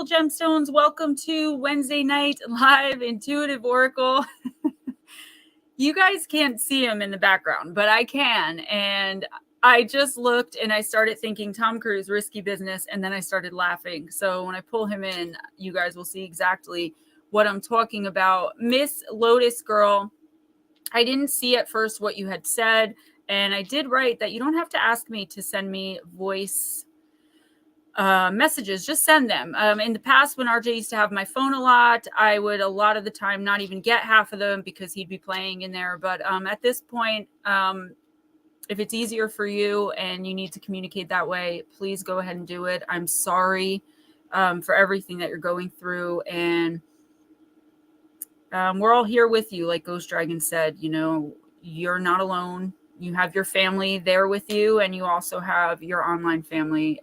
beautiful gemstones. Welcome to Wednesday night live intuitive oracle. You guys can't see him in the background, but I can. And I just looked and I started thinking Tom Cruise, risky business. And then I started laughing. So when I pull him in, you guys will see exactly what I'm talking about. Miss Lotus Girl, I didn't see at first what you had said. And I did write that you don't have to ask me to send me voice messages, just send them. In the past, when RJ used to have my phone a lot, I would a lot of the time not even get half of them because he'd be playing in there. But at this point, if it's easier for you and you need to communicate that way, please go ahead and do it. I'm sorry for everything that you're going through. And we're all here with you. Like Ghost Dragon said, you know, you're not alone. You have your family there with you, and you also have your online family.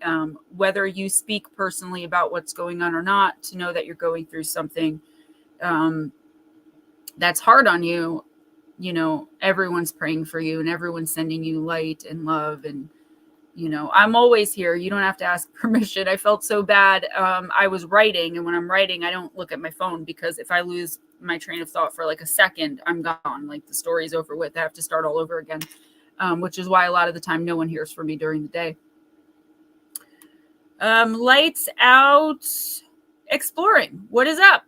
Whether you speak personally about what's going on or not, to know that you're going through something that's hard on you, you know, everyone's praying for you and everyone's sending you light and love. And, you know, I'm always here. You don't have to ask permission. I felt so bad. I was writing, and when I'm writing, I don't look at my phone, because if I lose my train of thought for like a second, I'm gone. Like the story's over with. I have to start all over again. Which is why a lot of the time no one hears from me during the day. Lights out exploring. What is up,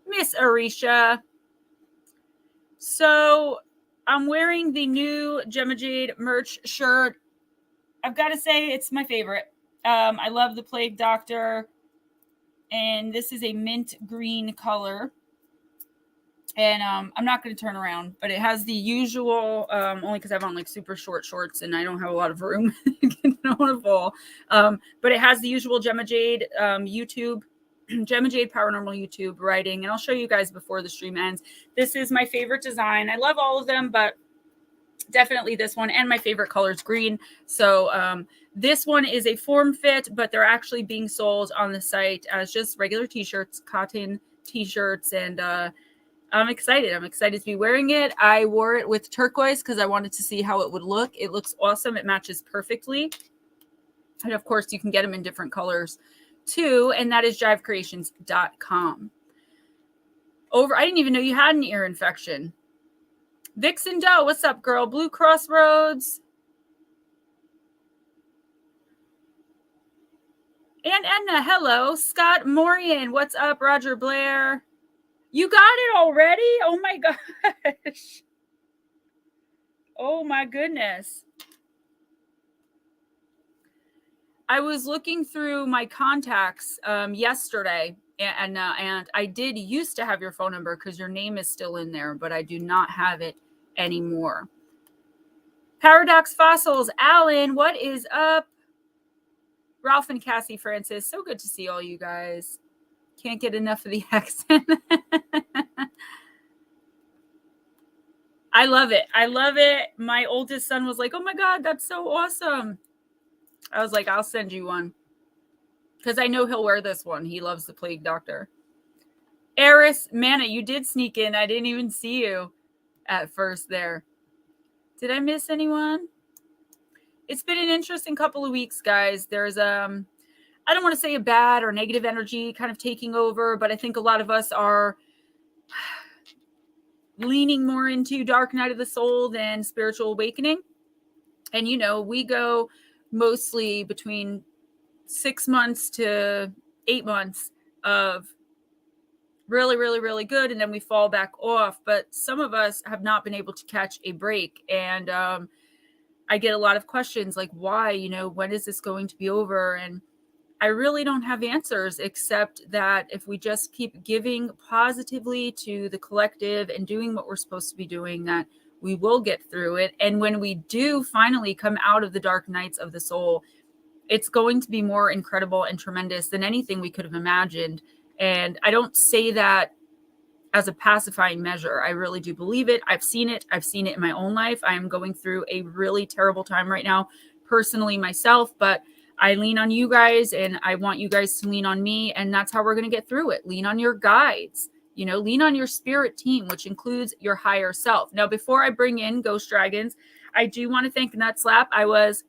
Miss Arisha? So I'm wearing the new Gemma Jade merch shirt. I've got to say it's my favorite. I love the Plague Doctor. And this is a mint green color. And I'm not going to turn around, but it has the usual, only because I have on like super short shorts and I don't have a lot of room. I don't want to fall. But it has the usual Gemma Jade YouTube, Gemma Jade Paranormal YouTube writing. And I'll show you guys before the stream ends. This is my favorite design. I love all of them, but definitely this one. And my favorite color is green. So this one is a form fit, but they're actually being sold on the site as just regular t-shirts, cotton t-shirts. And I'm excited. I'm excited to be wearing it. I wore it with turquoise because I wanted to see how it would look. It looks awesome. It matches perfectly. And of course, you can get them in different colors too. And that is jivecreations.com. I didn't even know you had an ear infection. Vixen Doe, what's up, girl? Blue Crossroads. And Edna, hello. Scott Morian, what's up? Roger Blair. You got it already? Oh my gosh. Oh my goodness. I was looking through my contacts yesterday, and I did used to have your phone number because your name is still in there, but I do not have it anymore. Paradox Fossils, Alan, what is up? Ralph and Cassie Francis, so good to see all you guys. Can't get enough of the accent. I love it. I love it. My oldest son was like, oh my God, that's so awesome. I was like, I'll send you one. Because I know he'll wear this one. He loves the Plague Doctor. Eris, Manna, you did sneak in. I didn't even see you at first there. Did I miss anyone? It's been an interesting couple of weeks, guys. There's I don't want to say a bad or negative energy kind of taking over, but I think a lot of us are leaning more into dark night of the soul than spiritual awakening. And, you know, we go mostly between 6 months to 8 months of really, really, really good. And then we fall back off. But some of us have not been able to catch a break. And I get a lot of questions like, why, you know, when is this going to be over? And I really don't have answers, except that if we just keep giving positively to the collective and doing what we're supposed to be doing, that we will get through it. And when we do finally come out of the dark nights of the soul, it's going to be more incredible and tremendous than anything we could have imagined. And I don't say that as a pacifying measure. I really do believe it. I've seen it. I've seen it in my own life. I am going through a really terrible time right now, personally myself, but I lean on you guys, and I want you guys to lean on me. And that's how we're going to get through it. Lean on your guides, you know, lean on your spirit team, which includes your higher self. Now, before I bring in Ghost Dragons, I do want to thank Nutslap. I was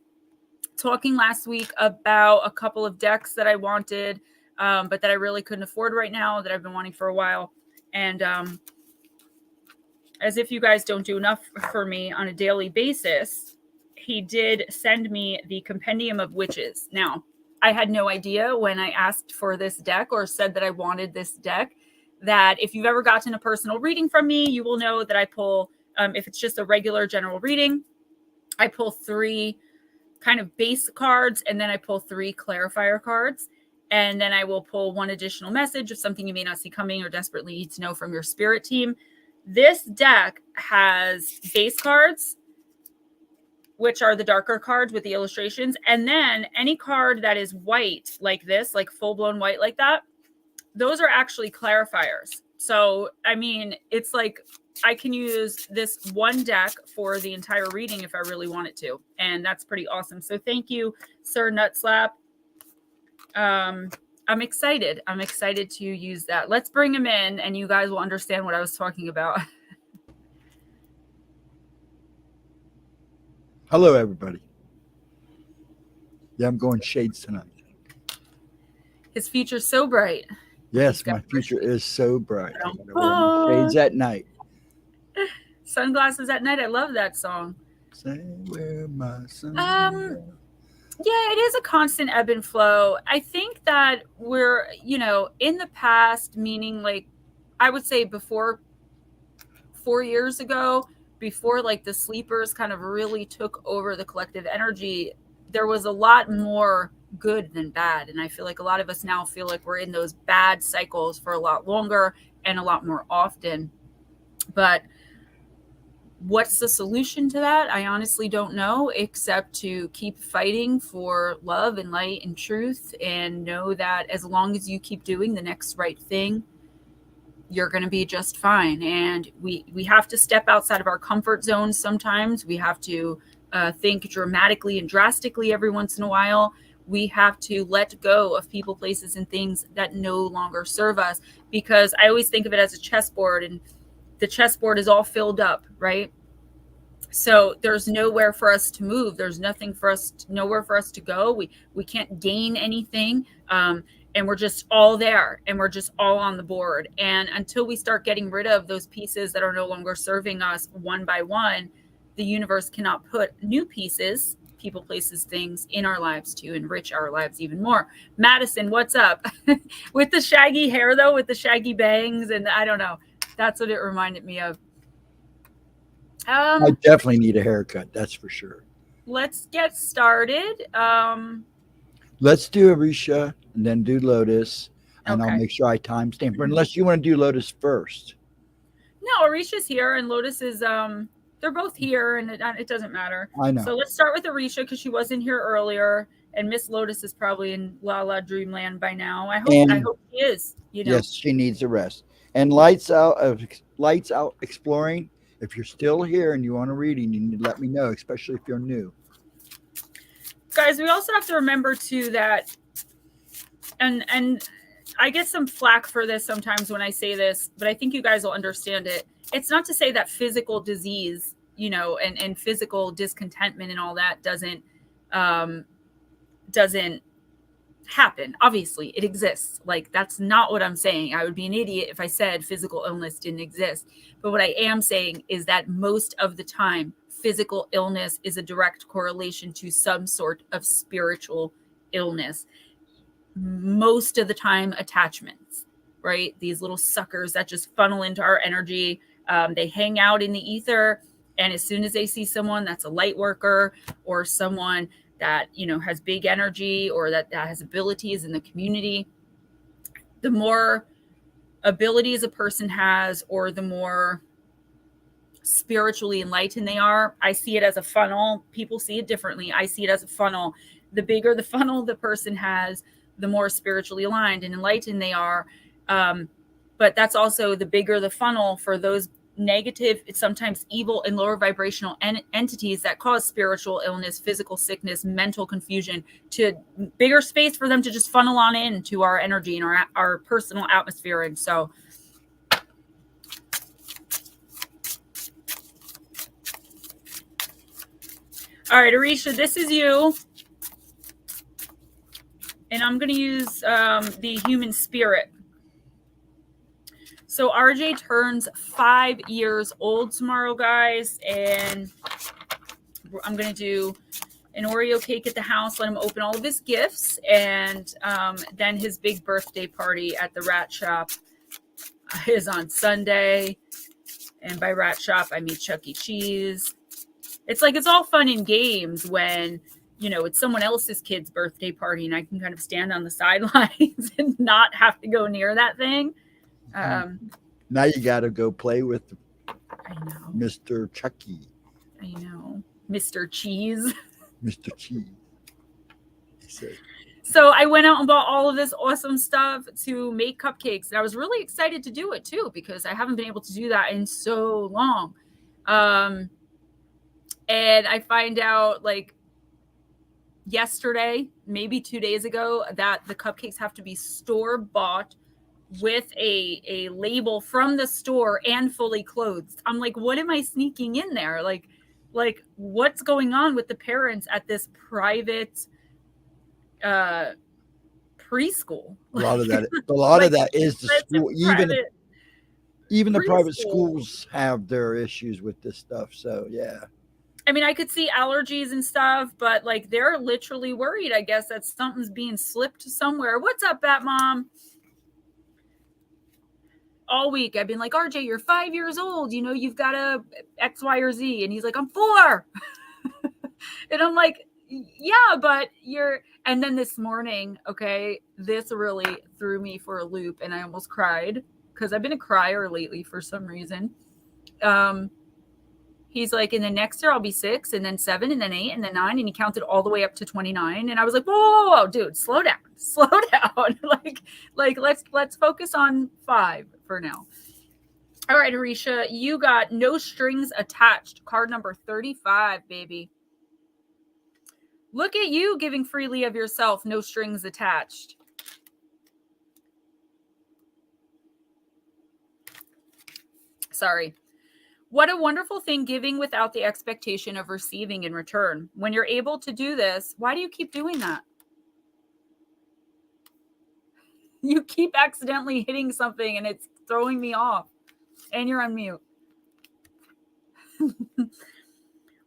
talking last week about a couple of decks that I wanted but that I really couldn't afford right now, that I've been wanting for a while. And as if you guys don't do enough for me on a daily basis, he did send me the Compendium of Witches. Now, I had no idea when I asked for this deck or said that I wanted this deck, that if you've ever gotten a personal reading from me, you will know that I pull, if it's just a regular general reading, I pull 3 kind of base cards, and then I pull 3 clarifier cards. And then I will pull 1 additional message of something you may not see coming or desperately need to know from your spirit team. This deck has base cards, which are the darker cards with the illustrations. And then any card that is white like this, like full-blown white like that, those are actually clarifiers. So, I mean, it's like I can use this one deck for the entire reading if I really wanted to. And that's pretty awesome. So thank you, Sir Nutslap. I'm excited. I'm excited to use that. Let's bring him in and you guys will understand what I was talking about. Hello, everybody. Yeah, I'm going shades tonight. His future's so bright. Yes, my future is so bright. I'm going to wear my shades at night. Sunglasses at night. I love that song. Say where my sun. Yeah, it is a constant ebb and flow. I think that we're, in the past, meaning like, I would say before 4 years ago, before like the sleepers kind of really took over the collective energy, there was a lot more good than bad. And I feel like a lot of us now feel like we're in those bad cycles for a lot longer and a lot more often. But what's the solution to that? I honestly don't know, except to keep fighting for love and light and truth, and know that as long as you keep doing the next right thing, you're going to be just fine. And we have to step outside of our comfort zones sometimes. We have to think dramatically and drastically every once in a while. We have to let go of people, places, and things that no longer serve us, because I always think of it as a chessboard, and the chessboard is all filled up, right? So there's nowhere for us to move. There's nowhere for us to go. We can't gain anything. And we're just all there, and we're just all on the board. And until we start getting rid of those pieces that are no longer serving us one by one, the universe cannot put new pieces, people, places, things in our lives to enrich our lives even more. Madison, what's up? With the shaggy hair, though, with the shaggy bangs, and I don't know. That's what it reminded me of. I definitely need a haircut, that's for sure. Let's get started. Let's do Arisha and then do Lotus, and Okay. I'll make sure I timestamp. Unless you want to do Lotus first. No, Arisha's here, and Lotus is they're both here, and it doesn't matter. I know. So let's start with Arisha, because she wasn't here earlier, and Miss Lotus is probably in La La Dreamland by now. I hope she is. Yes, she needs a rest. And lights out exploring. If you're still here and you want a reading, you need to let me know, especially if you're new. Guys, we also have to remember too that, and I get some flack for this sometimes when I say this, but I think you guys will understand it. It's not to say that physical disease, and physical discontentment and all that doesn't happen. Obviously, it exists. Like, that's not what I'm saying. I would be an idiot if I said physical illness didn't exist. But what I am saying is that most of the time, physical illness is a direct correlation to some sort of spiritual illness. Most of the time, attachments, right? These little suckers that just funnel into our energy. They hang out in the ether. And as soon as they see someone that's a light worker, or someone that, has big energy, or that has abilities in the community, the more abilities a person has, or the more spiritually enlightened they are. I see it as a funnel. People see it differently. I see it as a funnel. The bigger the funnel the person has, the more spiritually aligned and enlightened they are. But that's also the bigger the funnel for those negative, sometimes evil and lower vibrational entities that cause spiritual illness, physical sickness, mental confusion, to bigger space for them to just funnel on into our energy and our personal atmosphere. And so all right, Arisha, this is you. And I'm going to use the human spirit. So RJ turns 5 years old tomorrow, guys. And I'm going to do an Oreo cake at the house, let him open all of his gifts. And then his big birthday party at the Rat Shop is on Sunday. And by Rat Shop, I mean Chuck E. Cheese. It's like, it's all fun and games when, you know, it's someone else's kid's birthday party and I can kind of stand on the sidelines and not have to go near that thing. Now you got to go play with Mr. Chucky. I know. Mr. Cheese. Mr. Cheese. So I went out and bought all of this awesome stuff to make cupcakes. And I was really excited to do it too, because I haven't been able to do that in so long. And I find out like yesterday, maybe 2 days ago, that the cupcakes have to be store-bought with a label from the store and fully clothed. I'm like, what am I sneaking in there? Like what's going on with the parents at this private preschool? A lot of that is the school. Even the private schools have their issues with this stuff. So yeah. I mean, I could see allergies and stuff, but like they're literally worried, I guess, that something's being slipped somewhere. What's up, Bat Mom? All week I've been like, RJ, you're 5 years old. You know, you've got a X, Y, or Z. And he's like, I'm 4. And I'm like, yeah, but you're. And then this morning, okay, this really threw me for a loop and I almost cried because I've been a crier lately for some reason. He's like, in the next year I'll be 6 and then 7 and then 8 and then 9. And he counted all the way up to 29. And I was like, whoa, dude, slow down. like let's focus on 5 for now. All right, Arisha, you got no strings attached. Card number 35, baby. Look at you giving freely of yourself, no strings attached. Sorry. What a wonderful thing giving without the expectation of receiving in return. When you're able to do this, why do you keep doing that? You keep accidentally hitting something and it's throwing me off. And you're on mute.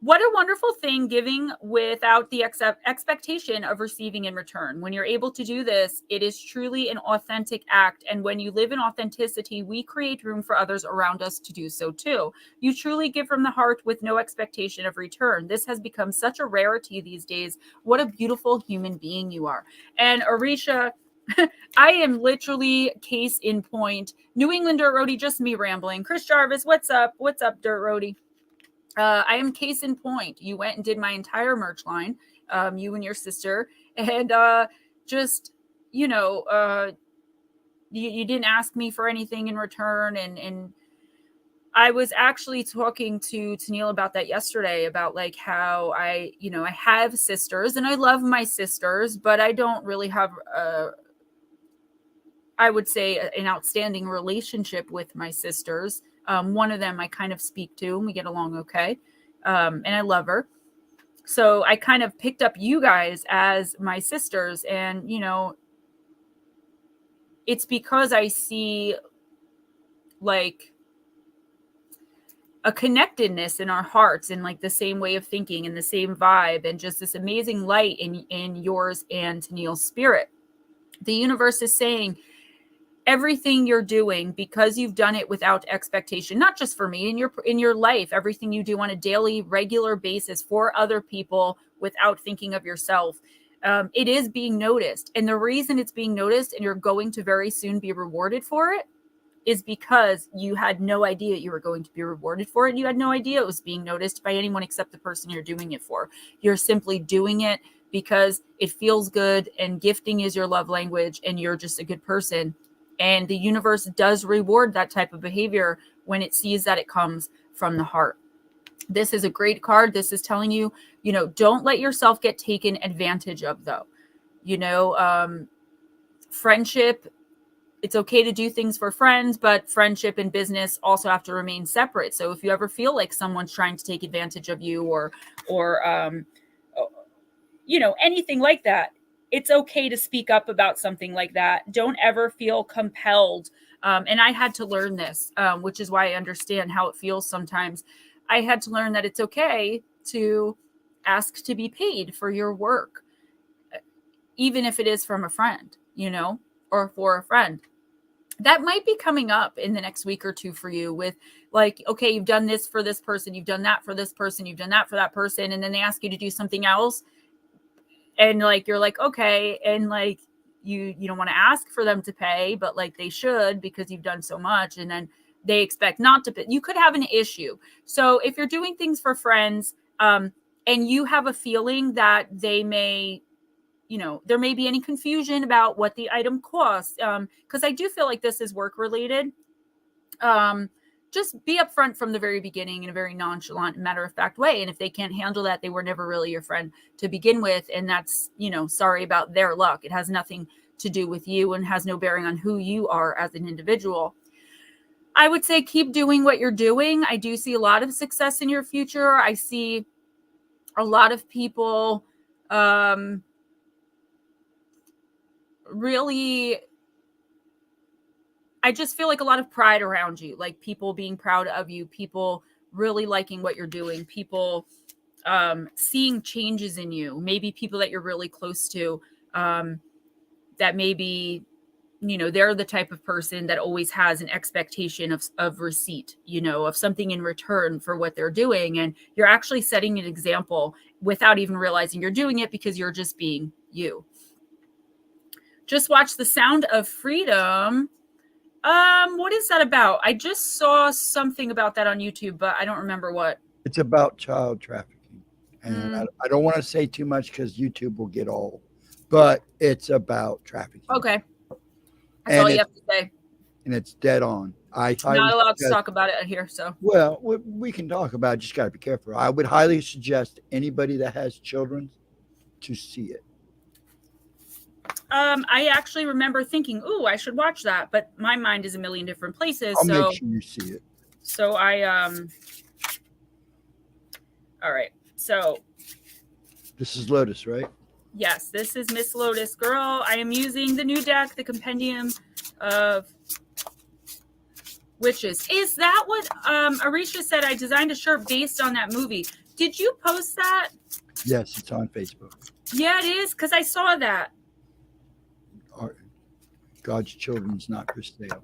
What a wonderful thing giving without the expectation of receiving in return. When you're able to do this, it is truly an authentic act. And when you live in authenticity, we create room for others around us to do so too. You truly give from the heart with no expectation of return. This has become such a rarity these days. What a beautiful human being you are. And Arisha, I am literally case in point. New England Dirt Roadie, just me rambling. Chris Jarvis, what's up? What's up, Dirt Roadie? I am case in point. You went and did my entire merch line, you and your sister, and just, you know, you didn't ask me for anything in return. And I was actually talking to Neil about that yesterday, about like how I have sisters and I love my sisters, but I don't really have I would say an outstanding relationship with my sisters. One of them I kind of speak to and we get along okay. And I love her. So I kind of picked up you guys as my sisters, and, you know, it's because I see like a connectedness in our hearts and like the same way of thinking and the same vibe and just this amazing light in yours and Neil's spirit. The universe is saying, everything you're doing, because you've done it without expectation, not just for me, in your life, everything you do on a daily, regular basis for other people without thinking of yourself, it is being noticed. And the reason it's being noticed and you're going to very soon be rewarded for it is because you had no idea you were going to be rewarded for it. You had no idea it was being noticed by anyone except the person you're doing it for. You're simply doing it because it feels good, and gifting is your love language, and you're just a good person. And the universe does reward that type of behavior when it sees that it comes from the heart. This is a great card. This is telling you, you know, don't let yourself get taken advantage of, though. You know, friendship, it's okay to do things for friends, but friendship and business also have to remain separate. So if you ever feel like someone's trying to take advantage of you or you know, anything like that, it's okay to speak up about something like that. Don't ever feel compelled. And I had to learn this, which is why I understand how it feels sometimes. I had to learn that it's okay to ask to be paid for your work, even if it is from a friend, or for a friend. That might be coming up in the next week or two for you with like, okay, you've done this for this person, you've done that for this person, you've done that for that person. And then they ask you to do something else. And like, you're like, okay. And like, you don't want to ask for them to pay, but like they should, because you've done so much. And then they expect not to pay. You could have an issue. So if you're doing things for friends, and you have a feeling that they may, there may be any confusion about what the item costs. Because I do feel like this is work related. Just be upfront from the very beginning in a very nonchalant, matter of fact way. And if they can't handle that, they were never really your friend to begin with. And that's, sorry about their luck. It has nothing to do with you and has no bearing on who you are as an individual. I would say keep doing what you're doing. I do see a lot of success in your future. I see a lot of people really, I just feel like a lot of pride around you, like people being proud of you, people really liking what you're doing, people seeing changes in you, maybe people that you're really close to, that maybe, they're the type of person that always has an expectation of receipt, of something in return for what they're doing. And you're actually setting an example without even realizing you're doing it because you're just being you. Just watch The Sound of Freedom. What is that about? I just saw something about that on YouTube, but I don't remember what. It's about child trafficking. And I don't want to say too much because YouTube will get old, but it's about trafficking. Okay. That's all you have to say. And it's dead on. Not allowed to talk about it here, so. Well, we can talk about it. Just got to be careful. I would highly suggest anybody that has children to see it. I actually remember thinking, "Ooh, I should watch that," but my mind is a million different places. I'll make sure you see it. So all right. So this is Lotus, right? Yes, this is Miss Lotus. Girl, I am using the new deck, the Compendium of Witches. Is that what Arisha said? I designed a shirt based on that movie. Did you post that? Yes, it's on Facebook. Yeah, it is, because I saw that. God's children's not for sale.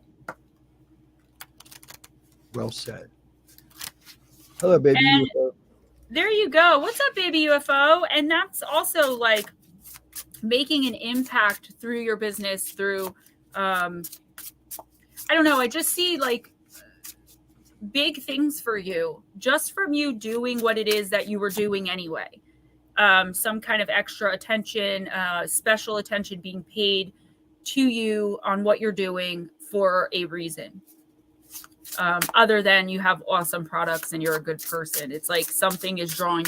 Well said. Hello, baby UFO. There you go. What's up, baby UFO? And that's also like making an impact through your business, through, I don't know, I just see like big things for you, just from you doing what it is that you were doing anyway. Some kind of extra attention, special attention being paid to you on what you're doing for a reason. Other than you have awesome products and you're a good person. It's like something is drawing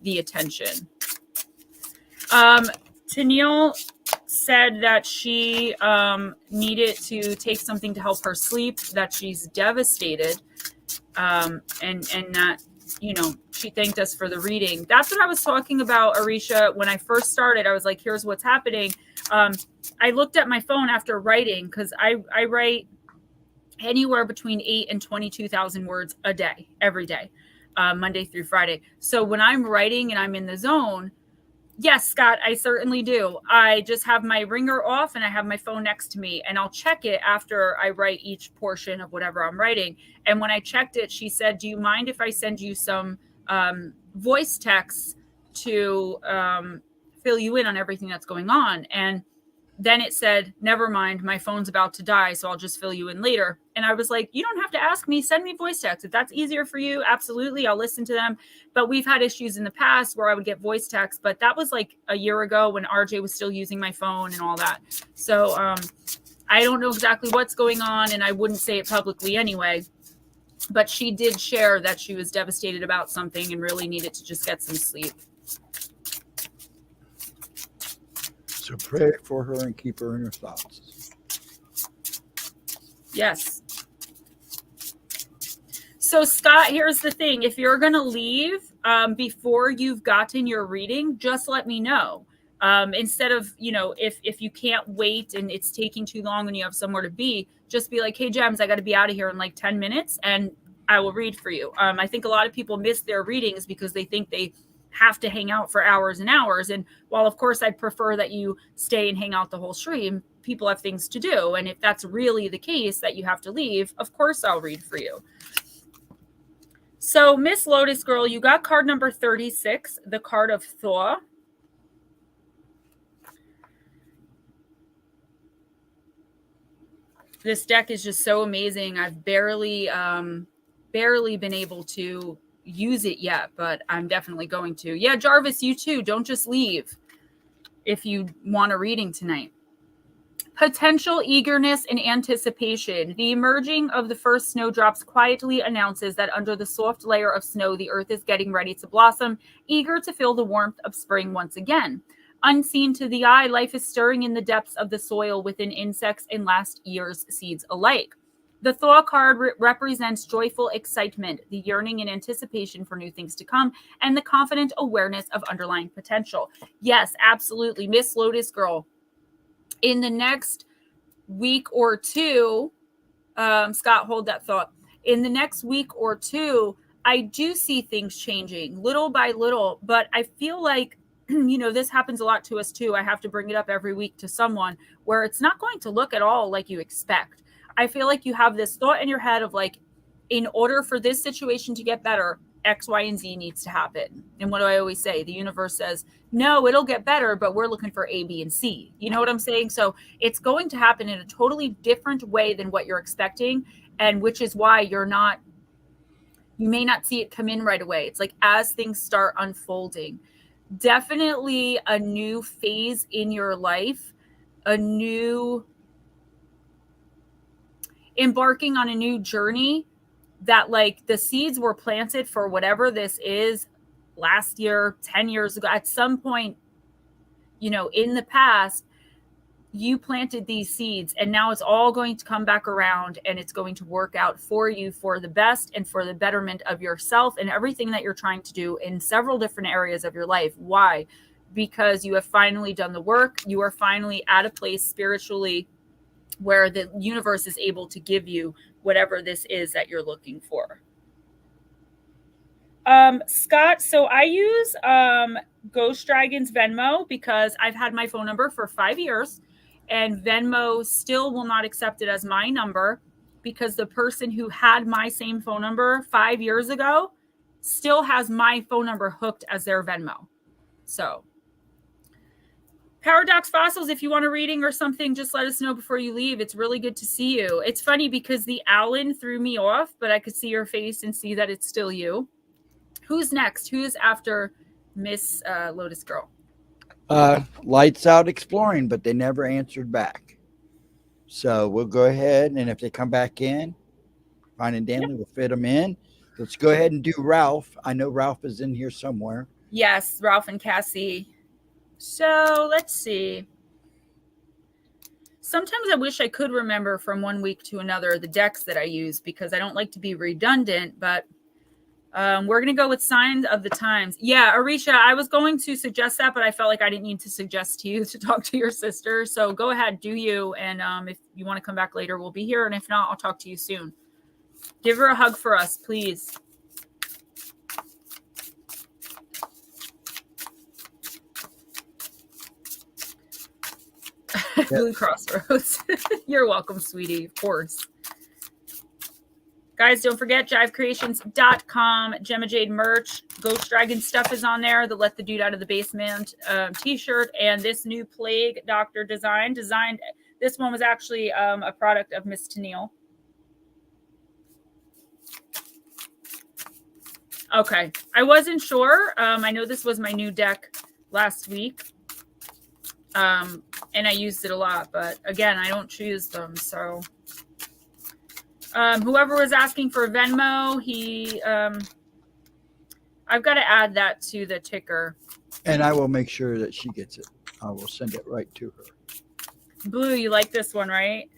the attention. Tennille said that she needed to take something to help her sleep, that she's devastated, and that, she thanked us for the reading. That's what I was talking about, Arisha. When I first started, I was like, here's what's happening. I looked at my phone after writing, because I write anywhere between 8 and 22,000 words a day, every day, Monday through Friday. So when I'm writing and I'm in the zone, yes, Scott, I certainly do. I just have my ringer off and I have my phone next to me, and I'll check it after I write each portion of whatever I'm writing. And when I checked it, she said, do you mind if I send you some voice texts to fill you in on everything that's going on? And then it said, never mind, my phone's about to die, so I'll just fill you in later. And I was like, you don't have to ask me, send me voice texts. If that's easier for you, absolutely, I'll listen to them. But we've had issues in the past where I would get voice texts, but that was like a year ago when RJ was still using my phone and all that. So I don't know exactly what's going on, and I wouldn't say it publicly anyway. But she did share that she was devastated about something and really needed to just get some sleep. So pray for her and keep her in your thoughts. Yes. So Scott, here's the thing. If you're going to leave before you've gotten your reading, just let me know. Instead of, if you can't wait and it's taking too long and you have somewhere to be, just be like, hey, Gems, I got to be out of here in like 10 minutes and I will read for you. I think a lot of people miss their readings because they think they have to hang out for hours and hours. And while, of course, I'd prefer that you stay and hang out the whole stream, people have things to do. And if that's really the case that you have to leave, of course, I'll read for you. So, Miss Lotus Girl, you got card number 36, the card of Thaw. This deck is just so amazing. I've barely been able to use it yet, but I'm definitely going to. Yeah, Jarvis, you too. Don't just leave if you want a reading tonight. Potential eagerness and anticipation. The emerging of the first snowdrops quietly announces that under the soft layer of snow, the earth is getting ready to blossom, eager to feel the warmth of spring once again. Unseen to the eye, life is stirring in the depths of the soil within insects and last year's seeds alike. The Thaw card represents joyful excitement, the yearning and anticipation for new things to come, and the confident awareness of underlying potential. Yes, absolutely. Miss Lotus Girl, in the next week or two, Scott, hold that thought. In the next week or two, I do see things changing little by little, but I feel like, this happens a lot to us too. I have to bring it up every week to someone where it's not going to look at all like you expect. I feel like you have this thought in your head of like, in order for this situation to get better, X, Y, and Z needs to happen. And what do I always say? The universe says, no, it'll get better, but we're looking for A, B, and C. You know what I'm saying? So it's going to happen in a totally different way than what you're expecting. And which is why you may not see it come in right away. It's like as things start unfolding, definitely a new phase in your life, embarking on a new journey that like the seeds were planted for whatever this is last year, 10 years ago, at some point, in the past, you planted these seeds and now it's all going to come back around and it's going to work out for you for the best and for the betterment of yourself and everything that you're trying to do in several different areas of your life. Why? Because you have finally done the work. You are finally at a place spiritually where the universe is able to give you whatever this is that you're looking for. Scott, so I use Ghostdragonzw Venmo because I've had my phone number for 5 years and Venmo still will not accept it as my number because the person who had my same phone number 5 years ago still has my phone number hooked as their Venmo. So Paradox Fossils, if you want a reading or something, just let us know before you leave. It's really good to see you. It's funny because the Alan threw me off, but I could see your face and see that it's still you. Who's next? Who is after Miss Lotus Girl? Lights Out Exploring, but they never answered back. So we'll go ahead, and if they come back in, Fine and Danley will fit them in. Let's go ahead and do Ralph. I know Ralph is in here somewhere. Yes, Ralph and Cassie. So let's see. Sometimes I wish I could remember from one week to another the decks that I use because I don't like to be redundant, but we're going to go with Signs of the Times. Yeah, Arisha, I was going to suggest that, but I felt like I didn't need to suggest to you to talk to your sister. So go ahead, do you. And if you want to come back later, we'll be here. And if not, I'll talk to you soon. Give her a hug for us, please. Blue Crossroads. You're welcome, sweetie. Of course. Guys, don't forget jivecreations.com, Gemma Jade merch. Ghost Dragon stuff is on there. The Let the Dude Out of the Basement t-shirt. And this new Plague Doctor designed. This one was actually a product of Miss Tennille. Okay. I wasn't sure. I know this was my new deck last week. And I used it a lot, but again, I don't choose them. So whoever was asking for Venmo, I've got to add that to the ticker. And I will make sure that she gets it. I will send it right to her. Blue, you like this one, right?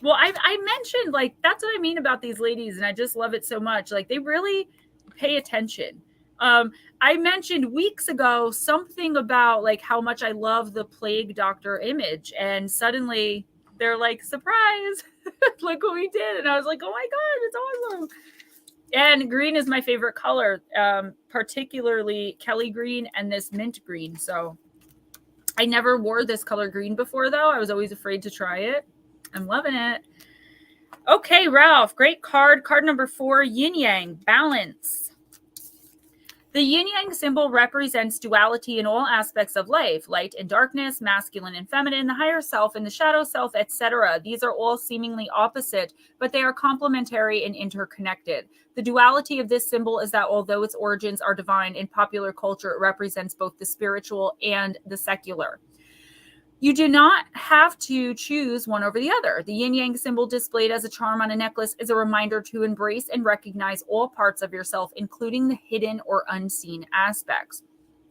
Well, I mentioned, like, that's what I mean about these ladies, and I just love it so much. Like, they really pay attention. I mentioned weeks ago something about like how much I love the plague doctor image, and suddenly they're like, surprise, look what we did. And I was like, oh my God, it's awesome. And green is my favorite color, particularly Kelly green and this mint green. So I never wore this color green before, though. I was always afraid to try it. I'm loving it. Okay, Ralph, great card. Card number 4, yin yang, balance. The yin-yang symbol represents duality in all aspects of life, light and darkness, masculine and feminine, the higher self and the shadow self, etc. These are all seemingly opposite, but they are complementary and interconnected. The duality of this symbol is that although its origins are divine, in popular culture, it represents both the spiritual and the secular. You do not have to choose one over the other. The yin-yang symbol displayed as a charm on a necklace is a reminder to embrace and recognize all parts of yourself, including the hidden or unseen aspects.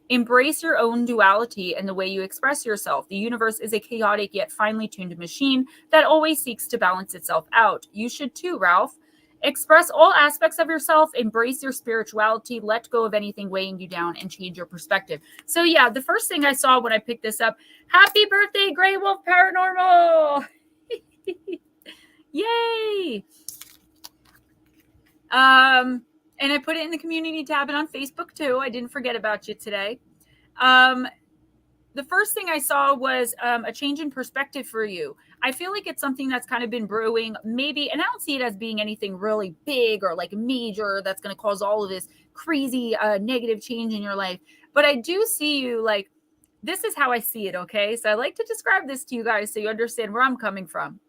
Embrace your own duality and the way you express yourself. The universe is a chaotic yet finely tuned machine that always seeks to balance itself out. You should too, Ralph. Express all aspects of yourself, embrace your spirituality, let go of anything weighing you down, and change your perspective. So yeah, the first thing I saw when I picked this up, happy birthday, Grey Wolf Paranormal! Yay! And I put it in the community tab and on Facebook too. I didn't forget about you today. The first thing I saw was a change in perspective for you. I feel like it's something that's kind of been brewing, maybe, and I don't see it as being anything really big or like major that's going to cause all of this crazy negative change in your life. But I do see you like, this is how I see it, okay? So I like to describe this to you guys so you understand where I'm coming from.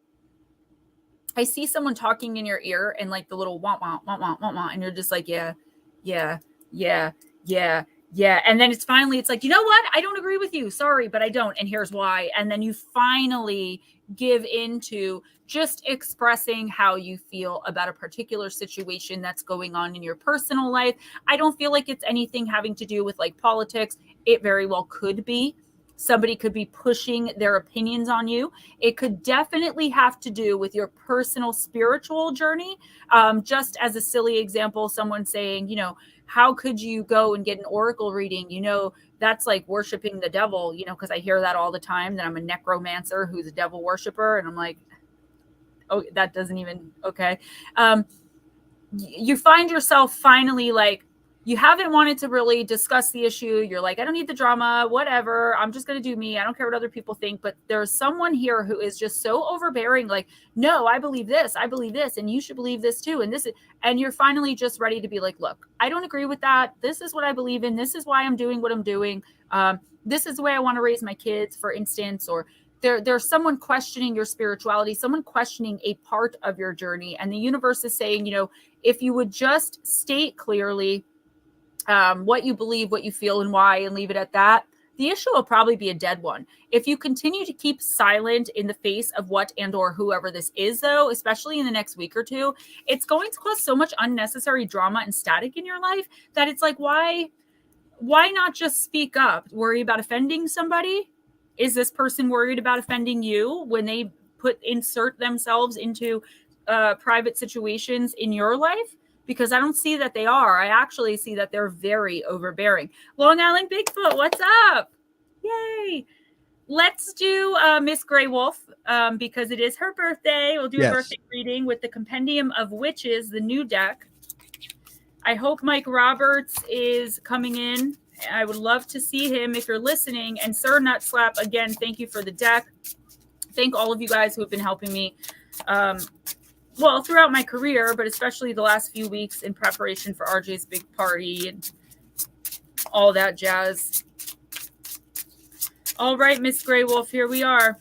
I see someone talking in your ear and like the little wah, wah, wah, wah, wah, wah, and you're just like, yeah. And then it's like, you know what? I don't agree with you. Sorry, but I don't. And here's why. And then you finally give into just expressing how you feel about a particular situation that's going on in your personal life. I don't feel like it's anything having to do with like politics. It very well could be. Somebody could be pushing their opinions on you. It could definitely have to do with your personal spiritual journey. Just as a silly example, someone saying, you know, how could you go and get an oracle reading? You know, that's like worshiping the devil, you know, because I hear that all the time, that I'm a necromancer who's a devil worshiper. And I'm like, oh, that doesn't even, okay. You find yourself finally like, you haven't wanted to really discuss the issue. You're like, I don't need the drama, whatever. I'm just going to do me. I don't care what other people think. But there's someone here who is just so overbearing. Like, no, I believe this. And you should believe this too. And you're finally just ready to be like, look, I don't agree with that. This is what I believe in. This is why I'm doing what I'm doing. This is the way I want to raise my kids, for instance, or there's someone questioning your spirituality, someone questioning a part of your journey. And the universe is saying, you know, if you would just state clearly what you believe, what you feel, and why, and leave it at that, the issue will probably be a dead one. If you continue to keep silent in the face of what and or whoever this is, though, especially in the next week or two, it's going to cause so much unnecessary drama and static in your life that it's like, why not just speak up? Worry about offending somebody? Is this person worried about offending you when they insert themselves into private situations in your life? Because I don't see that they are. I actually see that they're very overbearing. Long Island Bigfoot, what's up? Yay. Let's do Miss Grey Wolf because it is her birthday. We'll do a birthday reading with the Compendium of Witches, the new deck. I hope Mike Roberts is coming in. I would love to see him if you're listening. And Sir Nutslap, again, thank you for the deck. Thank all of you guys who have been helping me. Well, throughout my career, but especially the last few weeks in preparation for RJ's big party and all that jazz. All right, Miss Grey Wolf, here we are.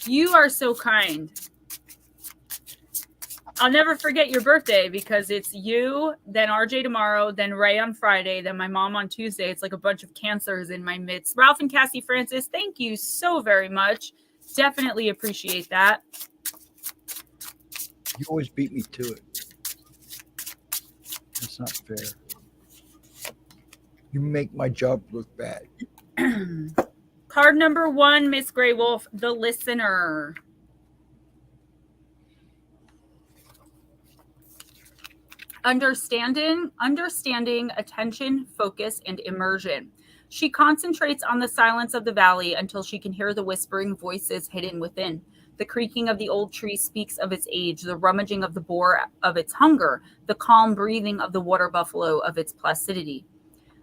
You are so kind. I'll never forget your birthday because it's you, then RJ tomorrow, then Ray on Friday, then my mom on Tuesday. It's like a bunch of cancers in my midst. Ralph and Cassie Francis, thank you so very much. Definitely appreciate that. You always beat me to it. That's not fair. You make my job look bad. Card number 1, Miss Grey Wolf, the listener. Understanding, attention, focus, and immersion. She concentrates on the silence of the valley until she can hear the whispering voices hidden within. The creaking of the old tree speaks of its age, the rummaging of the boar of its hunger, the calm breathing of the water buffalo of its placidity.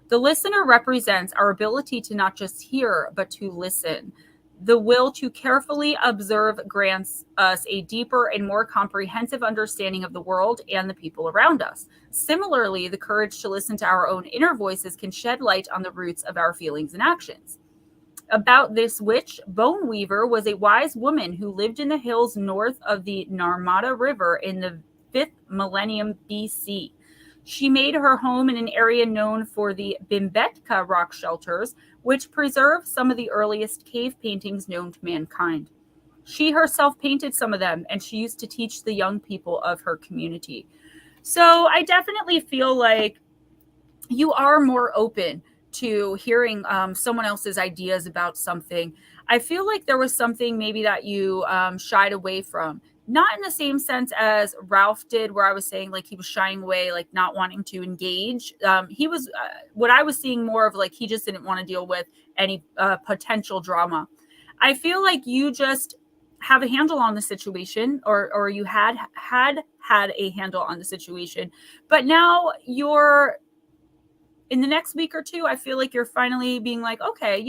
The listener represents our ability to not just hear, but to listen. The will to carefully observe grants us a deeper and more comprehensive understanding of the world and the people around us. Similarly, the courage to listen to our own inner voices can shed light on the roots of our feelings and actions. About this witch, Bone Weaver was a wise woman who lived in the hills north of the Narmada River in the 5th millennium BC. She made her home in an area known for the Bimbetka rock shelters, which preserve some of the earliest cave paintings known to mankind. She herself painted some of them, and she used to teach the young people of her community. So I definitely feel like you are more open to hearing someone else's ideas about something. I feel like there was something maybe that you shied away from. Not in the same sense as Ralph did, where I was saying like he was shying away, like not wanting to engage. He was what I was seeing more of like he just didn't want to deal with any potential drama. I feel like you just have a handle on the situation, or you had a handle on the situation, but now you're in the next week or two. I feel like you're finally being like, okay,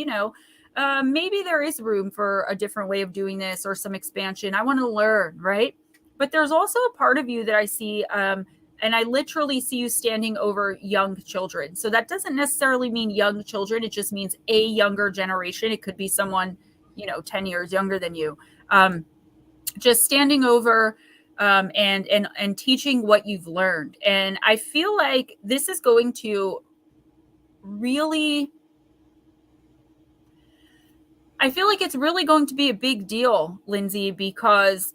maybe there is room for a different way of doing this or some expansion. I want to learn, right? But there's also a part of you that I see, and I literally see you standing over young children. So that doesn't necessarily mean young children. It just means a younger generation. It could be someone, 10 years younger than you. Just standing over and teaching what you've learned. And I feel like this is going to really, I feel like it's really going to be a big deal, Lindsay, because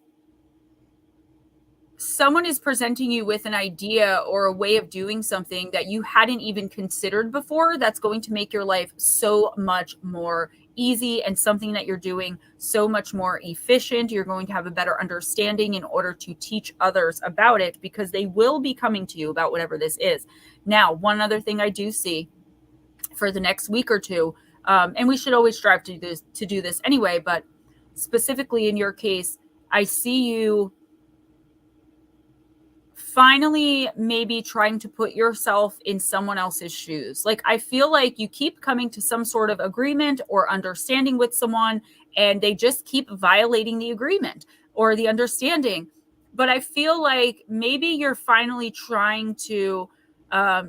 someone is presenting you with an idea or a way of doing something that you hadn't even considered before. That's going to make your life so much more easy, and something that you're doing so much more efficient. You're going to have a better understanding in order to teach others about it, because they will be coming to you about whatever this is. Now, one other thing I do see for the next week or two, and we should always strive to do this anyway, but specifically in your case, I see you finally maybe trying to put yourself in someone else's shoes. Like, I feel like you keep coming to some sort of agreement or understanding with someone, and they just keep violating the agreement or the understanding. But I feel like maybe you're finally trying to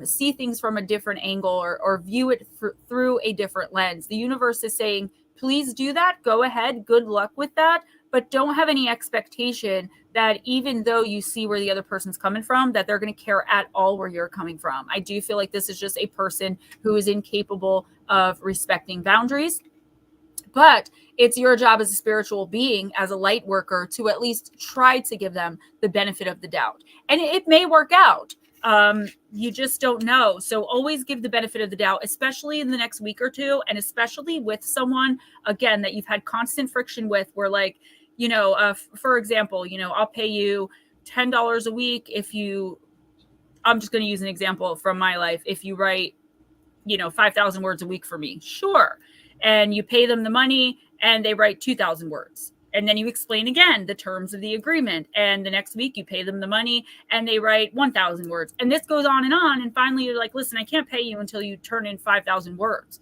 see things from a different angle, or view it through a different lens. The universe is saying, please do that. Go ahead. Good luck with that. But don't have any expectation that even though you see where the other person's coming from, that they're going to care at all where you're coming from. I do feel like this is just a person who is incapable of respecting boundaries. But it's your job as a spiritual being, as a light worker, to at least try to give them the benefit of the doubt. And it may work out. You just don't know. So always give the benefit of the doubt, especially in the next week or two, and especially with someone, again, that you've had constant friction with, where like, for example, I'll pay you $10 a week if you, I'm just going to use an example from my life. If you write, 5,000 words a week for me, sure. And you pay them the money and they write 2,000 words. And then you explain again the terms of the agreement. And the next week you pay them the money and they write 1,000 words. And this goes on. And finally you're like, listen, I can't pay you until you turn in 5,000 words.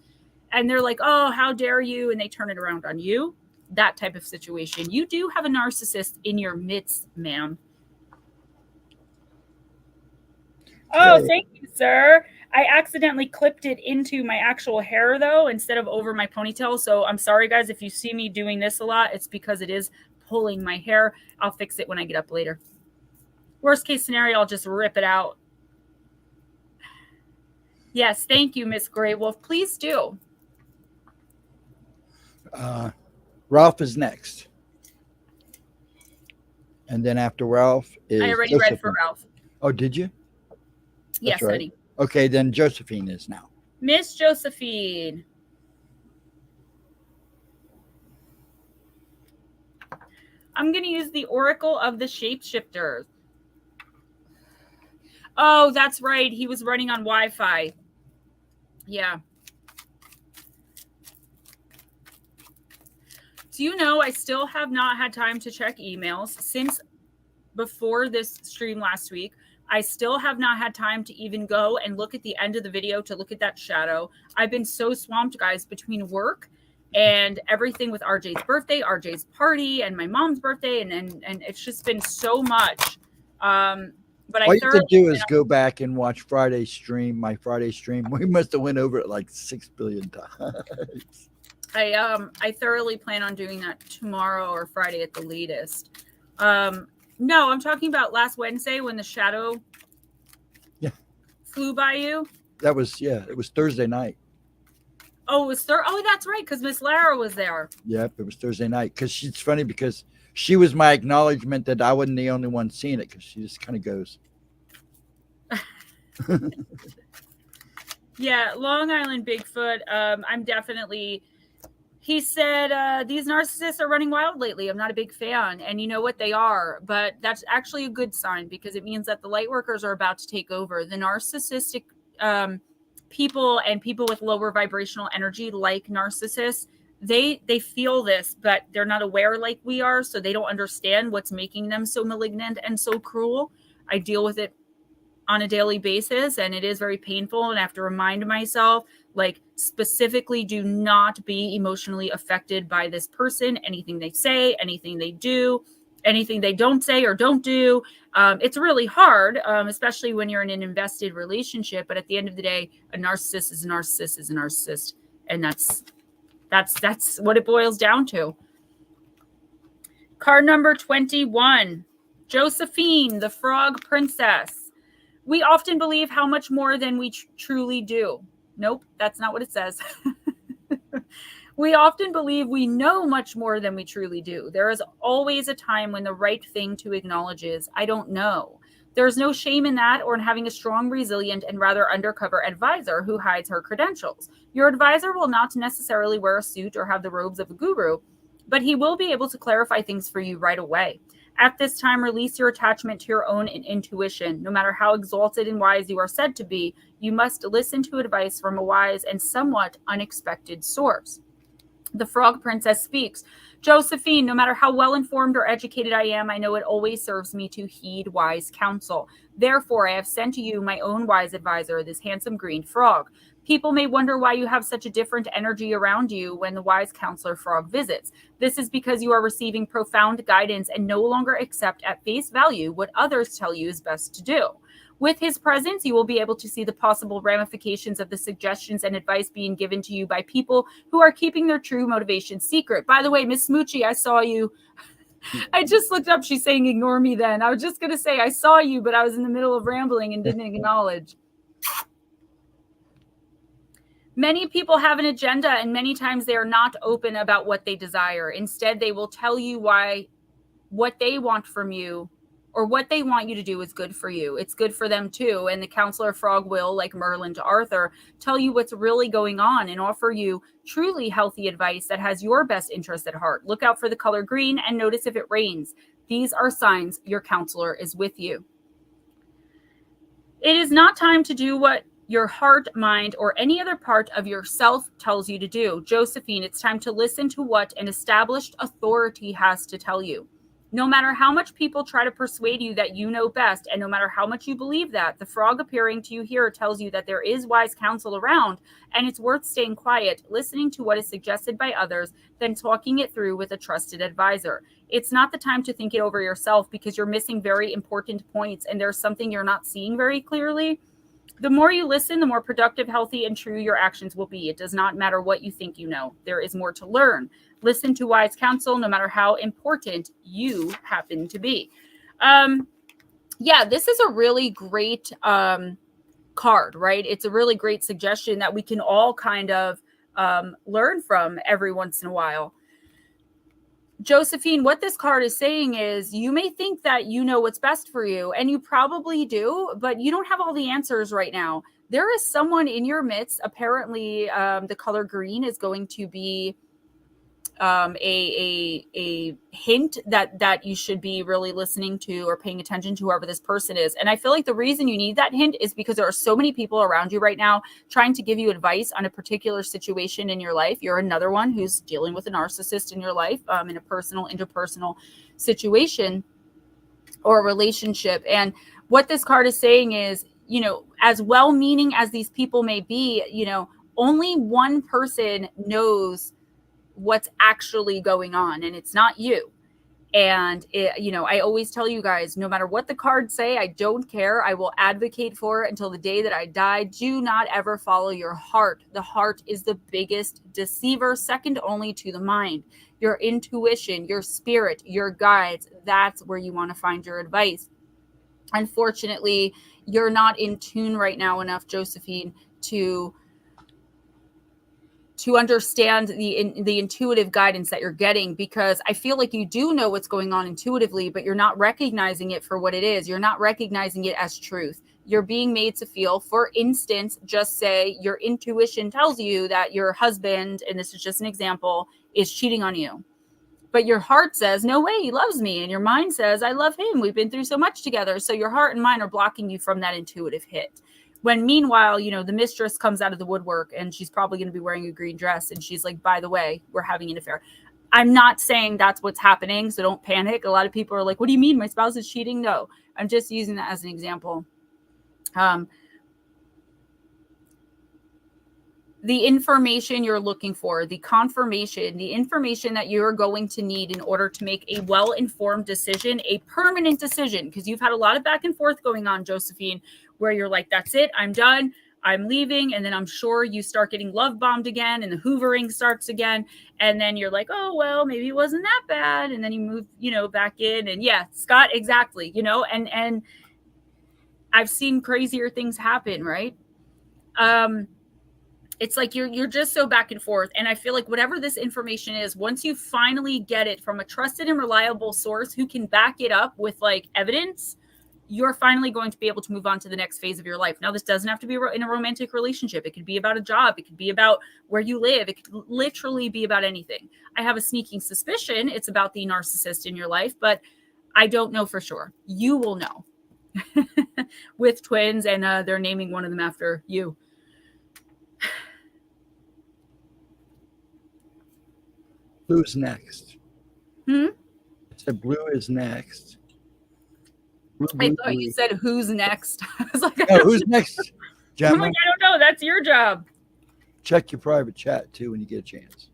And they're like, oh, how dare you? And they turn it around on you. That type of situation. You do have a narcissist in your midst, ma'am. Oh, thank you, sir. I accidentally clipped it into my actual hair, though, instead of over my ponytail. So I'm sorry, guys, if you see me doing this a lot. It's because it is pulling my hair. I'll fix it when I get up later. Worst case scenario, I'll just rip it out. Yes, thank you, Miss Grey Wolf. Please do. Ralph is next. And then after Ralph is I already Josephine. read for Ralph. Oh, did you? Yes, right. honey. Okay, then Josephine is now. Miss Josephine. I'm going to use the Oracle of the Shapeshifters. Oh, that's right. He was running on Wi-Fi. Yeah. Do you know I still have not had time to check emails since before this stream last week? I still have not had time to even go and look at the end of the video to look at that shadow. I've been so swamped, guys, between work and everything with RJ's birthday, RJ's party, and my mom's birthday, and it's just been so much. But All I you have to thoroughly do is go back and watch Friday's stream, my Friday stream. We must have went over it like 6 billion times. I thoroughly plan on doing that tomorrow or Friday at the latest. No, I'm talking about last Wednesday when the shadow flew by you. That was, it was Thursday night. Oh, it was oh, that's right, because Miss Lara was there. Yep, it was Thursday night. Because it's funny because she was my acknowledgement that I wasn't the only one seeing it, because she just kind of goes. Yeah, Long Island Bigfoot. I'm definitely. He said, these narcissists are running wild lately. I'm not a big fan. And you know what? They are. But that's actually a good sign because it means that the light workers are about to take over. The narcissistic people and people with lower vibrational energy, like narcissists, they feel this, but they're not aware like we are. So they don't understand what's making them so malignant and so cruel. I deal with it on a daily basis, and it is very painful. And I have to remind myself, like, specifically, do not be emotionally affected by this person, anything they say, anything they do, anything they don't say or don't do. It's really hard, especially when you're in an invested relationship. But at the end of the day, a narcissist is a narcissist is a narcissist. And that's what it boils down to. Card number 21, Josephine, the Frog Princess. We often believe how much more than we truly do. Nope, that's not what it says. We often believe we know much more than we truly do. There is always a time when the right thing to acknowledge is, I don't know. There's no shame in that or in having a strong, resilient, and rather undercover advisor who hides her credentials. Your advisor will not necessarily wear a suit or have the robes of a guru, but he will be able to clarify things for you right away. At this time, release your attachment to your own intuition. No matter how exalted and wise you are said to be, you must listen to advice from a wise and somewhat unexpected source. The Frog Princess speaks. Josephine, no matter how well-informed or educated I am, I know it always serves me to heed wise counsel. Therefore, I have sent to you my own wise advisor, this handsome green frog. People may wonder why you have such a different energy around you when the wise counselor frog visits. This is because you are receiving profound guidance and no longer accept at face value what others tell you is best to do. With his presence, you will be able to see the possible ramifications of the suggestions and advice being given to you by people who are keeping their true motivation secret. By the way, Miss Smoochie, I saw you. I just looked up. She's saying ignore me then. I was just going to say I saw you, but I was in the middle of rambling and didn't acknowledge. Many people have an agenda, and many times they are not open about what they desire. Instead, they will tell you why what they want from you or what they want you to do is good for you. It's good for them too. And the counselor frog will, like Merlin to Arthur, tell you what's really going on and offer you truly healthy advice that has your best interest at heart. Look out for the color green and notice if it rains. These are signs your counselor is with you. It is not time to do what your heart, mind, or any other part of yourself tells you to do. Josephine, it's time to listen to what an established authority has to tell you. No matter how much people try to persuade you that you know best, and no matter how much you believe that, the frog appearing to you here tells you that there is wise counsel around, and it's worth staying quiet, listening to what is suggested by others, than talking it through with a trusted advisor. It's not the time to think it over yourself because you're missing very important points, and there's something you're not seeing very clearly. The more you listen, the more productive, healthy, and true your actions will be. It does not matter what you think you know. There is more to learn. Listen to wise counsel, no matter how important you happen to be. Yeah, this is a really great card, right? It's a really great suggestion that we can all kind of learn from every once in a while. Josephine, what this card is saying is you may think that you know what's best for you, and you probably do, but you don't have all the answers right now. There is someone in your midst. Apparently, the color green is going to be a hint that you should be really listening to or paying attention to whoever this person is. And I feel like the reason you need that hint is because there are so many people around you right now trying to give you advice on a particular situation in your life. You're another one who's dealing with a narcissist in your life, in a personal, interpersonal situation or a relationship. And what this card is saying is, you know, as well-meaning as these people may be, you know, only one person knows what's actually going on, and it's not you. And you know, I always tell you guys, no matter what the cards say, I don't care. I will advocate for it until the day that I die. Do not ever follow your heart. The heart is the biggest deceiver, second only to the mind. Your intuition, your spirit, your guides, that's where you want to find your advice. Unfortunately, you're not in tune right now enough, Josephine, to understand the intuitive guidance that you're getting, because I feel like you do know what's going on intuitively, but you're not recognizing it for what it is. You're not recognizing it as truth. You're being made to feel, for instance, just say your intuition tells you that your husband, and this is just an example, is cheating on you. But your heart says, no way, he loves me. And your mind says, I love him. We've been through so much together. So your heart and mind are blocking you from that intuitive hit. When meanwhile, you know, the mistress comes out of the woodwork and she's probably going to be wearing a green dress. And she's like, by the way, we're having an affair. I'm not saying that's what's happening, so don't panic. A lot of people are like, what do you mean my spouse is cheating? No, I'm just using that as an example. The information you're looking for, the confirmation, the information that you're going to need in order to make a well-informed decision, a permanent decision, because you've had a lot of back and forth going on, Josephine, where you're like, that's it, I'm done, I'm leaving. And then I'm sure you start getting love bombed again and the hoovering starts again. And then you're like, oh, well, maybe it wasn't that bad. And then you move, you know, back in. And yeah, Scott, exactly, you know, and I've seen crazier things happen, right? It's like you're just so back and forth. And I feel like whatever this information is, once you finally get it from a trusted and reliable source who can back it up with like evidence, you're finally going to be able to move on to the next phase of your life. Now, this doesn't have to be in a romantic relationship. It could be about a job. It could be about where you live. It could literally be about anything. I have a sneaking suspicion it's about the narcissist in your life, but I don't know for sure. You will know. With twins, and they're naming one of them after you. Blue's next. I said blue is next. Blue, I thought you said who's next. I was like, no, who's next? Gemma? I'm like, I don't know. That's your job. Check your private chat too when you get a chance.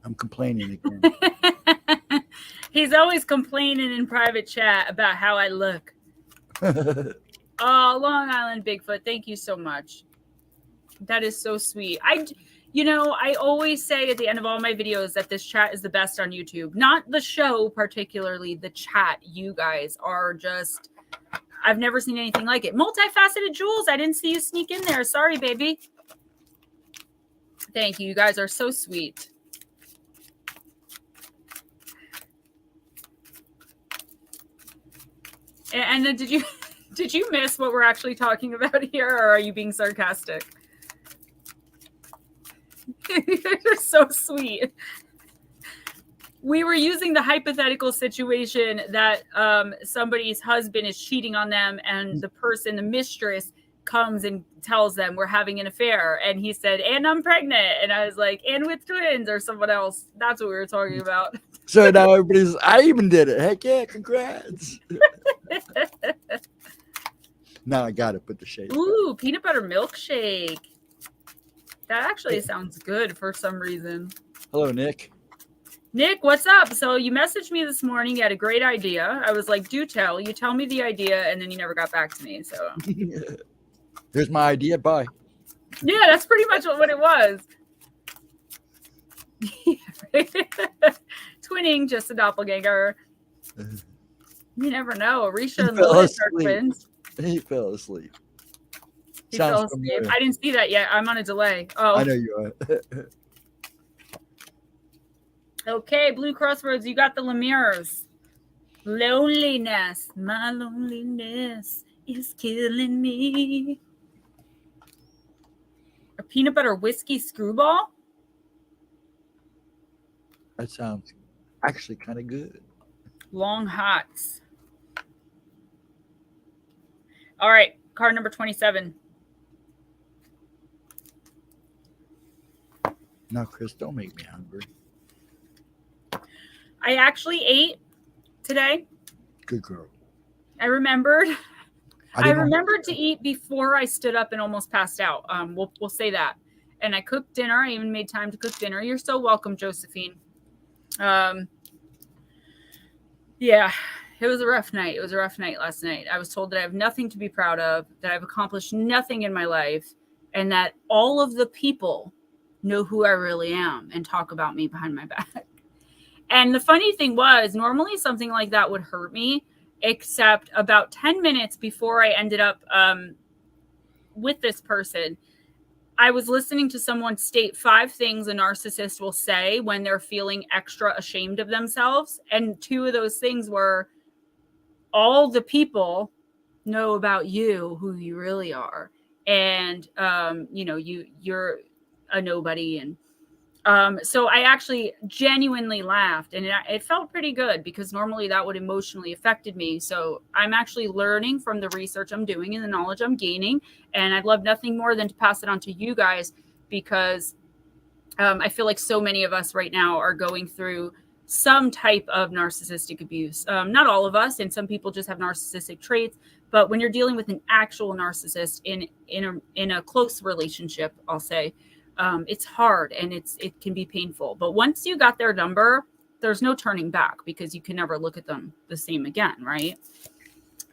I'm complaining again. He's always complaining in private chat about how I look. Oh, Long Island Bigfoot, thank you so much. That is so sweet. You know, I always say at the end of all my videos that this chat is the best on YouTube. Not the show particularly, the chat. You guys are just, I've never seen anything like it. Multifaceted Jules, I didn't see you sneak in there. Sorry, baby. Thank you. You guys are so sweet. And then did you miss what we're actually talking about here, or are you being sarcastic? You're so sweet. We were using the hypothetical situation that somebody's husband is cheating on them, and the person, the mistress, comes and tells them we're having an affair, and he said, and I'm pregnant, and I was like, and with twins, or someone else. That's what we were talking about. So now everybody's, I even did it. Heck yeah, congrats. Now I got to put the shade. Ooh, peanut butter milkshake. That actually sounds good for some reason. Hello, Nick. Nick, what's up? So you messaged me this morning. You had a great idea. I was like, do tell. You tell me the idea, and then you never got back to me. So here's my idea. Bye. Yeah, that's pretty much what it was. Twinning, just a doppelganger. You never know. Risha and Lois are twins. He fell asleep. He fell asleep. I didn't see that yet. I'm on a delay. Oh, I know you are. Okay, Blue Crossroads, you got the Lemire's. Loneliness. My loneliness is killing me. A peanut butter whiskey screwball? That sounds actually kind of good. Long hots. All right, card number 27. No, Chris, don't make me hungry. I actually ate today. Good girl. I remembered. I didn't know- remembered to eat before I stood up and almost passed out. We'll say that. And I cooked dinner. I even made time to cook dinner. You're so welcome, Josephine. Yeah, it was a rough night. It was a rough night last night. I was told that I have nothing to be proud of, that I've accomplished nothing in my life, and that all of the people know who I really am and talk about me behind my back. And the funny thing was, normally something like that would hurt me, except about 10 minutes before I ended up with this person, I was listening to someone state 5 things a narcissist will say when they're feeling extra ashamed of themselves. And 2 of those things were, all the people know about you, who you really are. And, you're a nobody. And so I actually genuinely laughed, and it felt pretty good, because normally that would emotionally affected me. So I'm actually learning from the research I'm doing and the knowledge I'm gaining. And I'd love nothing more than to pass it on to you guys, because I feel like so many of us right now are going through some type of narcissistic abuse. Not all of us, and some people just have narcissistic traits. But when you're dealing with an actual narcissist in a close relationship, I'll say, it's hard, and it can be painful. But once you got their number, there's no turning back, because you can never look at them the same again, right?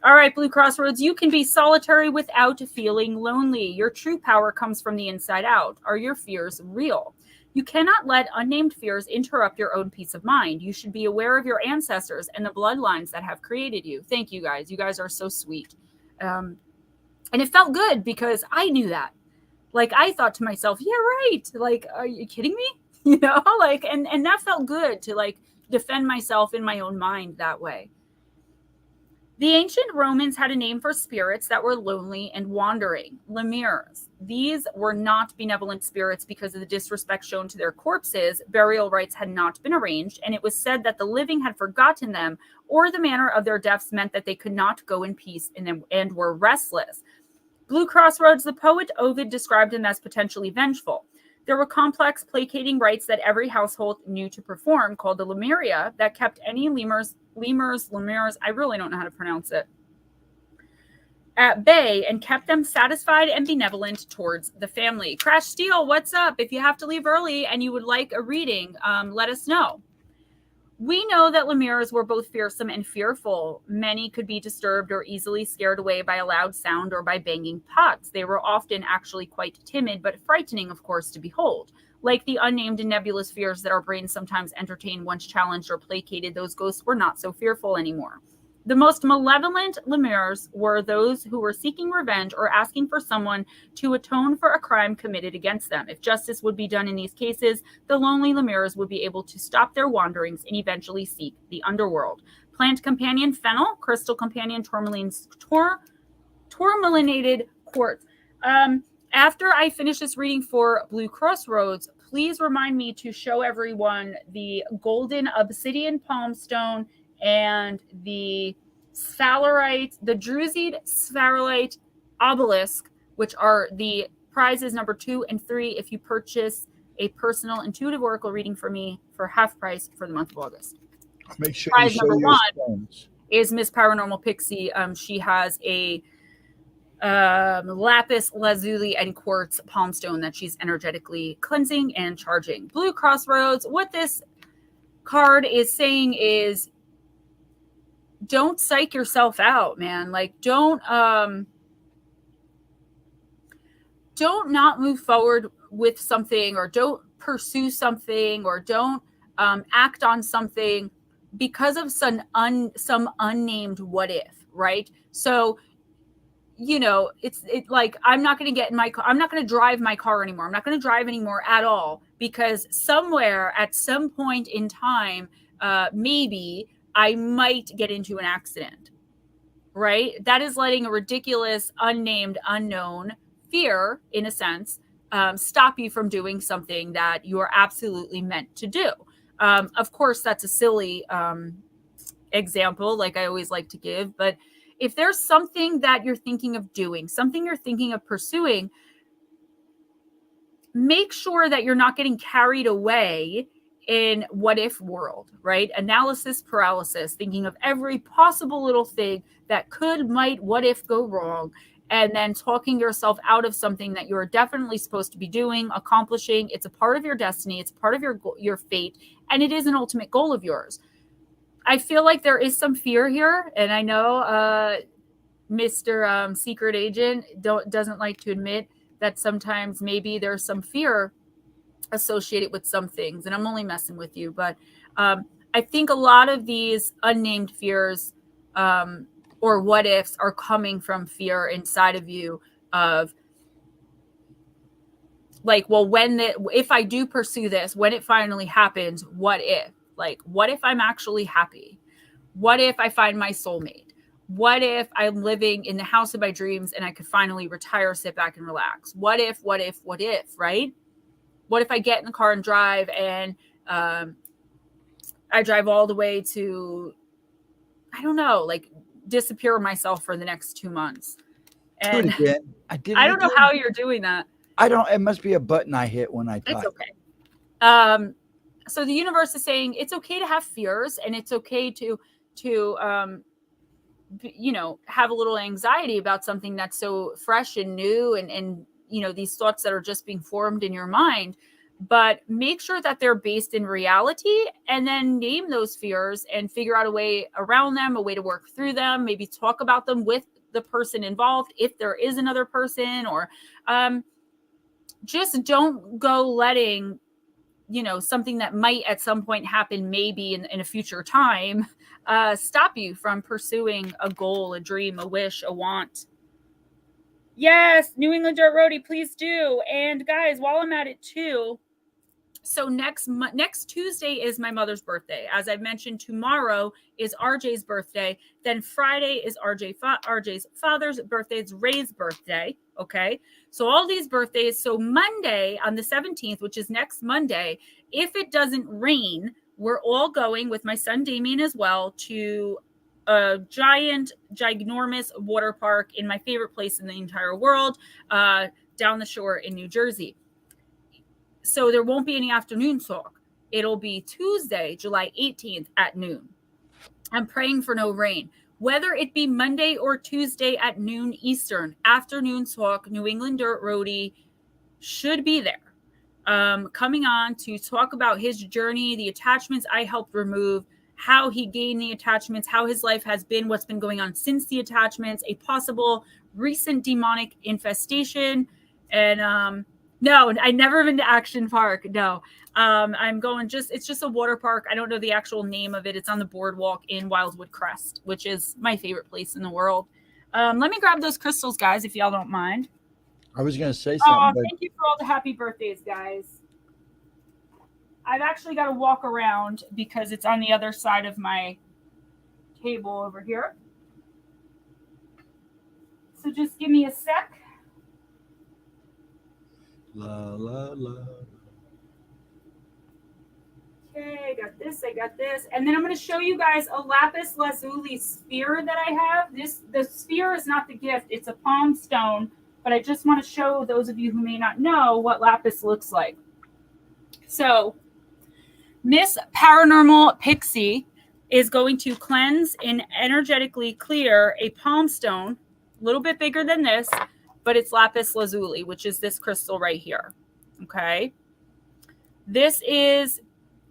All right, Blue Crossroads, you can be solitary without feeling lonely. Your true power comes from the inside out. Are your fears real? You cannot let unnamed fears interrupt your own peace of mind. You should be aware of your ancestors and the bloodlines that have created you. Thank you, guys. You guys are so sweet. And it felt good, because I knew that. Like, I thought to myself, yeah, right. Like, are you kidding me? You know, like, and that felt good to, like, defend myself in my own mind that way. The ancient Romans had a name for spirits that were lonely and wandering, lemures. These were not benevolent spirits because of the disrespect shown to their corpses. Burial rites had not been arranged, and it was said that the living had forgotten them, or the manner of their deaths meant that they could not go in peace and were restless. Blue Crossroads, the poet Ovid described them as potentially vengeful. There were complex, placating rites that every household knew to perform, called the Lemuria, that kept any lemurs, I really don't know how to pronounce it, at bay, and kept them satisfied and benevolent towards the family. Crash Steel, what's up? If you have to leave early and you would like a reading, let us know. We know that lemures were both fearsome and fearful. Many could be disturbed or easily scared away by a loud sound or by banging pots. They were often actually quite timid, but frightening, of course, to behold. Like the unnamed and nebulous fears that our brains sometimes entertain once challenged or placated, those ghosts were not so fearful anymore. The most malevolent lemures were those who were seeking revenge or asking for someone to atone for a crime committed against them. If justice would be done in these cases, the lonely lemures would be able to stop their wanderings and eventually seek the underworld. Plant companion fennel, crystal companion tourmalinated quartz. After I finish this reading for Blue Crossroads, please remind me to show everyone the golden obsidian palmstone and the sphalerite, the Druseed sphalerite obelisk, which are the prizes number 2 and 3 if you purchase a personal intuitive oracle reading for me for half price for the month of August. Make sure Prize you show number your 1 stones. is Miss Paranormal Pixie. She has a lapis lazuli and quartz palmstone that she's energetically cleansing and charging. Blue Crossroads, what this card is saying is, don't psych yourself out, man. Like, don't not move forward with something, or don't pursue something, or don't act on something because of some unnamed what if, right? So, you know, it's like, I'm not going to get in my car. I'm not going to drive my car anymore. I'm not going to drive anymore at all, because somewhere at some point in time, maybe I might get into an accident, right? That is letting a ridiculous, unnamed, unknown fear, in a sense, stop you from doing something that you are absolutely meant to do. Of course, that's a silly example, like I always like to give, but if there's something that you're thinking of doing, something you're thinking of pursuing, make sure that you're not getting carried away in what if world, right? Analysis paralysis, thinking of every possible little thing that could, might, what if go wrong, and then talking yourself out of something that you're definitely supposed to be doing, accomplishing. It's a part of your destiny. It's part of your fate, and it is an ultimate goal of yours. I feel like there is some fear here, and I know Mr. Secret Agent doesn't like to admit that sometimes maybe there's some fear associated with some things, and I'm only messing with you, but I think a lot of these unnamed fears or what ifs are coming from fear inside of you of like, well, if I do pursue this, when it finally happens, what if? Like, what if I'm actually happy? What if I find my soulmate? What if I'm living in the house of my dreams and I could finally retire, sit back and relax? What if, right? What if I get in the car and drive and I drive all the way to, I don't know, like disappear myself for the next 2 months? And Do it again. I did it I don't know again. how you're doing that. I don't. It must be a button I hit when I type. It's okay. So the universe is saying it's okay to have fears, and it's okay to have a little anxiety about something that's so fresh and new, and these thoughts that are just being formed in your mind. But make sure that they're based in reality, and then name those fears and figure out a way around them, a way to work through them. Maybe talk about them with the person involved if there is another person, or just don't go letting something that might at some point happen, maybe in a future time, stop you from pursuing a goal, a dream, a wish, a want. Yes, New England Dirt Roadie, please do. And guys, while I'm at it too, so next Tuesday is my mother's birthday. As I've mentioned, tomorrow is RJ's birthday. Then Friday is RJ's father's birthday. It's Ray's birthday. Okay. So all these birthdays. So Monday on the 17th, which is next Monday, if it doesn't rain, we're all going with my son Damien as well to a ginormous water park in my favorite place in the entire world, down the shore in New Jersey. So there won't be any afternoon talk. It'll be Tuesday, July 18th at noon. I'm praying for no rain. Whether it be Monday or Tuesday at noon Eastern, afternoon talk, New England Dirt Roadie should be there. Coming on to talk about his journey, the attachments I helped remove, how he gained the attachments, how his life has been, what's been going on since the attachments, a possible recent demonic infestation, and no, I never been to Action Park. No, I'm going it's just a water park. I don't know the actual name of it. It's on the boardwalk in Wildwood Crest, which is my favorite place in the world. Let me grab those crystals, guys, if y'all don't mind. I was going to say something. Oh, thank you for all the happy birthdays, guys. I've actually got to walk around because it's on the other side of my table over here. So just give me a sec. La, la, la. Okay, I got this. And then I'm going to show you guys a lapis lazuli sphere that I have. The sphere is not the gift. It's a palm stone, but I just want to show those of you who may not know what lapis looks like. So Miss Paranormal Pixie is going to cleanse and energetically clear a palm stone, a little bit bigger than this, but it's lapis lazuli, which is this crystal right here. Okay. This is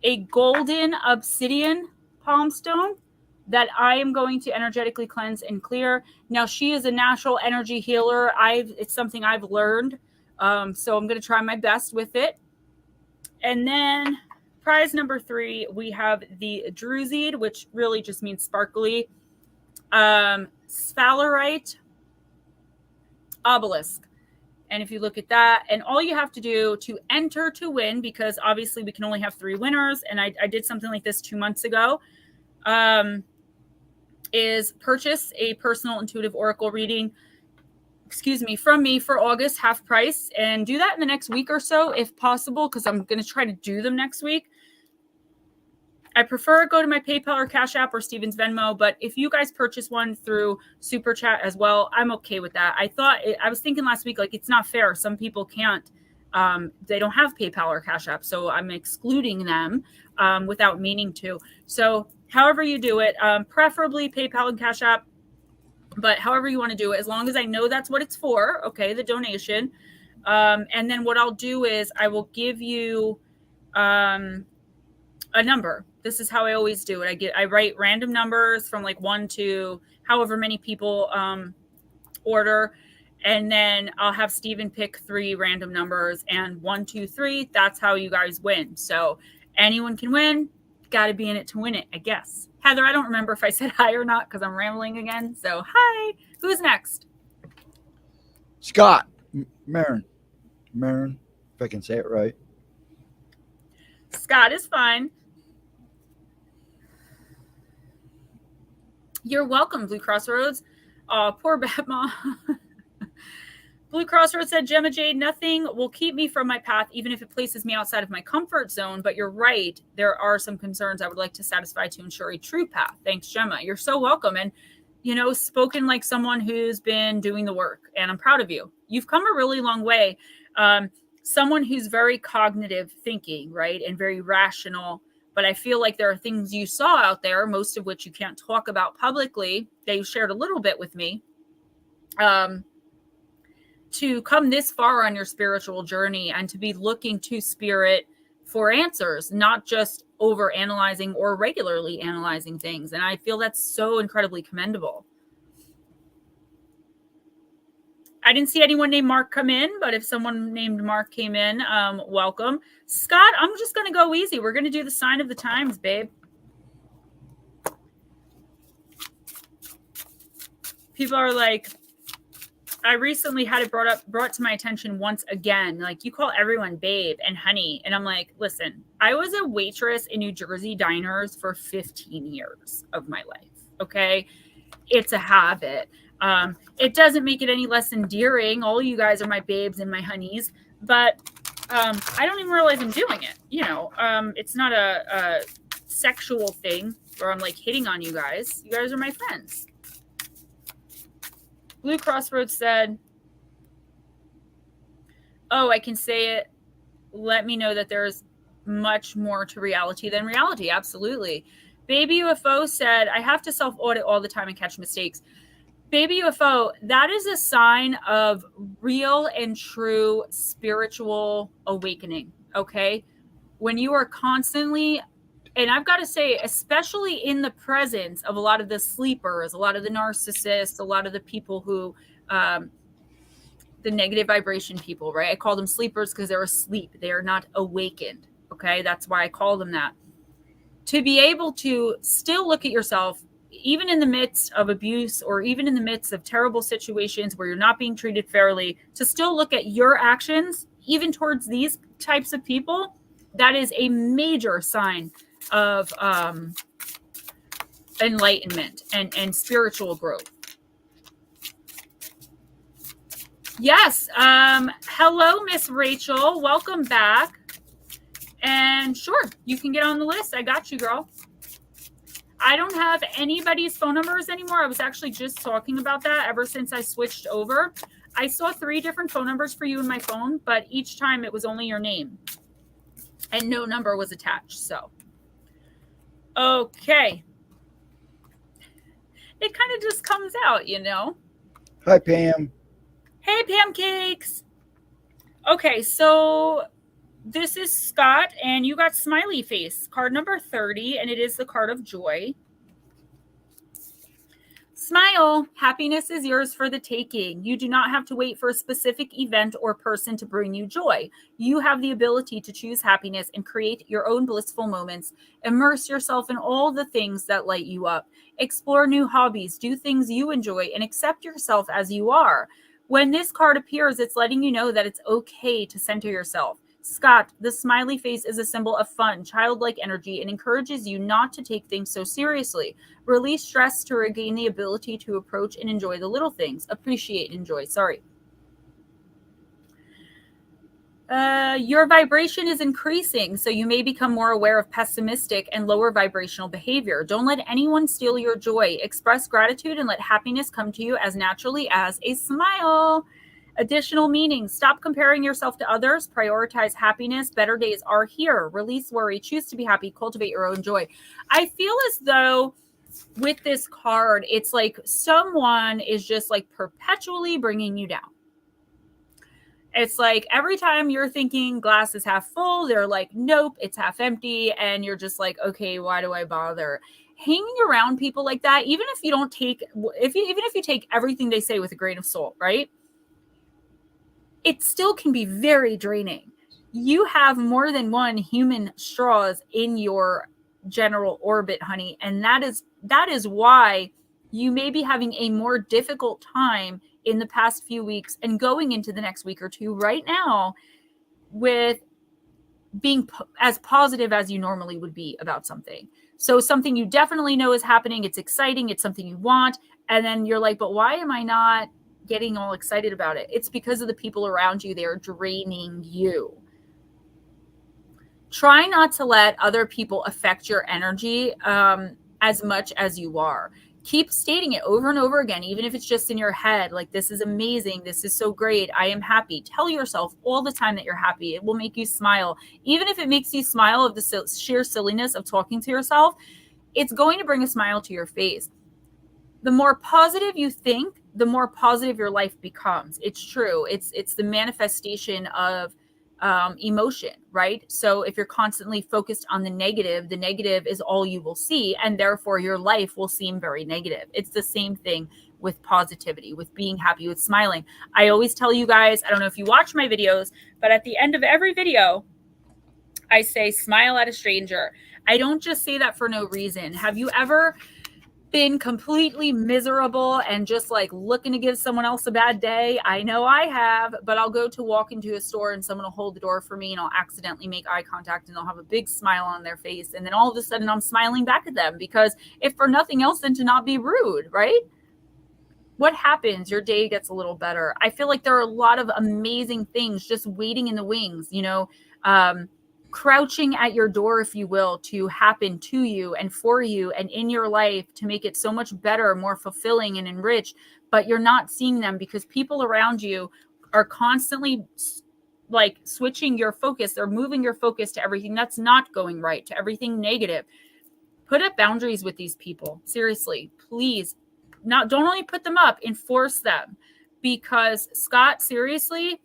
a golden obsidian palm stone that I am going to energetically cleanse and clear. Now, she is a natural energy healer. It's something I've learned. So I'm going to try my best with it. And then prize number 3, we have the druseed, which really just means sparkly. Sphalerite obelisk. And if you look at that, and all you have to do to enter to win, because obviously we can only have 3 winners, and I did something like this 2 months ago, is purchase a personal intuitive oracle reading, from me for August, half price, and do that in the next week or so if possible, because I'm going to try to do them next week. I prefer go to my PayPal or Cash App or Steven's Venmo, but if you guys purchase one through Super Chat as well, I'm okay with that. I was thinking last week, like, it's not fair. Some people can't, they don't have PayPal or Cash App, so I'm excluding them without meaning to. So however you do it, preferably PayPal and Cash App, but however you want to do it, as long as I know that's what it's for, okay, the donation. And then what I'll do is I will give you a number. This is how I always do it. I write random numbers from like 1 to however many people order, and then I'll have Steven pick 3 random numbers, and 1, 2, 3. That's how you guys win. So anyone can win. Got to be in it to win it, I guess. Heather, I don't remember if I said hi or not because I'm rambling again. So hi. Who's next? Scott. Marin, if I can say it right. Scott is fine. You're welcome, Blue Crossroads. Poor Batma. Blue Crossroads said, Gemma Jade, nothing will keep me from my path, even if it places me outside of my comfort zone. But you're right. There are some concerns I would like to satisfy to ensure a true path. Thanks, Gemma. You're so welcome. And, you know, spoken like someone who's been doing the work. And I'm proud of you. You've come a really long way. Someone who's very cognitive thinking, right? And very rational. But I feel like there are things you saw out there, most of which you can't talk about publicly. They shared a little bit with me. To come this far on your spiritual journey and to be looking to spirit for answers, not just over analyzing or regularly analyzing things. And I feel that's so incredibly commendable. I didn't see anyone named Mark come in, but if someone named Mark came in, welcome. Scott, I'm just going to go easy. We're going to do the sign of the times, babe. People are like, I recently had it brought to my attention once again. Like, you call everyone babe and honey. And I'm like, listen, I was a waitress in New Jersey diners for 15 years of my life. Okay. It's a habit. It doesn't make it any less endearing. All you guys are my babes and my honeys, but I don't even realize I'm doing it. You know, it's not a sexual thing where I'm like hitting on you guys. You guys are my friends. Blue Crossroads said, oh, I can say it. Let me know that there's much more to reality than reality. Absolutely. Baby UFO said, I have to self-audit all the time and catch mistakes. Baby UFO, that is a sign of real and true spiritual awakening, okay? When you are constantly, and I've got to say, especially in the presence of a lot of the sleepers, a lot of the narcissists, a lot of the people who, the negative vibration people, right? I call them sleepers because they're asleep. They are not awakened, okay? That's why I call them that. To be able to still look at yourself, even in the midst of abuse or even in the midst of terrible situations where you're not being treated fairly, to still look at your actions, even towards these types of people, that is a major sign of enlightenment and spiritual growth. Yes. Hello, Miss Rachel. Welcome back. And sure, you can get on the list. I got you, girl. I don't have anybody's phone numbers anymore. I was actually just talking about that ever since I switched over. I saw 3 different phone numbers for you in my phone, but each time it was only your name and no number was attached. So, okay. It kind of just comes out, you know. Hi, Pam. Hey, Pancakes. Okay, so this is Scott, and you got smiley face, card number 30, and it is the card of joy. Smile. Happiness is yours for the taking. You do not have to wait for a specific event or person to bring you joy. You have the ability to choose happiness and create your own blissful moments. Immerse yourself in all the things that light you up. Explore new hobbies, do things you enjoy, and accept yourself as you are. When this card appears, it's letting you know that it's okay to center yourself. Scott, the smiley face is a symbol of fun, childlike energy, and encourages you not to take things so seriously. Release stress to regain the ability to approach and enjoy the little things. Appreciate and enjoy. Sorry. Your vibration is increasing, so you may become more aware of pessimistic and lower vibrational behavior. Don't let anyone steal your joy. Express gratitude and let happiness come to you as naturally as a smile. Additional meanings. Stop comparing yourself to others. Prioritize happiness. Better days are here. Release worry. Choose to be happy. Cultivate your own joy. I feel as though with this card, it's like someone is just like perpetually bringing you down. It's like every time you're thinking glass is half full, they're like, nope, it's half empty. And you're just like, okay, why do I bother? Hanging around people like that, even if you don't take, even if you take everything they say with a grain of salt, right? It still can be very draining. You have more than one human straws in your general orbit, honey. And that is why you may be having a more difficult time in the past few weeks and going into the next week or two right now with being as positive as you normally would be about something. So something you definitely know is happening. It's exciting. It's something you want. And then you're like, but why am I not getting all excited about it? It's because of the people around you. They're draining you. Try not to let other people affect your energy as much as you are. Keep stating it over and over again, even if it's just in your head, like, this is amazing. This is so great. I am happy. Tell yourself all the time that you're happy. It will make you smile. Even if it makes you smile of the sheer silliness of talking to yourself, it's going to bring a smile to your face. The more positive you think, the more positive your life becomes. It's true. It's the manifestation of emotion, right? So if you're constantly focused on the negative is all you will see, and therefore your life will seem very negative. It's the same thing with positivity, with being happy, with smiling. I always tell you guys, I don't know if you watch my videos, but at the end of every video, I say, smile at a stranger. I don't just say that for no reason. Have you ever been completely miserable and just like looking to give someone else a bad day? I know I have, but I'll go to walk into a store and someone will hold the door for me and I'll accidentally make eye contact and they'll have a big smile on their face. And then all of a sudden I'm smiling back at them, because if for nothing else than to not be rude, right? What happens? Your day gets a little better. I feel like there are a lot of amazing things just waiting in the wings, crouching at your door, if you will, to happen to you and for you and in your life to make it so much better, more fulfilling and enriched. But you're not seeing them because people around you are constantly like switching your focus. They're moving your focus to everything that's not going right, to everything negative. Put up boundaries with these people. Seriously, please. Don't only put them up, enforce them. Because Scott, seriously,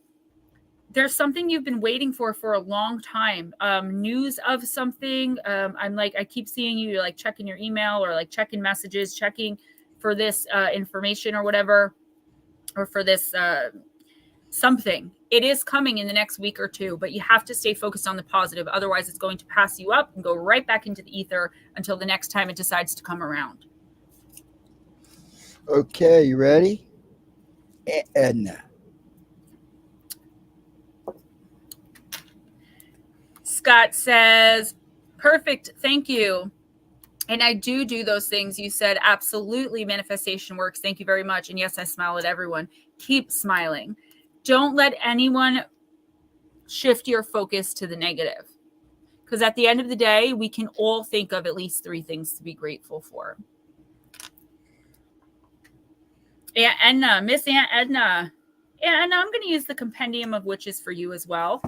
there's something you've been waiting for a long time. News of something. I'm like, I keep seeing you like checking your email or like checking messages, checking for this information or whatever, or for this something. It is coming in the next week or two, but you have to stay focused on the positive. Otherwise, it's going to pass you up and go right back into the ether until the next time it decides to come around. Okay, you ready? Edna. Scott says, perfect, thank you. And I do those things you said. Absolutely, manifestation works. Thank you very much. And yes, I smile at everyone. Keep smiling. Don't let anyone shift your focus to the negative. Because at the end of the day, we can all think of at least 3 things to be grateful for. Aunt Edna, Miss Aunt Edna. And I'm going to use the Compendium of Witches for you as well.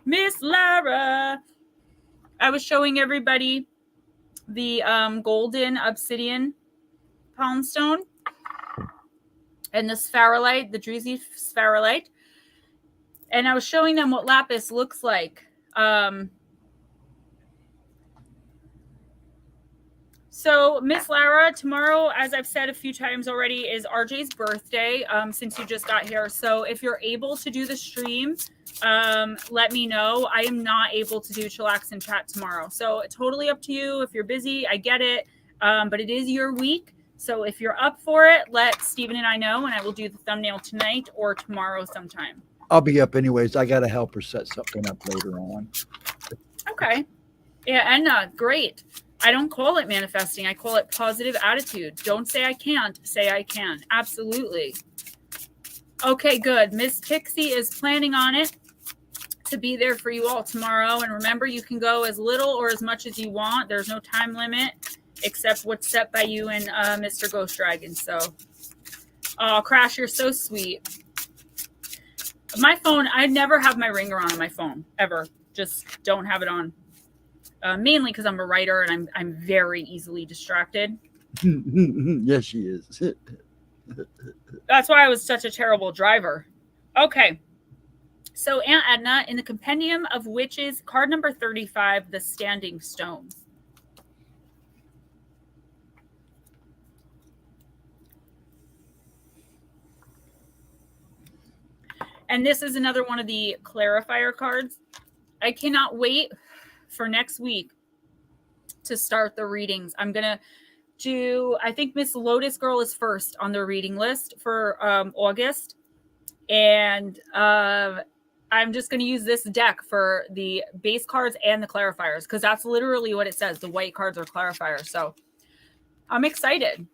Miss Lara. I was showing everybody the golden obsidian palm stone and the spherolite, the druzy spherolite. And I was showing them what lapis looks like. So Miss Lara, tomorrow, as I've said a few times already, is RJ's birthday, since you just got here. So if you're able to do the stream, let me know. I am not able to do chillax and chat tomorrow. So totally up to you. If you're busy, I get it. But it is your week. So if you're up for it, let Steven and I know, and I will do the thumbnail tonight or tomorrow sometime. I'll be up anyways. I got to help her set something up later on. Okay. Yeah, and great. I don't call it manifesting. I call it positive attitude. Don't say I can't. Say I can. Absolutely. Okay, good. Miss Pixie is planning on it to be there for you all tomorrow. And remember, you can go as little or as much as you want. There's no time limit except what's set by you and Mr. Ghost Dragon. So, oh, Crash, you're so sweet. My phone, I never have my ringer on my phone, ever. Just don't have it on. Mainly because I'm a writer and I'm very easily distracted. Yes, she is. That's why I was such a terrible driver. Okay. So Aunt Edna, in the Compendium of Witches, card number 35, the Standing Stone. And this is another one of the clarifier cards. I cannot wait for next week to start the readings. I'm going to do, I think Miss Lotus Girl is first on the reading list for August. And I'm just going to use this deck for the base cards and the clarifiers, because that's literally what it says. The white cards are clarifiers. So I'm excited.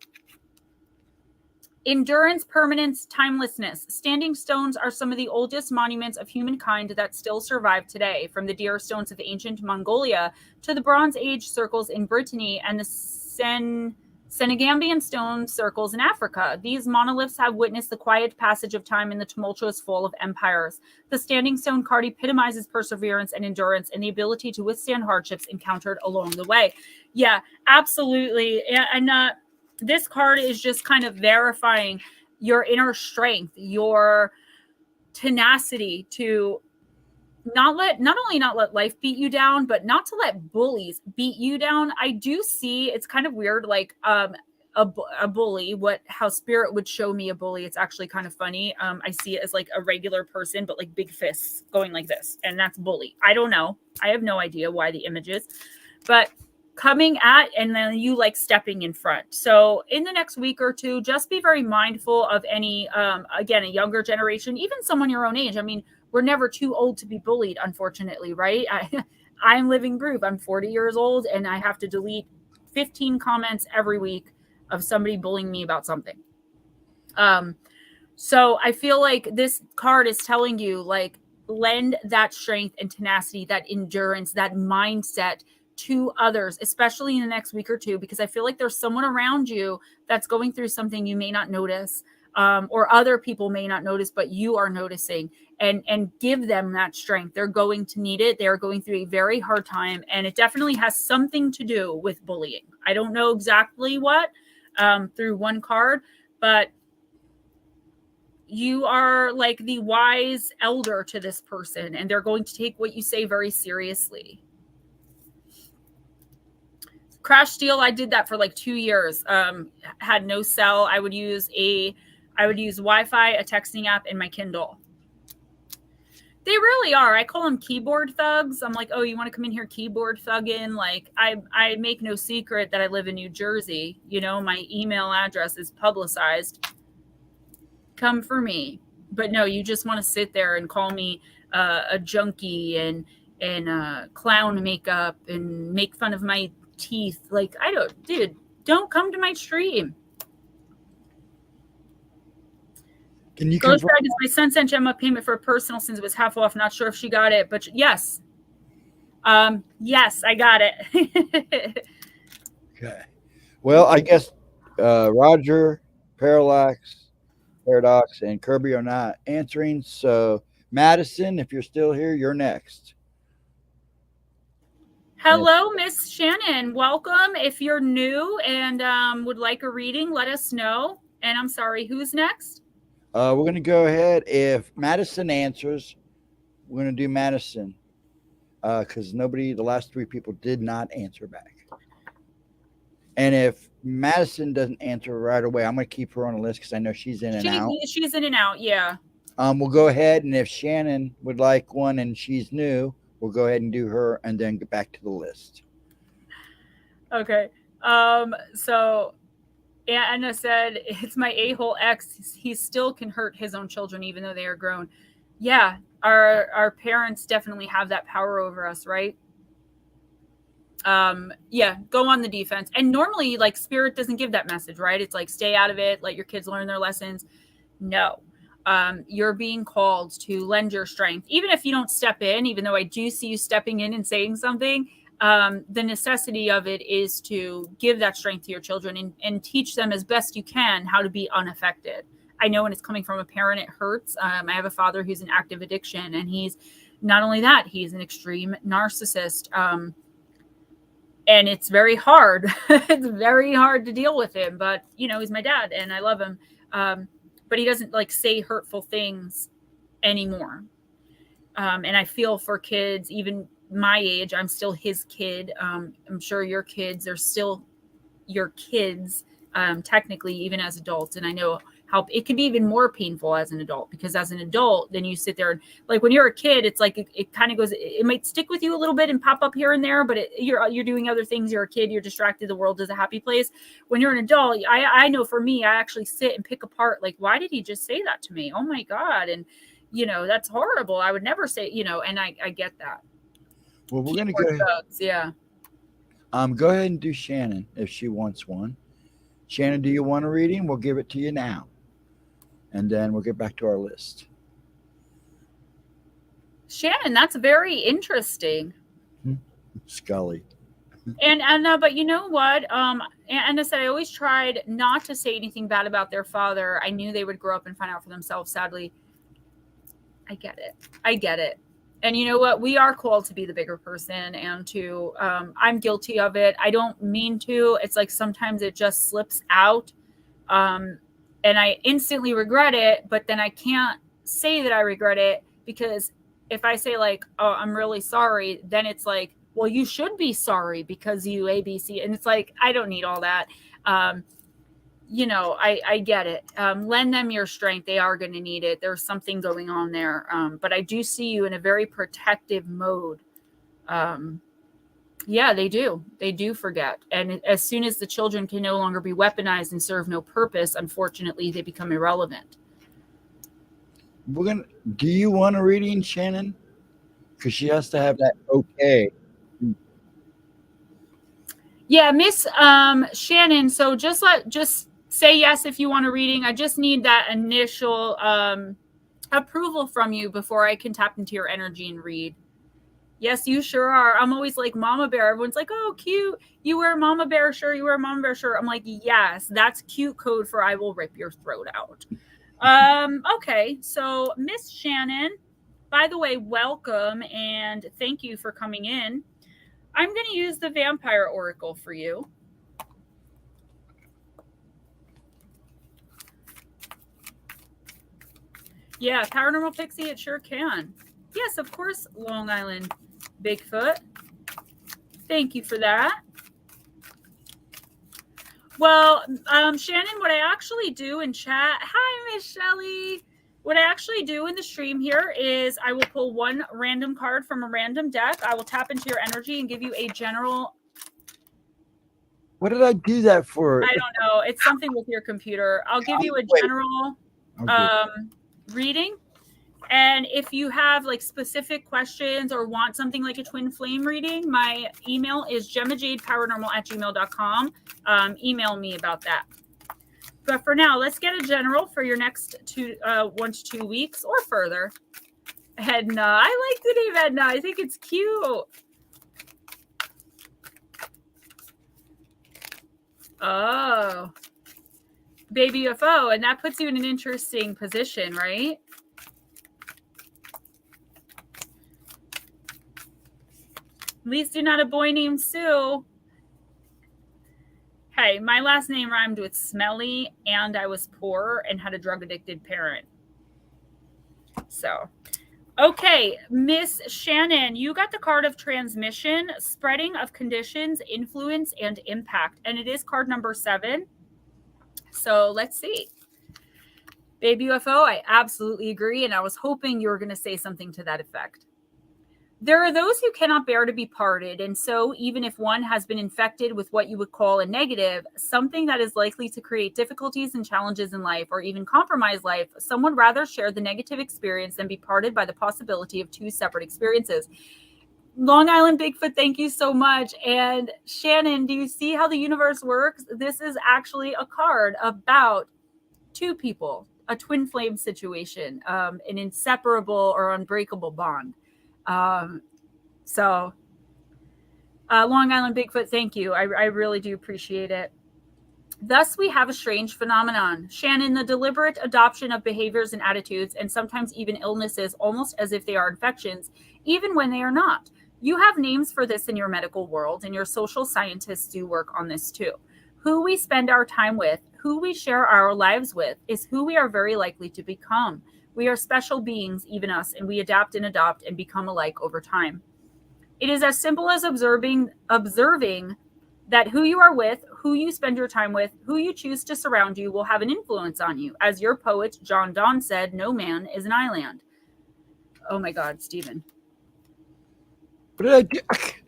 Endurance, permanence, timelessness. Standing stones are some of the oldest monuments of humankind that still survive today, from the deer stones of ancient Mongolia to the Bronze Age circles in Brittany and the Senegambian stone circles in Africa. These monoliths have witnessed the quiet passage of time and the tumultuous fall of empires. The standing stone card epitomizes perseverance and endurance and the ability to withstand hardships encountered along the way. Yeah, absolutely. And this card is just kind of verifying your inner strength, your tenacity to not only not let life beat you down, but not to let bullies beat you down. I do see, it's kind of weird, like a bully, how spirit would show me a bully. It's actually kind of funny. I see it as like a regular person, but like big fists going like this, and that's bully. I don't know. I have no idea why the image is, but coming at, and then you like stepping in front. So in the next week or two, just be very mindful of any, again, a younger generation, even someone your own age. I mean, we're never too old to be bullied, unfortunately, right? I'm living proof. I'm 40 years old and I have to delete 15 comments every week of somebody bullying me about something. So I feel like this card is telling you, like, lend that strength and tenacity, that endurance, that mindset to others, especially in the next week or two, because I feel like there's someone around you that's going through something you may not notice, or other people may not notice, but you are noticing, and give them that strength. They're going to need it. They're going through a very hard time, and it definitely has something to do with bullying. I don't know exactly what, through one card, but you are like the wise elder to this person, and they're going to take what you say very seriously. Crash Steal, I did that for like 2 years. Had no cell. I would use Wi-Fi, a texting app, and my Kindle. They really are. I call them keyboard thugs. I'm like, oh, you want to come in here keyboard thugging? Like, I make no secret that I live in New Jersey. You know, my email address is publicized. Come for me. But no, you just want to sit there and call me a junkie and clown makeup and make fun of my teeth. Like, don't come to my stream. Can you Ghost Dragons, my son sent Gemma a payment for a personal since it was half off. Not sure if she got it, but yes. Yes, I got it. Okay. Well, I guess Roger, Paradox, and Kirby are not answering. So, Madison, if you're still here, you're next. Hello, Miss Shannon. Welcome. If you're new and would like a reading, let us know. And I'm sorry, who's next? We're going to go ahead. If Madison answers, we're going to do Madison, because the last 3 people did not answer back. And if Madison doesn't answer right away, I'm going to keep her on the list because I know she's in and out. She's in and out, yeah. We'll go ahead, and if Shannon would like one and she's new, we'll go ahead and do her and then get back to the list. Okay. So Anna said, it's my a-hole ex. He still can hurt his own children, even though they are grown. Yeah, our parents definitely have that power over us, right? Yeah, go on the defense. And normally, like, spirit doesn't give that message, right? It's like, stay out of it, let your kids learn their lessons. No. You're being called to lend your strength, even if you don't step in, even though I do see you stepping in and saying something. The necessity of it is to give that strength to your children and teach them as best you can how to be unaffected. I know when it's coming from a parent, it hurts. I have a father who's in active addiction, and he's not only that, he's an extreme narcissist. And it's very hard. It's very hard to deal with him, but he's my dad and I love him. But he doesn't like say hurtful things anymore. And I feel for kids, even my age, I'm still his kid. I'm sure your kids are still your kids, technically, even as adults. And I know how it can be even more painful as an adult, because as an adult, then you sit there and like when you're a kid, it's like it kind of goes, it might stick with you a little bit and pop up here and there, but you're doing other things. You're a kid, you're distracted. The world is a happy place. When you're an adult, I know for me, I actually sit and pick apart, like, why did he just say that to me? Oh my God. And that's horrible. I would never say, and I get that. Well, we're going to go ahead. Yeah. Go ahead and do Shannon if she wants one. Shannon, do you want a reading? We'll give it to you now. And then we'll get back to our list. Shannon, that's very interesting. Scully. And but you know what? And I said I always tried not to say anything bad about their father. I knew they would grow up and find out for themselves. Sadly, I get it. And you know what? We are called to be the bigger person and to, I'm guilty of it. I don't mean to. It's like sometimes it just slips out. And I instantly regret it, but then I can't say that I regret it, because if I say like, oh, I'm really sorry, then it's like, well, you should be sorry because you ABC. And it's like, I don't need all that. I get it. Lend them your strength. They are going to need it. There's something going on there. But I do see you in a very protective mode. Yeah, they do. They do forget. And as soon as the children can no longer be weaponized and serve no purpose, unfortunately, they become irrelevant. Do you want a reading, Shannon? Because she has to have that okay. Yeah, Miss Shannon. So just say yes if you want a reading. I just need that initial approval from you before I can tap into your energy and read. Yes, you sure are. I'm always like Mama Bear. Everyone's like, oh, cute. You wear a Mama Bear shirt. You wear a Mama Bear shirt. I'm like, yes, that's cute code for I will rip your throat out. Okay, so Miss Shannon, by the way, welcome and thank you for coming in. I'm going to use the Vampire Oracle for you. Yeah, Paranormal Pixie, it sure can. Yes, of course, Long Island Bigfoot. Thank you for that. Well, Shannon, what I actually do in chat, hi, Miss Shelley. What I actually do in the stream here is I will pull one random card from a random deck. I will tap into your energy and give you a general. What did I do that for? I don't know. It's something with your computer. I'll give you a general reading. And if you have like specific questions or want something like a twin flame reading, my email is GemmaJadeParanormal@gmail.com. Email me about that. But for now, let's get a general for your next 1 to 2 weeks or further. Edna. I like the name Edna. I think it's cute. Oh. Baby UFO. And that puts you in an interesting position, right? At least you're not a boy named Sue. Hey, my last name rhymed with smelly, and I was poor and had a drug-addicted parent. So, okay, Miss Shannon, you got the card of transmission, spreading of conditions, influence, and impact. And it is card number 7. So let's see. Baby UFO, I absolutely agree. And I was hoping you were going to say something to that effect. There are those who cannot bear to be parted, and so even if one has been infected with what you would call a negative, something that is likely to create difficulties and challenges in life or even compromise life, some would rather share the negative experience than be parted by the possibility of 2 separate experiences. Long Island Bigfoot, thank you so much. And Shannon, do you see how the universe works? This is actually a card about 2 people. a twin flame situation, an inseparable or unbreakable bond. So Long Island Bigfoot, thank you. I really do appreciate it. Thus, we have a strange phenomenon. Shannon, the deliberate adoption of behaviors and attitudes, and sometimes even illnesses, almost as if they are infections, even when they are not. You have names for this in your medical world, and your social scientists do work on this too. Who we spend our time with, who we share our lives with, is who we are very likely to become. We are special beings, even us, and we adapt and adopt and become alike over time. It is as simple as observing that who you are with, who you spend your time with, who you choose to surround you will have an influence on you. As your poet, John Donne, said, no man is an island. Oh my God, Stephen. But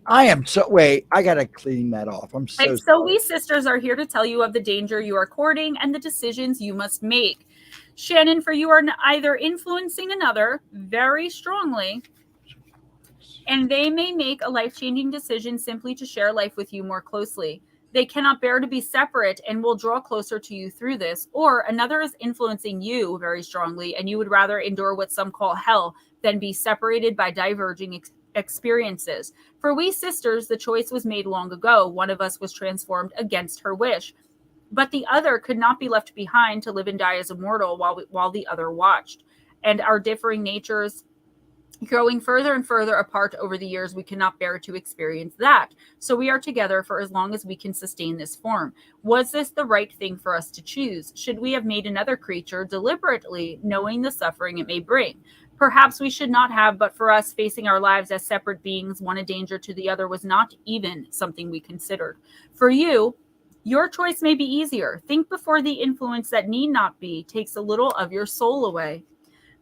I am so, wait, I got to clean that off. I'm so So we sisters are here to tell you of the danger you are courting and the decisions you must make. Shannon, for you are either influencing another very strongly, and they may make a life-changing decision simply to share life with you more closely. They cannot bear to be separate and will draw closer to you through this. Or another is influencing you very strongly, and you would rather endure what some call hell than be separated by diverging experiences. For we sisters, the choice was made long ago. One of us was transformed against her wish, but the other could not be left behind to live and die as a mortal while the other watched. And our differing natures growing further and further apart over the years, we cannot bear to experience that. So we are together for as long as we can sustain this form. Was this the right thing for us to choose? Should we have made another creature deliberately, knowing the suffering it may bring? Perhaps we should not have, but for us, facing our lives as separate beings, one a danger to the other, was not even something we considered. For you, your choice may be easier. Think before the influence that need not be takes a little of your soul away.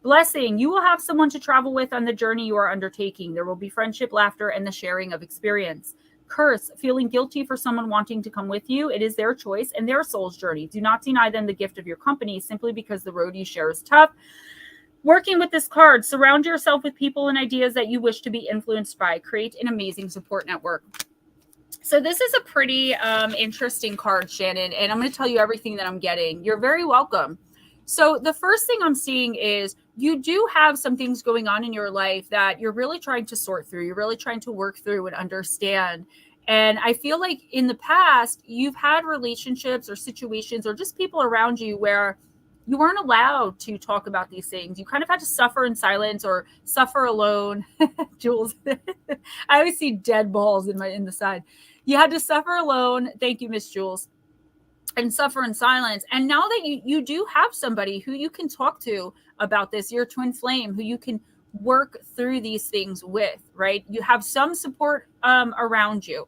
Blessing, you will have someone to travel with on the journey you are undertaking. There will be friendship, laughter, and the sharing of experience. Curse, feeling guilty for someone wanting to come with you. It is their choice and their soul's journey. Do not deny them the gift of your company simply because the road you share is tough. Working with this card, surround yourself with people and ideas that you wish to be influenced by. Create an amazing support network. So this is a pretty interesting card, Shannon, and I'm going to tell you everything that I'm getting. You're very welcome. So the first thing I'm seeing is you do have some things going on in your life that you're really trying to sort through. You're really trying to work through and understand. And I feel like in the past, you've had relationships or situations or just people around you where you weren't allowed to talk about these things. You kind of had to suffer in silence or suffer alone. Jules, I always see dead balls in the side. You had to suffer alone. Thank you, Miss Jules. And suffer in silence. And now that you do have somebody who you can talk to about this, your twin flame, who you can work through these things with, right? You have some support around you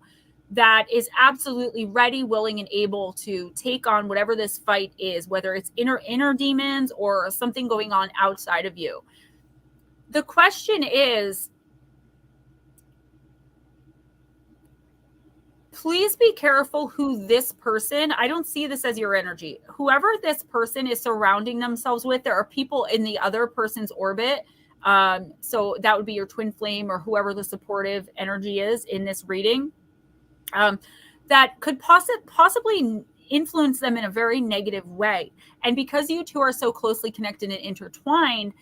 that is absolutely ready, willing, and able to take on whatever this fight is, whether it's inner demons or something going on outside of you. The question is, please be careful who this person, I don't see this as your energy. Whoever this person is surrounding themselves with, there are people in the other person's orbit. So that would be your twin flame or whoever the supportive energy is in this reading, that could possibly influence them in a very negative way. And because you two are so closely connected and intertwined,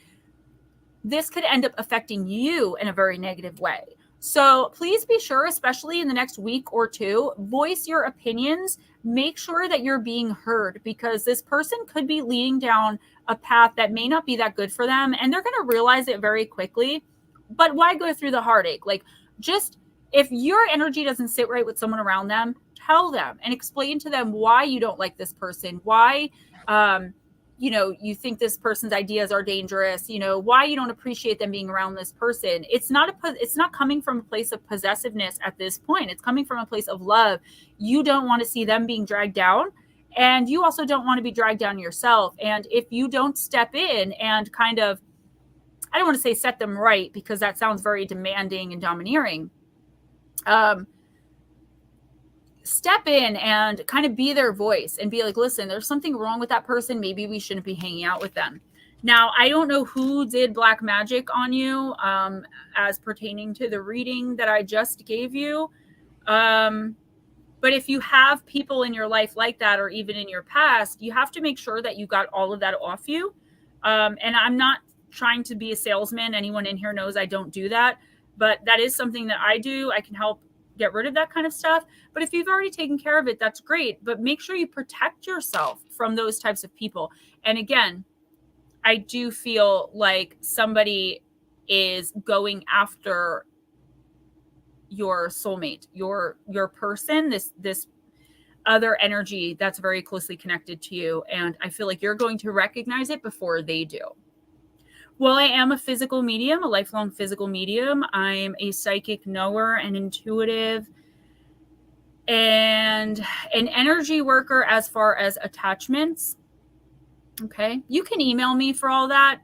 this could end up affecting you in a very negative way. So please be sure, especially in the next week or two, voice your opinions. Make sure that you're being heard, because this person could be leading down a path that may not be that good for them. And they're going to realize it very quickly. But why go through the heartache? Like, just if your energy doesn't sit right with someone around them, tell them and explain to them why you don't like this person, why you think this person's ideas are dangerous, why you don't appreciate them being around this person. It's not coming from a place of possessiveness at this point. It's coming from a place of love. You don't want to see them being dragged down, and you also don't want to be dragged down yourself. And if you don't step in and kind of, I don't want to say set them right, because that sounds very demanding and domineering. Step in and kind of be their voice and be like, listen, there's something wrong with that person. Maybe we shouldn't be hanging out with them. Now, I don't know who did black magic on you as pertaining to the reading that I just gave you. But if you have people in your life like that, or even in your past, you have to make sure that you got all of that off you. And I'm not trying to be a salesman. Anyone in here knows I don't do that, but that is something that I do. I can help get rid of that kind of stuff. But if you've already taken care of it, that's great. But make sure you protect yourself from those types of people. And again, I do feel like somebody is going after your soulmate, your person, this other energy that's very closely connected to you. And I feel like you're going to recognize it before they do. Well, I am a physical medium, a lifelong physical medium. I'm a psychic knower and intuitive and an energy worker as far as attachments. Okay. You can email me for all that.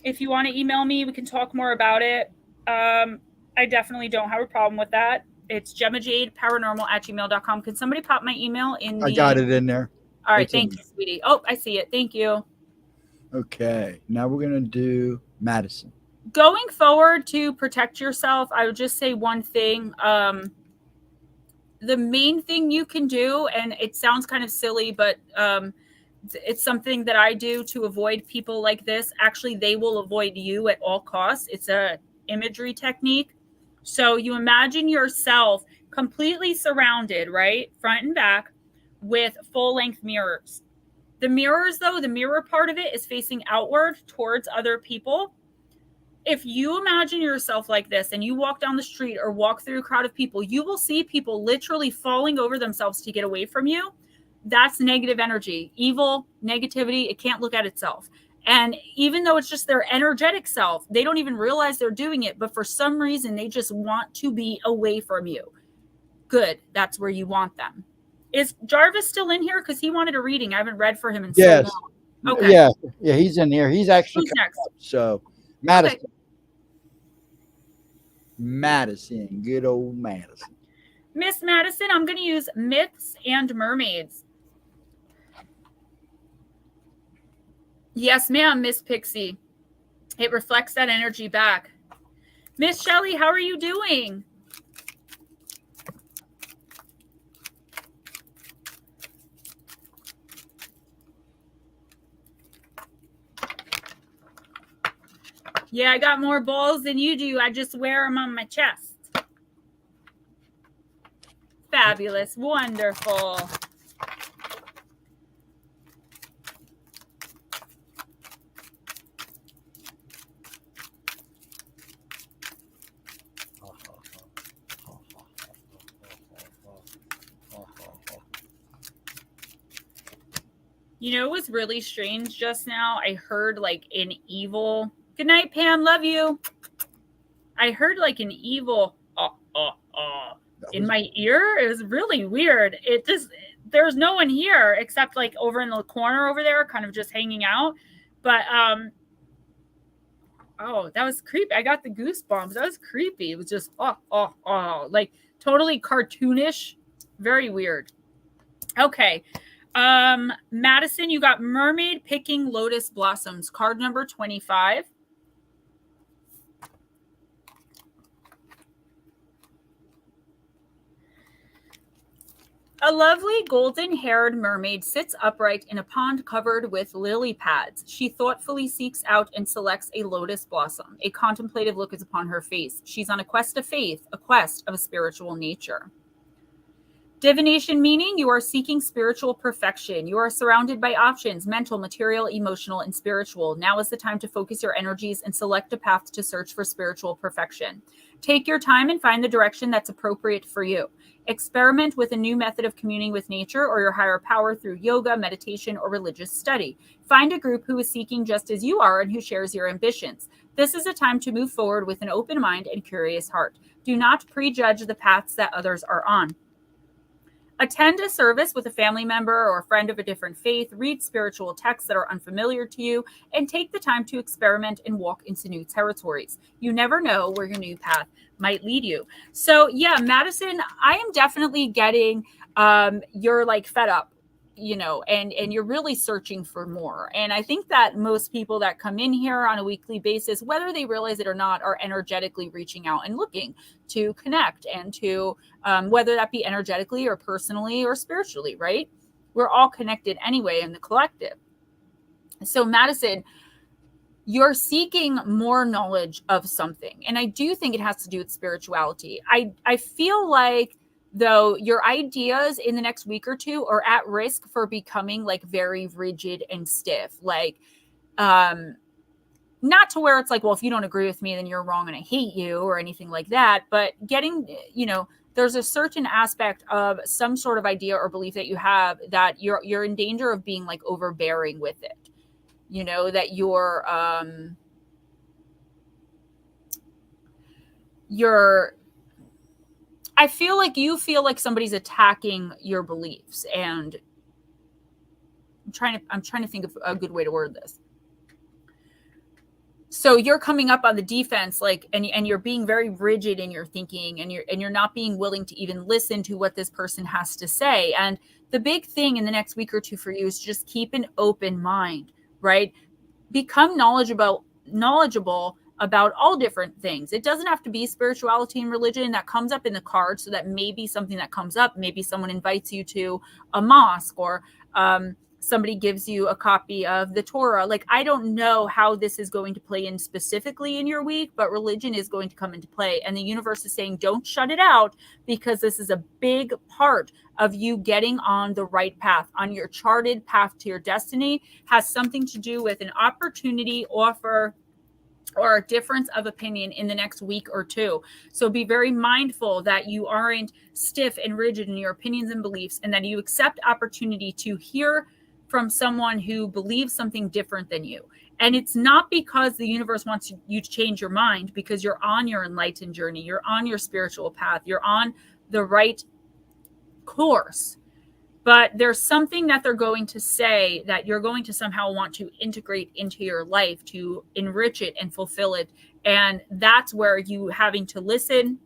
If you want to email me, we can talk more about it. I definitely don't have a problem with that. It's GemmaJadeParanormal@gmail.com. Can somebody pop my email in the... I got it in there. All right. Thank you, sweetie. Oh, I see it. Thank you. Okay. Now we're going to do Madison. Going forward, to protect yourself, I would just say one thing. The main thing you can do, and it sounds kind of silly, but it's something that I do to avoid people like this. Actually, they will avoid you at all costs. It's a imagery technique. So you imagine yourself completely surrounded, right, front and back, with full-length mirrors. The mirrors, though, the mirror part of it is facing outward towards other people. If you imagine yourself like this and you walk down the street or walk through a crowd of people, you will see people literally falling over themselves to get away from you. That's negative energy, evil, negativity. It can't look at itself. And even though it's just their energetic self, they don't even realize they're doing it. But for some reason, they just want to be away from you. Good. That's where you want them. Is Jarvis still in here? Because he wanted a reading. I haven't read for him in so long. Okay. Yeah, he's in here. He's actually Who's next? Up, so Madison. Okay. Madison, good old Madison. Miss Madison, I'm going to use myths and mermaids. Yes, ma'am, Miss Pixie. It reflects that energy back. Miss Shelley, how are you doing? Yeah, I got more balls than you do. I just wear them on my chest. Fabulous. Wonderful. You know, it was really strange just now. I heard like an evil... Good night, Pam. Love you. I heard like an evil in my ear. It was really weird. It just, there's no one here except like over in the corner over there, kind of just hanging out. But oh, that was creepy. I got the goosebumps. That was creepy. It was just like totally cartoonish. Very weird. Okay. Madison, you got mermaid picking lotus blossoms. Card number 25. A lovely golden-haired mermaid sits upright in a pond covered with lily pads. She thoughtfully seeks out and selects a lotus blossom. A contemplative look is upon her face. She's on a quest of faith, a quest of a spiritual nature. Divination meaning you are seeking spiritual perfection. You are surrounded by options, mental, material, emotional, and spiritual. Now is the time to focus your energies and select a path to search for spiritual perfection. Take your time and find the direction that's appropriate for you. Experiment with a new method of communing with nature or your higher power through yoga, meditation, or religious study. Find a group who is seeking just as you are and who shares your ambitions. This is a time to move forward with an open mind and curious heart. Do not prejudge the paths that others are on. Attend a service with a family member or a friend of a different faith, read spiritual texts that are unfamiliar to you, and take the time to experiment and walk into new territories. You never know where your new path might lead you. So yeah, Madison, I am definitely getting you're like fed up. you know, and you're really searching for more. And I think that most people that come in here on a weekly basis, whether they realize it or not, are energetically reaching out and looking to connect and to whether that be energetically or personally or spiritually, right? We're all connected anyway in the collective. So Madison, you're seeking more knowledge of something, and I do think it has to do with spirituality. I feel like, though, your ideas in the next week or two are at risk for becoming like very rigid and stiff, like not to where it's like, well, if you don't agree with me, then you're wrong and I hate you or anything like that, but getting, you know, there's a certain aspect of some sort of idea or belief that you have that you're in danger of being like overbearing with it. You know, that you're I feel like you feel like somebody's attacking your beliefs, and I'm trying to think of a good way to word this. So you're coming up on the defense, like, and you're being very rigid in your thinking, and you're not being willing to even listen to what this person has to say. And the big thing in the next week or two for you is just keep an open mind, right? Become knowledgeable about all different things. It doesn't have to be spirituality and religion. That comes up in the card, so that may be something that comes up. Maybe someone invites you to a mosque, or somebody gives you a copy of the Torah. Like, I don't know how this is going to play in specifically in your week, but religion is going to come into play. And the universe is saying, don't shut it out, because this is a big part of you getting on the right path, on your charted path to your destiny. Has something to do with an opportunity, offer, or a difference of opinion in the next week or two. So be very mindful that you aren't stiff and rigid in your opinions and beliefs, and that you accept opportunity to hear from someone who believes something different than you. And it's not because the universe wants you to change your mind, because you're on your enlightened journey. You're on your spiritual path. You're on the right course. But there's something that they're going to say that you're going to somehow want to integrate into your life to enrich it and fulfill it. And that's where you having to listen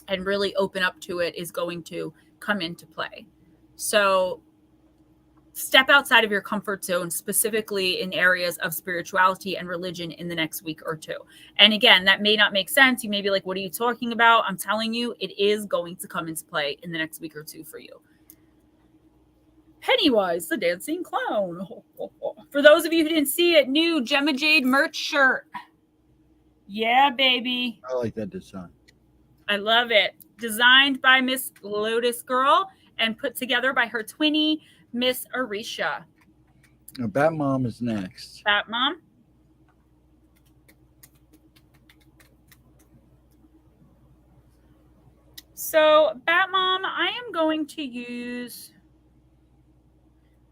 and really open up to it is going to come into play. So step outside of your comfort zone, specifically in areas of spirituality and religion, in the next week or two. And again, that may not make sense. You may be like, what are you talking about? I'm telling you, it is going to come into play in the next week or two for you. Pennywise, the dancing clown. For those of you who didn't see it, new Gemma Jade merch shirt. Yeah, baby. I like that design. I love it. Designed by Miss Lotus Girl and put together by her twinnie, Miss Arisha. Now, Bat Mom is next. Bat Mom. So, Bat Mom, I am going to use...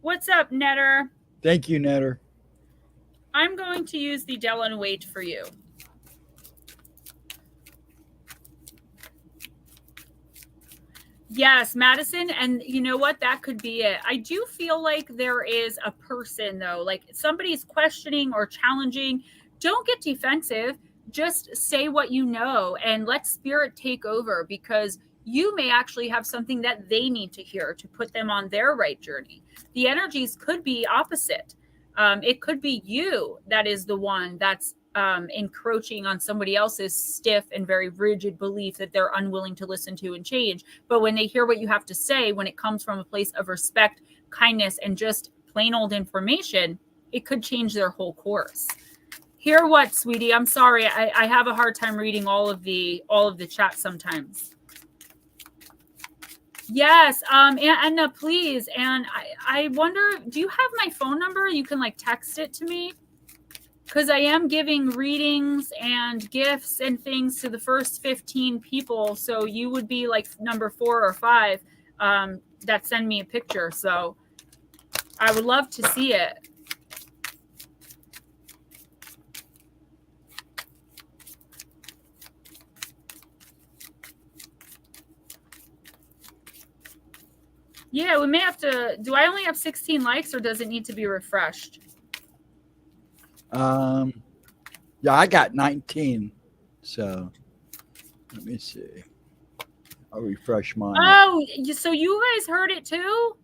What's up, Netter? Thank you, Netter. I'm going to use the Dell & Wait for you. Yes, Madison, and you know what? That could be it. I do feel like there is a person, though, like somebody's questioning or challenging. Don't get defensive. Just say what you know and let spirit take over, because you may actually have something that they need to hear to put them on their right journey. The energies could be opposite. It could be you that is the one that's encroaching on somebody else's stiff and very rigid belief that they're unwilling to listen to and change. But when they hear what you have to say, when it comes from a place of respect, kindness, and just plain old information, it could change their whole course. Hear what, sweetie? I'm sorry. I have a hard time reading all of the chat sometimes. Yes, Anna, please. And I wonder, do you have my phone number? You can like text it to me, because I am giving readings and gifts and things to the first 15 people. So you would be like number 4 or 5 that send me a picture. So I would love to see it. Yeah, we may have to. Do I only have 16 likes, or does it need to be refreshed? Yeah, I got 19. So let me see. I'll refresh mine. Oh, so you guys heard it too?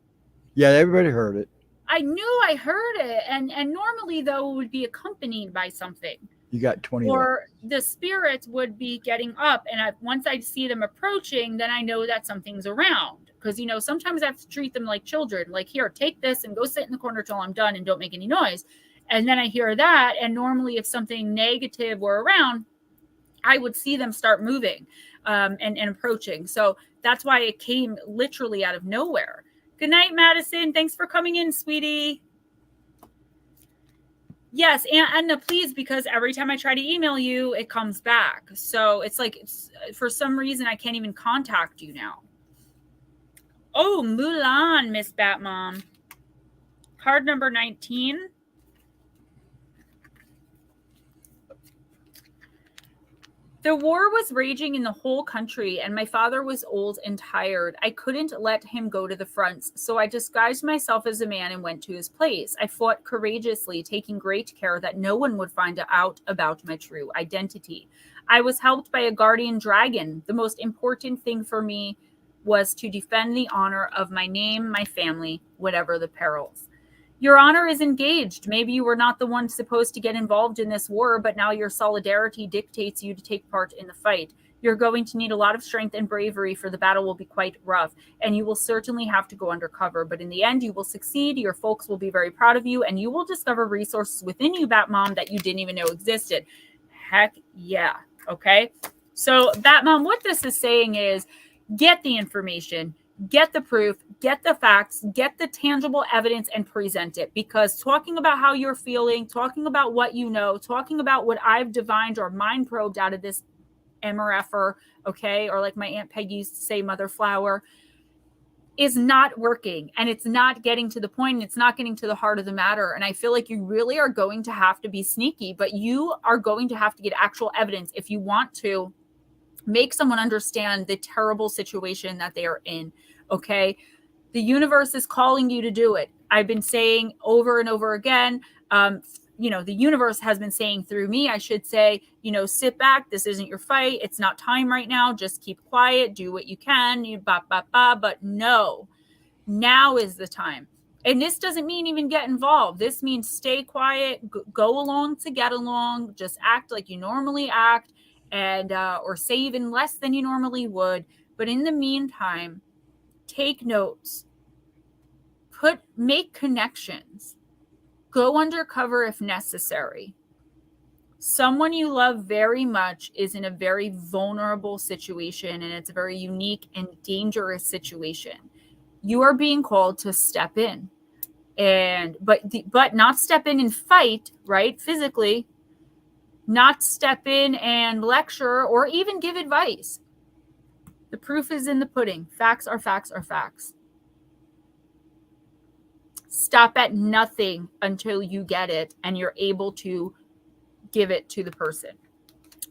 Yeah, everybody heard it. I knew I heard it. And normally, though, it would be accompanied by something. You got 20 or the spirits would be getting up, and once I see them approaching, then I know that something's around. Because sometimes I have to treat them like children, like, here, take this and go sit in the corner till I'm done and don't make any noise. And then I hear that, and normally if something negative were around, I would see them start moving and approaching. So that's why it came literally out of nowhere. Good night, Madison. Thanks for coming in, sweetie. Yes, Anna, please, because every time I try to email you, it comes back. So it's like, for some reason, I can't even contact you now. Oh, Mulan, Miss Batmom. Card number 19. The war was raging in the whole country, and my father was old and tired. I couldn't let him go to the fronts, so I disguised myself as a man and went to his place. I fought courageously, taking great care that no one would find out about my true identity. I was helped by a guardian dragon. The most important thing for me was to defend the honor of my name, my family, whatever the perils. Your honor is engaged. Maybe you were not the one supposed to get involved in this war, but now your solidarity dictates you to take part in the fight. You're going to need a lot of strength and bravery, for the battle will be quite rough, and you will certainly have to go undercover. But in the end, you will succeed. Your folks will be very proud of you, and you will discover resources within you, Batmom, that you didn't even know existed. Heck yeah. Okay? So, Batmom, what this is saying is, get the information, get the proof, get the facts, get the tangible evidence, and present it. Because talking about how you're feeling, talking about what you know, talking about what I've divined or mind probed out of this MRFer, okay, or like my Aunt Peggy used to say, mother flower, is not working, and it's not getting to the point, and it's not getting to the heart of the matter. And I feel like you really are going to have to be sneaky, but you are going to have to get actual evidence if you want to make someone understand the terrible situation that they are in. Okay. The universe is calling you to do it. I've been saying over and over again, the universe has been saying through me, I should say, sit back. This isn't your fight. It's not time right now. Just keep quiet. Do what you can. But no, now is the time. And this doesn't mean even get involved. This means stay quiet, go along to get along, just act like you normally act, and or say even less than you normally would. But in the meantime, take notes, make connections, go undercover if necessary. Someone you love very much is in a very vulnerable situation, and it's a very unique and dangerous situation. You are being called to step in, but not step in and fight, right? Physically, not step in and lecture or even give advice. The proof is in the pudding. Facts are facts are facts. Stop at nothing until you get it and you're able to give it to the person.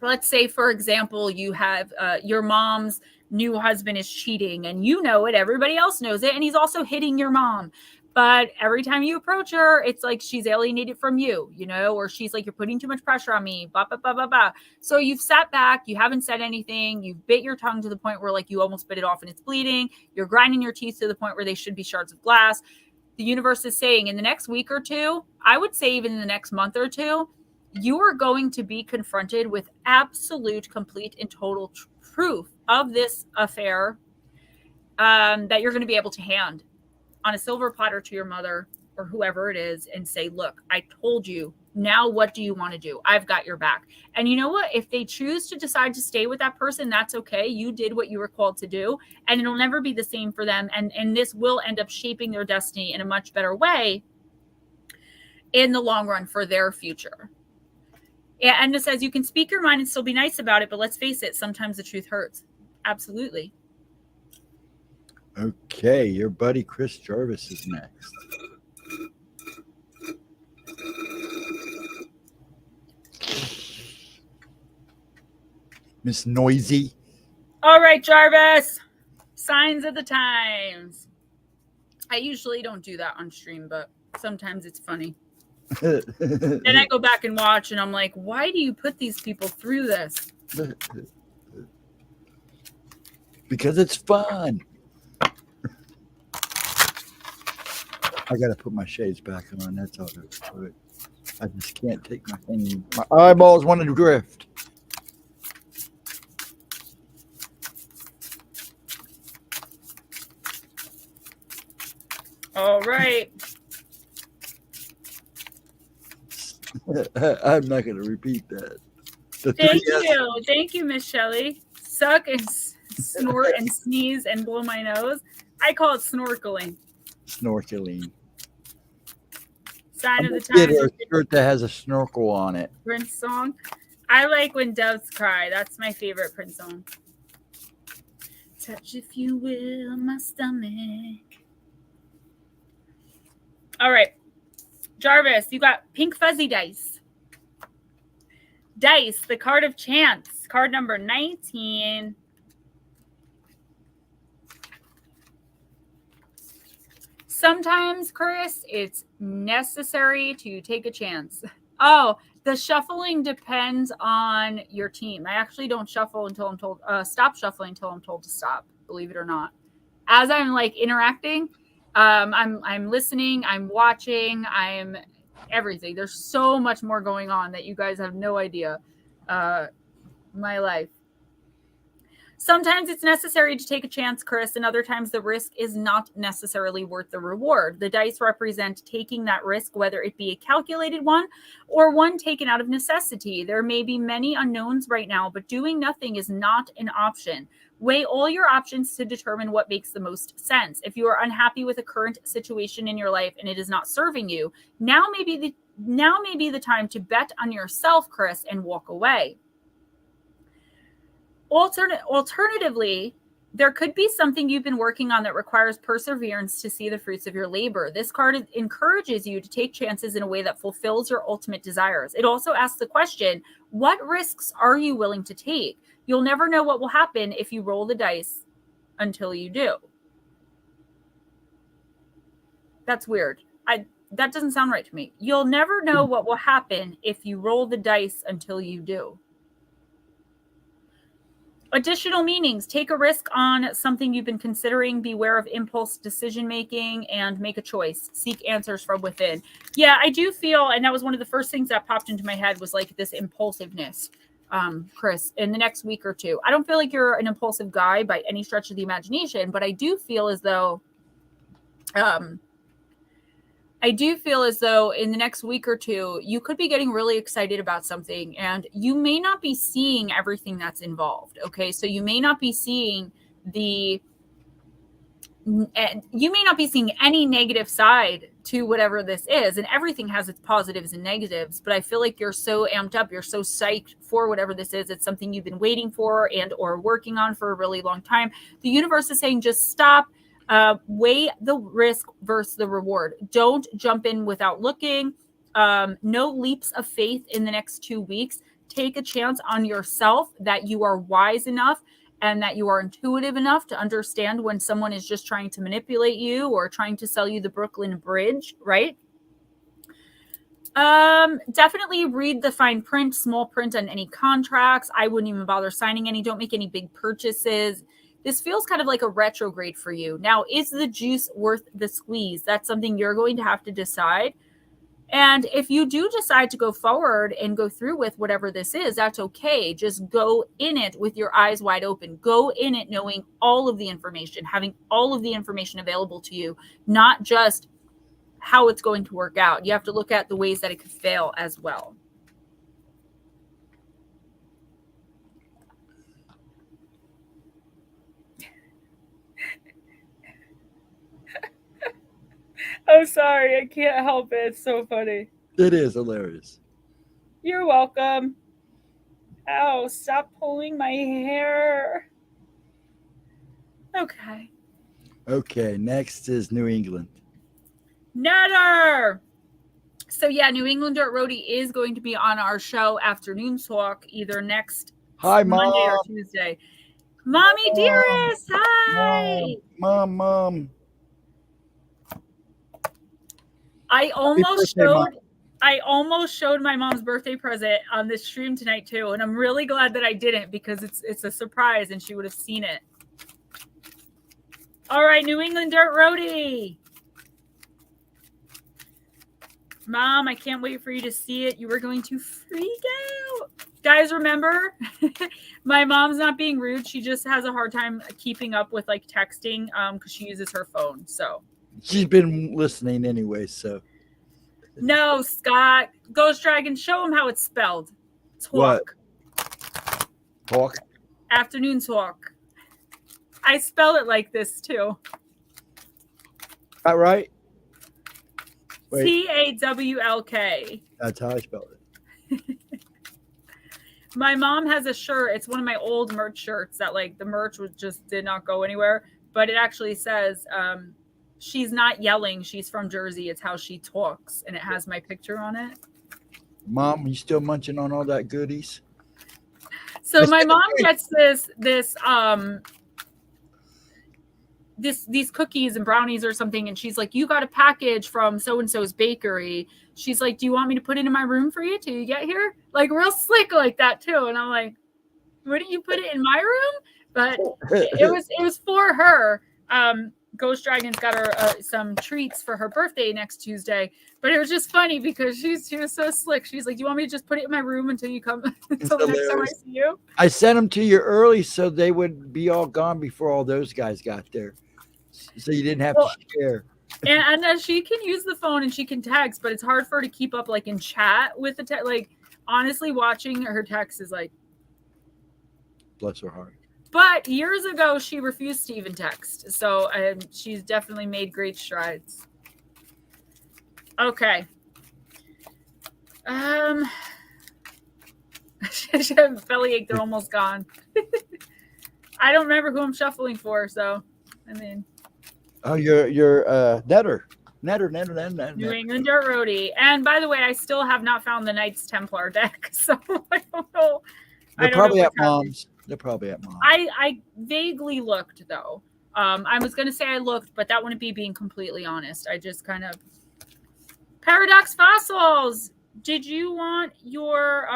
Let's say, for example, you have your mom's new husband is cheating, and you know it. Everybody else knows it. And he's also hitting your mom. But every time you approach her, it's like she's alienated from you, or she's like, you're putting too much pressure on me, blah, blah, blah, blah, blah. So you've sat back, you haven't said anything, you've bit your tongue to the point where like you almost bit it off and it's bleeding. You're grinding your teeth to the point where they should be shards of glass. The universe is saying in the next week or two, I would say even in the next month or two, you are going to be confronted with absolute, complete, and total proof of this affair that you're going to be able to hand on a silver platter to your mother or whoever it is and say, look, I told you. Now what do you want to do? I've got your back. And you know what? If they choose to decide to stay with that person, that's okay. You did what you were called to do, and it'll never be the same for them. And this will end up shaping their destiny in a much better way in the long run for their future. Yeah, and it says you can speak your mind and still be nice about it, but let's face it, sometimes the truth hurts. Absolutely. Okay, your buddy Chris Jarvis is next. Miss Noisy. All right, Jarvis. Signs of the times. I usually don't do that on stream, but sometimes it's funny. Then I go back and watch, and I'm like, why do you put these people through this? Because it's fun. I got to put my shades back on. That's all there is to it. I just can't take my thing. My eyeballs want to drift. All right. I'm not going to repeat that. Thank you, Miss Shelley. Suck and snort and sneeze and blow my nose. I call it snorkeling. Snorkeling. Sign of the Get times. a shirt that has a snorkel on it. Prince song. I like When Doves Cry. That's my favorite Prince song. Touch, if you will, my stomach. All right. Jarvis, you got pink fuzzy dice. Dice, the card of chance. Card number 19. Sometimes, Chris, it's necessary to take a chance. Oh, the shuffling depends on your team. I actually don't shuffle until I'm told, stop shuffling until I'm told to stop, believe it or not. As I'm like interacting, I'm listening, I'm watching, I'm everything. There's so much more going on that you guys have no idea. My life. Sometimes it's necessary to take a chance, Chris, and other times the risk is not necessarily worth the reward. The dice represent taking that risk, whether it be a calculated one or one taken out of necessity. There may be many unknowns right now, but doing nothing is not an option. Weigh all your options to determine what makes the most sense. If you are unhappy with a current situation in your life and it is not serving you, now may be the time to bet on yourself, Chris, and walk away. Alternatively, there could be something you've been working on that requires perseverance to see the fruits of your labor. This card encourages you to take chances in a way that fulfills your ultimate desires. It also asks the question, what risks are you willing to take? You'll never know what will happen if you roll the dice until you do. That's weird. That doesn't sound right to me. You'll never know what will happen if you roll the dice until you do. Additional meanings: take a risk on something you've been considering, beware of impulse decision making, and make a choice. Seek answers from within. Yeah, I do feel, and that was one of the first things that popped into my head was like this impulsiveness, Chris, in the next week or two. I don't feel like you're an impulsive guy by any stretch of the imagination, but I do feel as though in the next week or two, you could be getting really excited about something and you may not be seeing everything that's involved. Okay. So you may not be seeing any negative side to whatever this is. And everything has its positives and negatives, but I feel like you're so amped up. You're so psyched for whatever this is. It's something you've been waiting for and or working on for a really long time. The universe is saying, just stop. Weigh the risk versus the reward. Don't jump in without looking. No leaps of faith in the next 2 weeks. Take a chance on yourself that you are wise enough and that you are intuitive enough to understand when someone is just trying to manipulate you or trying to sell you the Brooklyn Bridge, right? Definitely read the fine print, small print on any contracts. I wouldn't even bother signing any. Don't make any big purchases. This feels kind of like a retrograde for you. Now, is the juice worth the squeeze? That's something you're going to have to decide. And if you do decide to go forward and go through with whatever this is, that's okay. Just go in it with your eyes wide open. Go in it knowing all of the information, having all of the information available to you, not just how it's going to work out. You have to look at the ways that it could fail as well. I'm sorry. I can't help it. It's so funny. It is hilarious. You're welcome. Ow, stop pulling my hair. Okay. Okay, next is New England. Nutter! So yeah, New England Dirt Roadie is going to be on our show Afternoon Talk either next Monday or Tuesday. Mommy dearest, hi! Mom. I almost showed my mom's birthday present on this stream tonight too, and I'm really glad that I didn't because it's a surprise and she would have seen it. All right, New England Dirt Roadie. Mom, I can't wait for you to see it. You are going to freak out. Guys, remember, my mom's not being rude. She just has a hard time keeping up with like texting because she uses her phone. So she's been listening anyway. So no, Scott, Ghost Dragon, show him how it's spelled. What? Talk. Afternoon talk. I spell it like this too. That right? Wait. TAWLK. That's how I spelled it. My mom has a shirt. It's one of my old merch shirts that like the merch did not go anywhere. But it actually says, she's not yelling. She's from Jersey. It's how she talks. And it has my picture on it. Mom, you still munching on all that goodies? So my mom gets these cookies and brownies or something, and she's like, you got a package from so-and-so's bakery. She's like, do you want me to put it in my room for you till you get here? Like real slick like that too. And I'm like, wouldn't you put it in my room? But it was for her. Ghost Dragon's got her some treats for her birthday next Tuesday. But it was just funny because she was so slick. She's like, do you want me to just put it in my room until you come until the next time I see you? I sent them to you early so they would be all gone before all those guys got there. So you didn't have to share. And then she can use the phone and she can text, but it's hard for her to keep up like in chat with the text. Like honestly, watching her text is like, bless her heart. But years ago, she refused to even text. So she's definitely made great strides. Okay. Bellyache, they're almost gone. I don't remember who I'm shuffling for, so I mean. Oh, you're Netter. Netter. New England Dirt Roadie. And by the way, I still have not found the Knights Templar deck, so I don't know. They're probably at Mom's. They're probably at Mom's. I vaguely looked though. I was gonna say I looked, but that wouldn't be being completely honest. I just kind of Paradox Fossils. Did you want your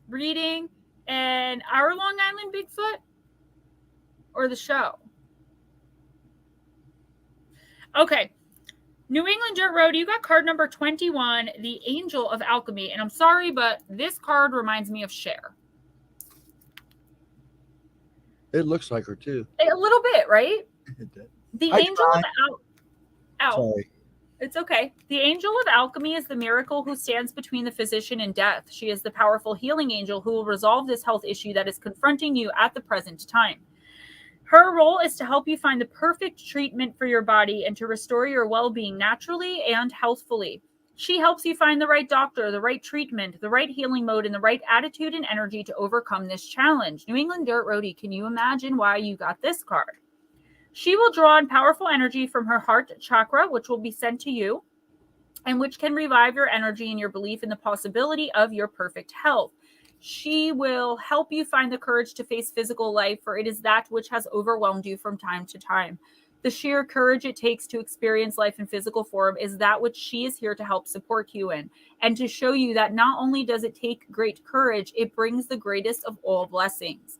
reading and our Long Island Bigfoot or the show? Okay. New England Dirt Road, you got card number 21, the Angel of Alchemy. And I'm sorry, but this card reminds me of Cher. It looks like her too. A little bit, right? The Angel of Sorry. It's okay. The Angel of Alchemy is the miracle who stands between the physician and death. She is the powerful healing angel who will resolve this health issue that is confronting you at the present time. Her role is to help you find the perfect treatment for your body and to restore your well-being naturally and healthfully. She helps you find the right doctor, the right treatment, the right healing mode, and the right attitude and energy to overcome this challenge. New England Dirt Roadie, can you imagine why you got this card? She will draw on powerful energy from her heart chakra, which will be sent to you, and which can revive your energy and your belief in the possibility of your perfect health. She will help you find the courage to face physical life, for it is that which has overwhelmed you from time to time. The sheer courage it takes to experience life in physical form is that which she is here to help support you in, and to show you that not only does it take great courage, it brings the greatest of all blessings.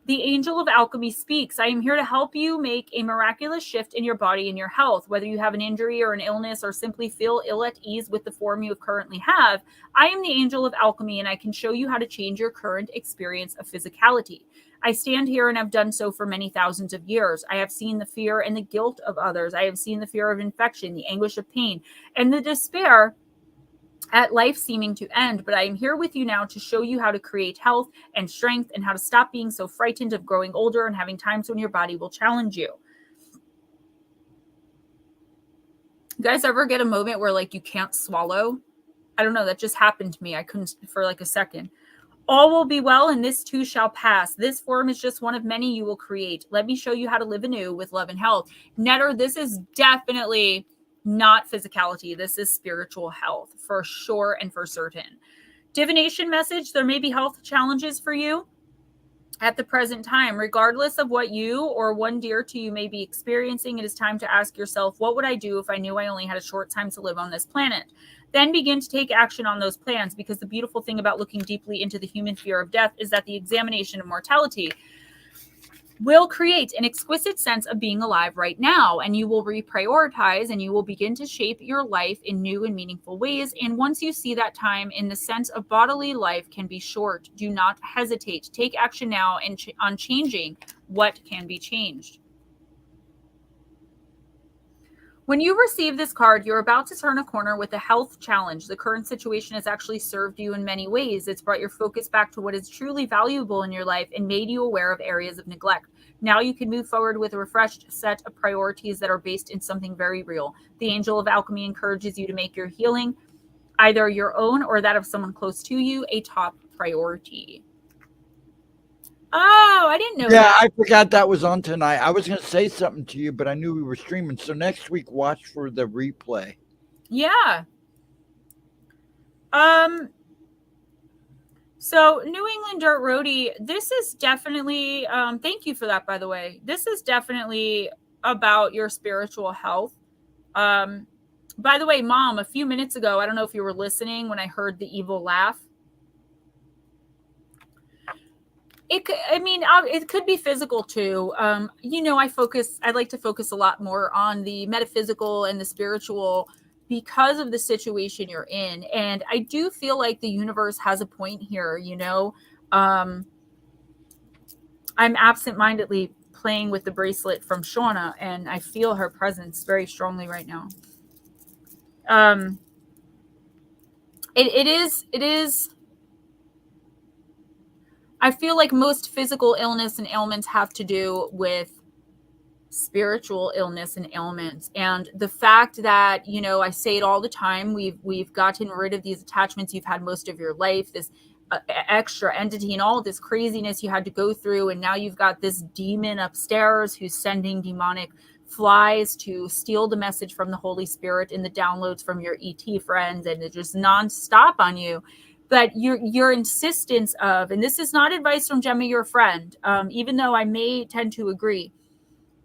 The Angel of Alchemy speaks. I am here to help you make a miraculous shift in your body and your health. Whether you have an injury or an illness or simply feel ill at ease with the form you currently have, I am the Angel of Alchemy, and I can show you how to change your current experience of physicality. I stand here and have done so for many thousands of years. I have seen the fear and the guilt of others. I have seen the fear of infection, the anguish of pain, and the despair at life seeming to end, but I am here with you now to show you how to create health and strength and how to stop being so frightened of growing older and having times when your body will challenge you. You guys ever get a moment where like you can't swallow? I don't know, that just happened to me. I couldn't for like a second. All will be well, and this too shall pass. This form is just one of many you will create. Let me show you how to live anew with love and health. Netter, this is definitely not physicality. This is spiritual health for sure and for certain. Divination message, there may be health challenges for you at the present time. Regardless of what you or one dear to you may be experiencing, it is time to ask yourself, what would I do if I knew I only had a short time to live on this planet? Then begin to take action on those plans, because the beautiful thing about looking deeply into the human fear of death is that the examination of mortality will create an exquisite sense of being alive right now, and you will reprioritize and you will begin to shape your life in new and meaningful ways. And once you see that time in the sense of bodily life can be short, do not hesitate. Take action now and on changing what can be changed. When you receive this card, you're about to turn a corner with a health challenge. The current situation has actually served you in many ways. It's brought your focus back to what is truly valuable in your life and made you aware of areas of neglect. Now you can move forward with a refreshed set of priorities that are based in something very real. The Angel of Alchemy encourages you to make your healing, either your own or that of someone close to you, a top priority. Oh, I didn't know that. I forgot that was on tonight. I was going to say something to you, but I knew we were streaming. So next week, watch for the replay. Yeah. So New England Dirt Roadie, this is definitely, thank you for that, by the way. This is definitely about your spiritual health. By the way, Mom, a few minutes ago, I don't know if you were listening when I heard the evil laugh. It could be physical too. I like to focus a lot more on the metaphysical and the spiritual because of the situation you're in. And I do feel like the universe has a point here, I'm absentmindedly playing with the bracelet from Shauna, and I feel her presence very strongly right now. It is I feel like most physical illness and ailments have to do with spiritual illness and ailments. And the fact that, I say it all the time, we've gotten rid of these attachments you've had most of your life, this extra entity and all of this craziness you had to go through. And now you've got this demon upstairs who's sending demonic flies to steal the message from the Holy Spirit and the downloads from your ET friends, and it's just nonstop on you. But your insistence of, and this is not advice from Gemma, your friend, even though I may tend to agree,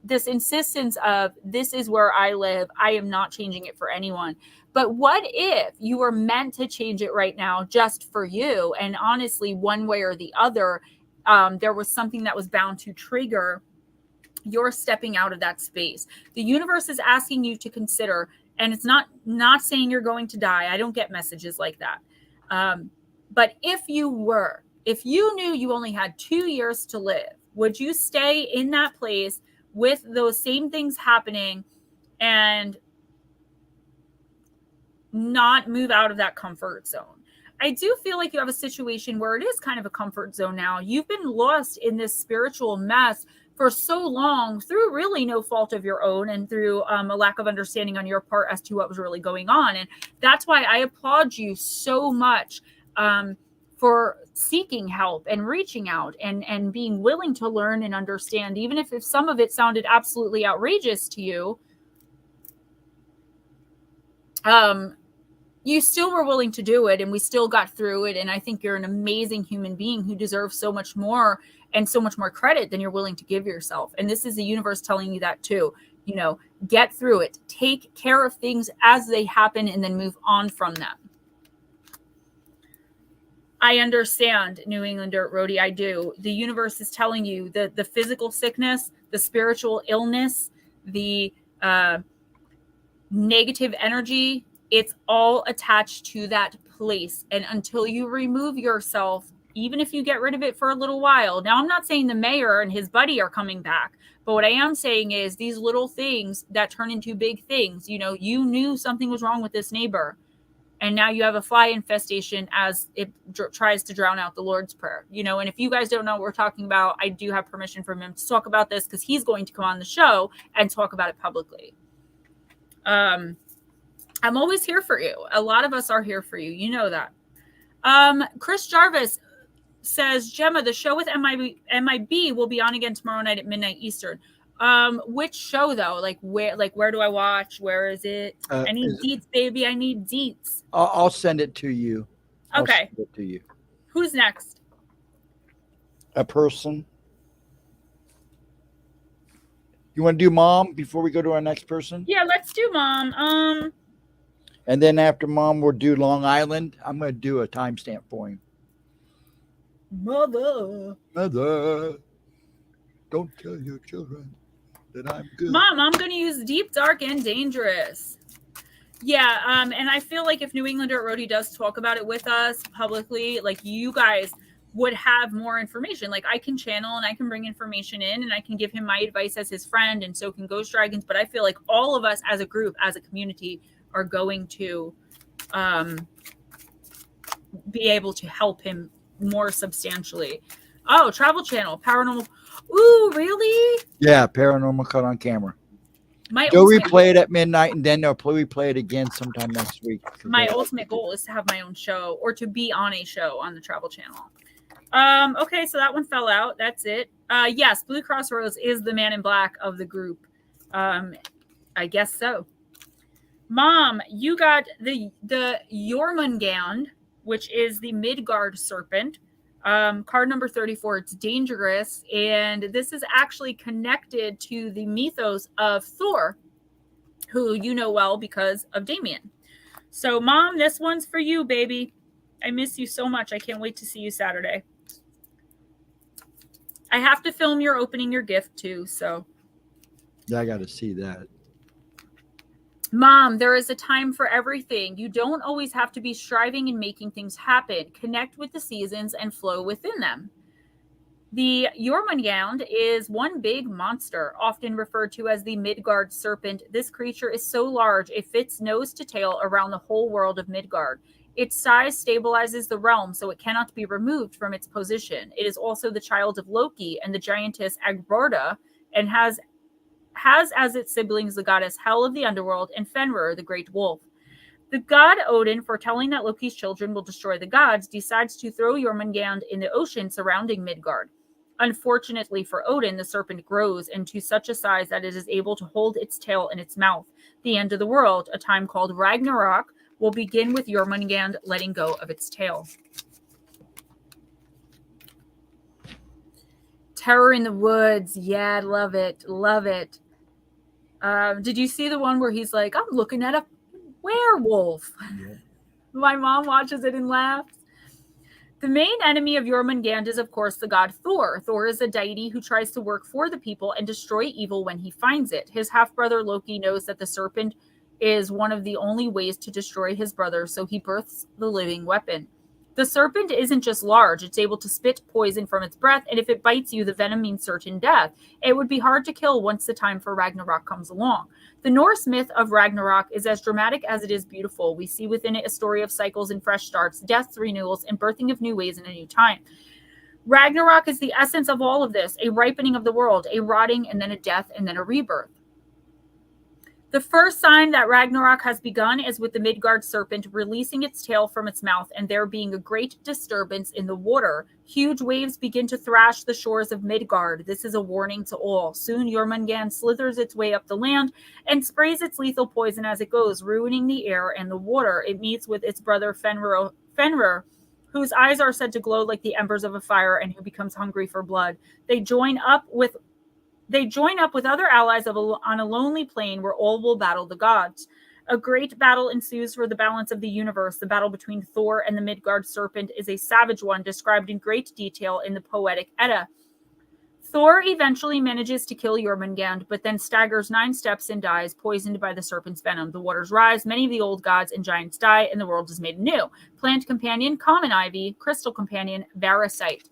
this insistence of, this is where I live, I am not changing it for anyone. But what if you were meant to change it right now just for you? And honestly, one way or the other, there was something that was bound to trigger your stepping out of that space. The universe is asking you to consider, and it's not saying you're going to die. I don't get messages like that. But if you knew you only had 2 years to live, would you stay in that place with those same things happening and not move out of that comfort zone? I do feel like you have a situation where it is kind of a comfort zone now. You've been lost in this spiritual mess for so long through really no fault of your own, and through a lack of understanding on your part as to what was really going on. And that's why I applaud you so much for seeking help and reaching out and being willing to learn and understand, even if some of it sounded absolutely outrageous to you. You still were willing to do it, and we still got through it. And I think you're an amazing human being who deserves so much more and so much more credit than you're willing to give yourself. And this is the universe telling you that too. Get through it, take care of things as they happen, and then move on from them. I understand, New England Dirt Roadie. I do. The universe is telling you that the physical sickness, the spiritual illness, the negative energy, it's all attached to that place. And until you remove yourself, even if you get rid of it for a little while. Now, I'm not saying the mayor and his buddy are coming back, but what I am saying is these little things that turn into big things. You knew something was wrong with this neighbor, and now you have a fly infestation as it tries to drown out the Lord's Prayer. And if you guys don't know what we're talking about, I do have permission from him to talk about this, because he's going to come on the show and talk about it publicly. I'm always here for you. A lot of us are here for you. You know that. Chris Jarvis says, Gemma, the show with MIB will be on again tomorrow night at midnight Eastern. Which show though? Where do I watch? Where is it? I need deets, baby. I need deets. I'll send it to you. Okay. I'll send it to you. Who's next? A person. You want to do Mom before we go to our next person? Yeah, let's do Mom. And then after Mom, we'll do Long Island. I'm going to do a timestamp for him. Mother. Don't tell your children that I'm good. Mom, I'm going to use deep, dark, and dangerous. Yeah, and I feel like if New Englander at Rhody does talk about it with us publicly, like you guys would have more information. Like I can channel and I can bring information in and I can give him my advice as his friend, and so can Ghost Dragons. But I feel like all of us as a group, as a community, are going to be able to help him more substantially. Oh, Travel Channel, Paranormal. Ooh, really? Yeah, Paranormal Caught on Camera. My They'll ultimate replay it at midnight, and then they'll replay it again sometime next week. My ultimate goal is to have my own show or to be on a show on the Travel Channel. Okay, so that one fell out. That's it. Yes, Blue Crossroads is the man in black of the group. I guess so. Mom, you got the Jormungand, which is the Midgard serpent. Card number 34. It's dangerous, and this is actually connected to the mythos of Thor, who you know well because of Damien. So, Mom, this one's for you, baby. I miss you so much. I can't wait to see you Saturday. I have to film your opening your gift, too, so. Yeah, I got to see that. Mom, there is a time for everything. You don't always have to be striving and making things happen. Connect with the seasons and flow within them. The Jormungand is one big monster, often referred to as the Midgard serpent. This creature is so large, it fits nose to tail around the whole world of Midgard. Its size stabilizes the realm, so it cannot be removed from its position. It is also the child of Loki and the giantess Agborda, and has as its siblings the goddess Hel of the underworld and Fenrir, the great wolf. The god Odin, foretelling that Loki's children will destroy the gods, decides to throw Jormungand in the ocean surrounding Midgard. Unfortunately for Odin, the serpent grows into such a size that it is able to hold its tail in its mouth. The end of the world, a time called Ragnarok, will begin with Jormungand letting go of its tail. Terror in the Woods. Yeah, love it. Love it. Did you see the one where he's like, I'm looking at a werewolf? Yeah. My mom watches it and laughs. The main enemy of Jormungand is, of course, the god Thor. Thor is a deity who tries to work for the people and destroy evil when he finds it. His half-brother Loki knows that the serpent is one of the only ways to destroy his brother, so he births the living weapon. The serpent isn't just large, it's able to spit poison from its breath, and if it bites you, the venom means certain death. It would be hard to kill once the time for Ragnarok comes along. The Norse myth of Ragnarok is as dramatic as it is beautiful. We see within it a story of cycles and fresh starts, deaths, renewals, and birthing of new ways in a new time. Ragnarok is the essence of all of this, a ripening of the world, a rotting, and then a death, and then a rebirth. The first sign that Ragnarok has begun is with the Midgard serpent releasing its tail from its mouth and there being a great disturbance in the water. Huge waves begin to thrash the shores of Midgard. This is a warning to all. Soon Jormungand slithers its way up the land and sprays its lethal poison as it goes, ruining the air and the water. It meets with its brother Fenrir, whose eyes are said to glow like the embers of a fire and who becomes hungry for blood. They join up with other allies on a lonely plain where all will battle the gods. A great battle ensues for the balance of the universe. The battle between Thor and the Midgard serpent is a savage one described in great detail in the poetic Edda. Thor eventually manages to kill Jormungand, but then staggers 9 steps and dies, poisoned by the serpent's venom. The waters rise, many of the old gods and giants die, and the world is made anew. Plant companion, common ivy. Crystal companion, varicite.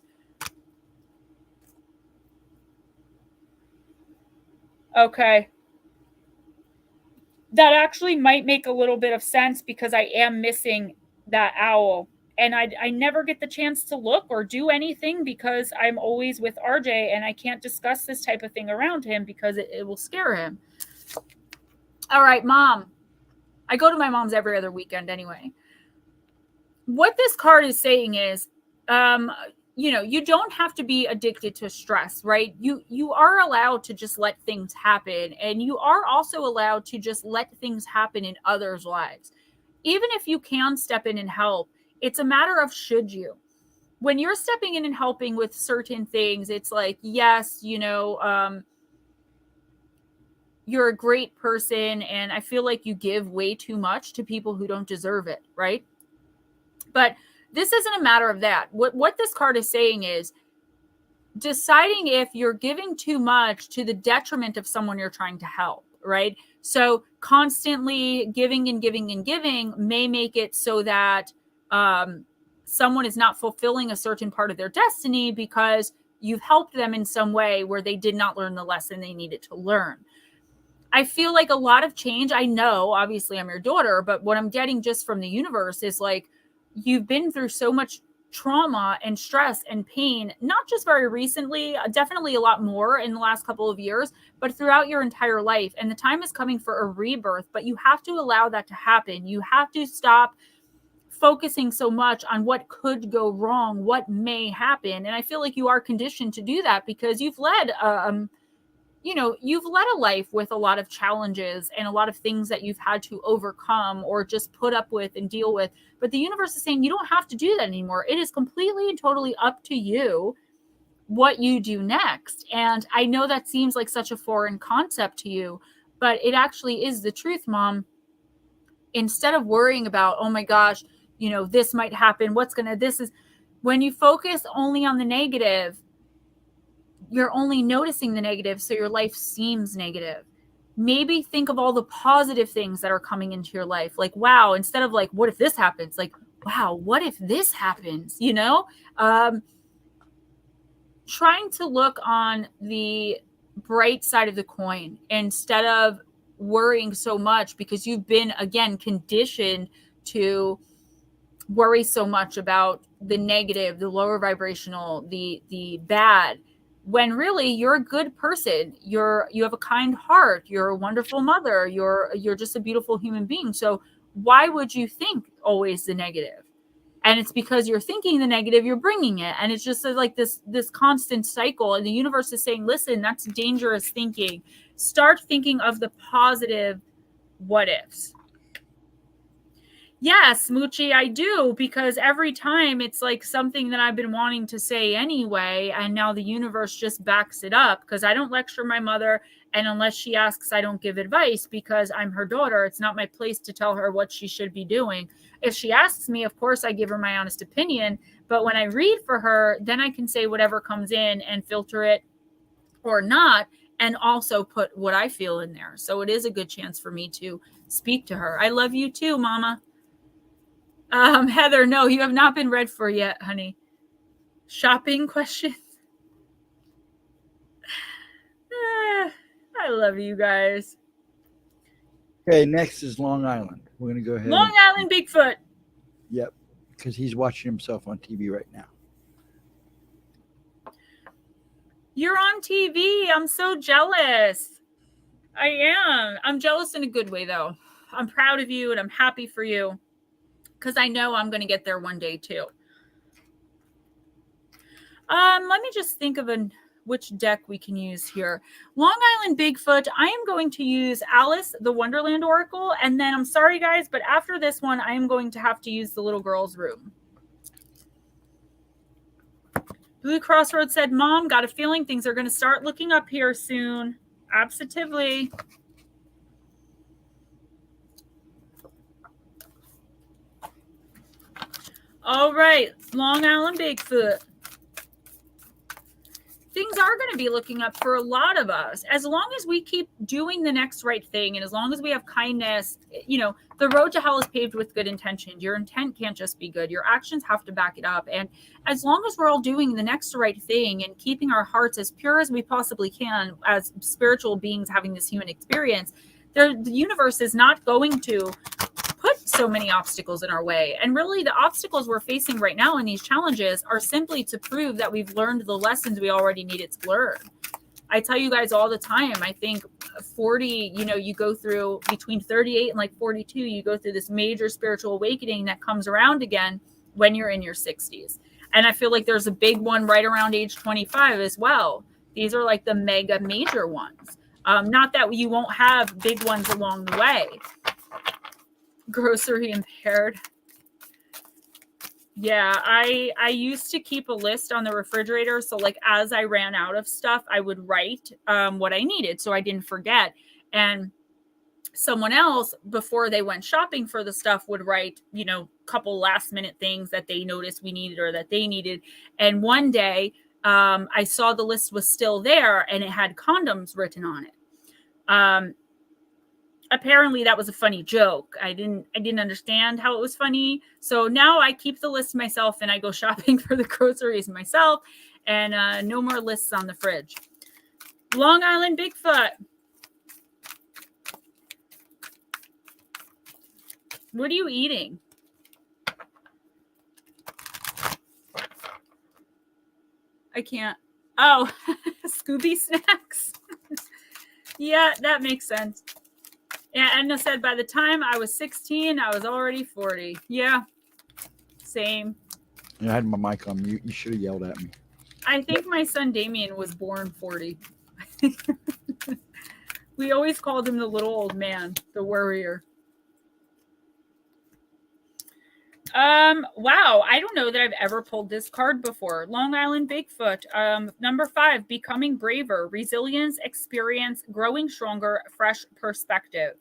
Okay. That actually might make a little bit of sense because I am missing that owl. And I never get the chance to look or do anything because I'm always with RJ and I can't discuss this type of thing around him because it will scare him. All right, Mom. I go to my mom's every other weekend anyway. What this card is saying is, you don't have to be addicted to stress, right? You are allowed to just let things happen. And you are also allowed to just let things happen in others' lives. Even if you can step in and help, it's a matter of should you. When you're stepping in and helping with certain things, it's like, yes, you're a great person. And I feel like you give way too much to people who don't deserve it, right? But this isn't a matter of that. What this card is saying is deciding if you're giving too much to the detriment of someone you're trying to help, right? So constantly giving and giving and giving may make it so that someone is not fulfilling a certain part of their destiny because you've helped them in some way where they did not learn the lesson they needed to learn. I feel like a lot of change, I know, obviously I'm your daughter, but what I'm getting just from the universe is like, you've been through so much trauma and stress and pain, not just very recently, definitely a lot more in the last couple of years, but throughout your entire life. And the time is coming for a rebirth, but you have to allow that to happen. You have to stop focusing so much on what could go wrong, what may happen. And I feel like you are conditioned to do that because you've led you've led a life with a lot of challenges and a lot of things that you've had to overcome or just put up with and deal with. But the universe is saying you don't have to do that anymore. It is completely and totally up to you what you do next. And I know that seems like such a foreign concept to you, but it actually is the truth, Mom. Instead of worrying about, oh my gosh, this might happen, when you focus only on the negative, you're only noticing the negative, so your life seems negative. Maybe think of all the positive things that are coming into your life. Like, wow, instead of like, what if this happens? Like, wow, what if this happens? Trying to look on the bright side of the coin instead of worrying so much because you've been, again, conditioned to worry so much about the negative, the lower vibrational, the bad, when really you're a good person. You have a kind heart. You're a wonderful mother. You're just a beautiful human being. So why would you think always the negative? And it's because you're thinking the negative, you're bringing it. And it's just like this constant cycle. And the universe is saying, listen, that's dangerous thinking. Start thinking of the positive what ifs. Yes, Moochie, I do, because every time it's like something that I've been wanting to say anyway, and now the universe just backs it up because I don't lecture my mother, and unless she asks, I don't give advice because I'm her daughter. It's not my place to tell her what she should be doing. If she asks me, of course, I give her my honest opinion, but when I read for her, then I can say whatever comes in and filter it or not, and also put what I feel in there. So it is a good chance for me to speak to her. I love you too, Mama. Heather, no, you have not been read for yet, honey. Shopping questions? I love you guys. Okay, next is Long Island. We're going to go ahead. Long Island Bigfoot. Yep, because he's watching himself on TV right now. You're on TV. I'm so jealous. I am. I'm jealous in a good way, though. I'm proud of you and I'm happy for you because I know I'm going to get there one day, too. Let me just think of which deck we can use here. Long Island Bigfoot, I am going to use Alice, the Wonderland Oracle. And then I'm sorry, guys, but after this one, I am going to have to use the Little Girl's Room. Blue Crossroads said, Mom, got a feeling things are going to start looking up here soon. Absolutely. All right, Long Island Bigfoot. Things are going to be looking up for a lot of us. As long as we keep doing the next right thing and as long as we have kindness, the road to hell is paved with good intentions. Your intent can't just be good. Your actions have to back it up. And as long as we're all doing the next right thing and keeping our hearts as pure as we possibly can as spiritual beings having this human experience, the universe is not going to put so many obstacles in our way. And really the obstacles we're facing right now in these challenges are simply to prove that we've learned the lessons we already needed to learn. I tell you guys all the time, I think 40, you go through between 38 and like 42, you go through this major spiritual awakening that comes around again when you're in your 60s. And I feel like there's a big one right around age 25 as well. These are like the mega major ones. Not that you won't have big ones along the way. Grocery impaired. Yeah, I used to keep a list on the refrigerator. So like as I ran out of stuff, I would write what I needed so I didn't forget. And someone else, before they went shopping for the stuff, would write, couple last minute things that they noticed we needed or that they needed. And one day I saw the list was still there and it had condoms written on it. Apparently that was a funny joke. I didn't understand how it was funny. So now I keep the list myself and I go shopping for the groceries myself, and no more lists on the fridge. Long Island Bigfoot. What are you eating? I can't. Oh, Scooby snacks. Yeah, that makes sense. Yeah, Edna said by the time I was 16, I was already 40. Yeah, same. I had my mic on. You should have yelled at me. I think my son Damien was born 40. We always called him the little old man, the worrier. Wow, I don't know that I've ever pulled this card before. Long Island Bigfoot. Number 5, becoming braver, resilience, experience, growing stronger, fresh perspective.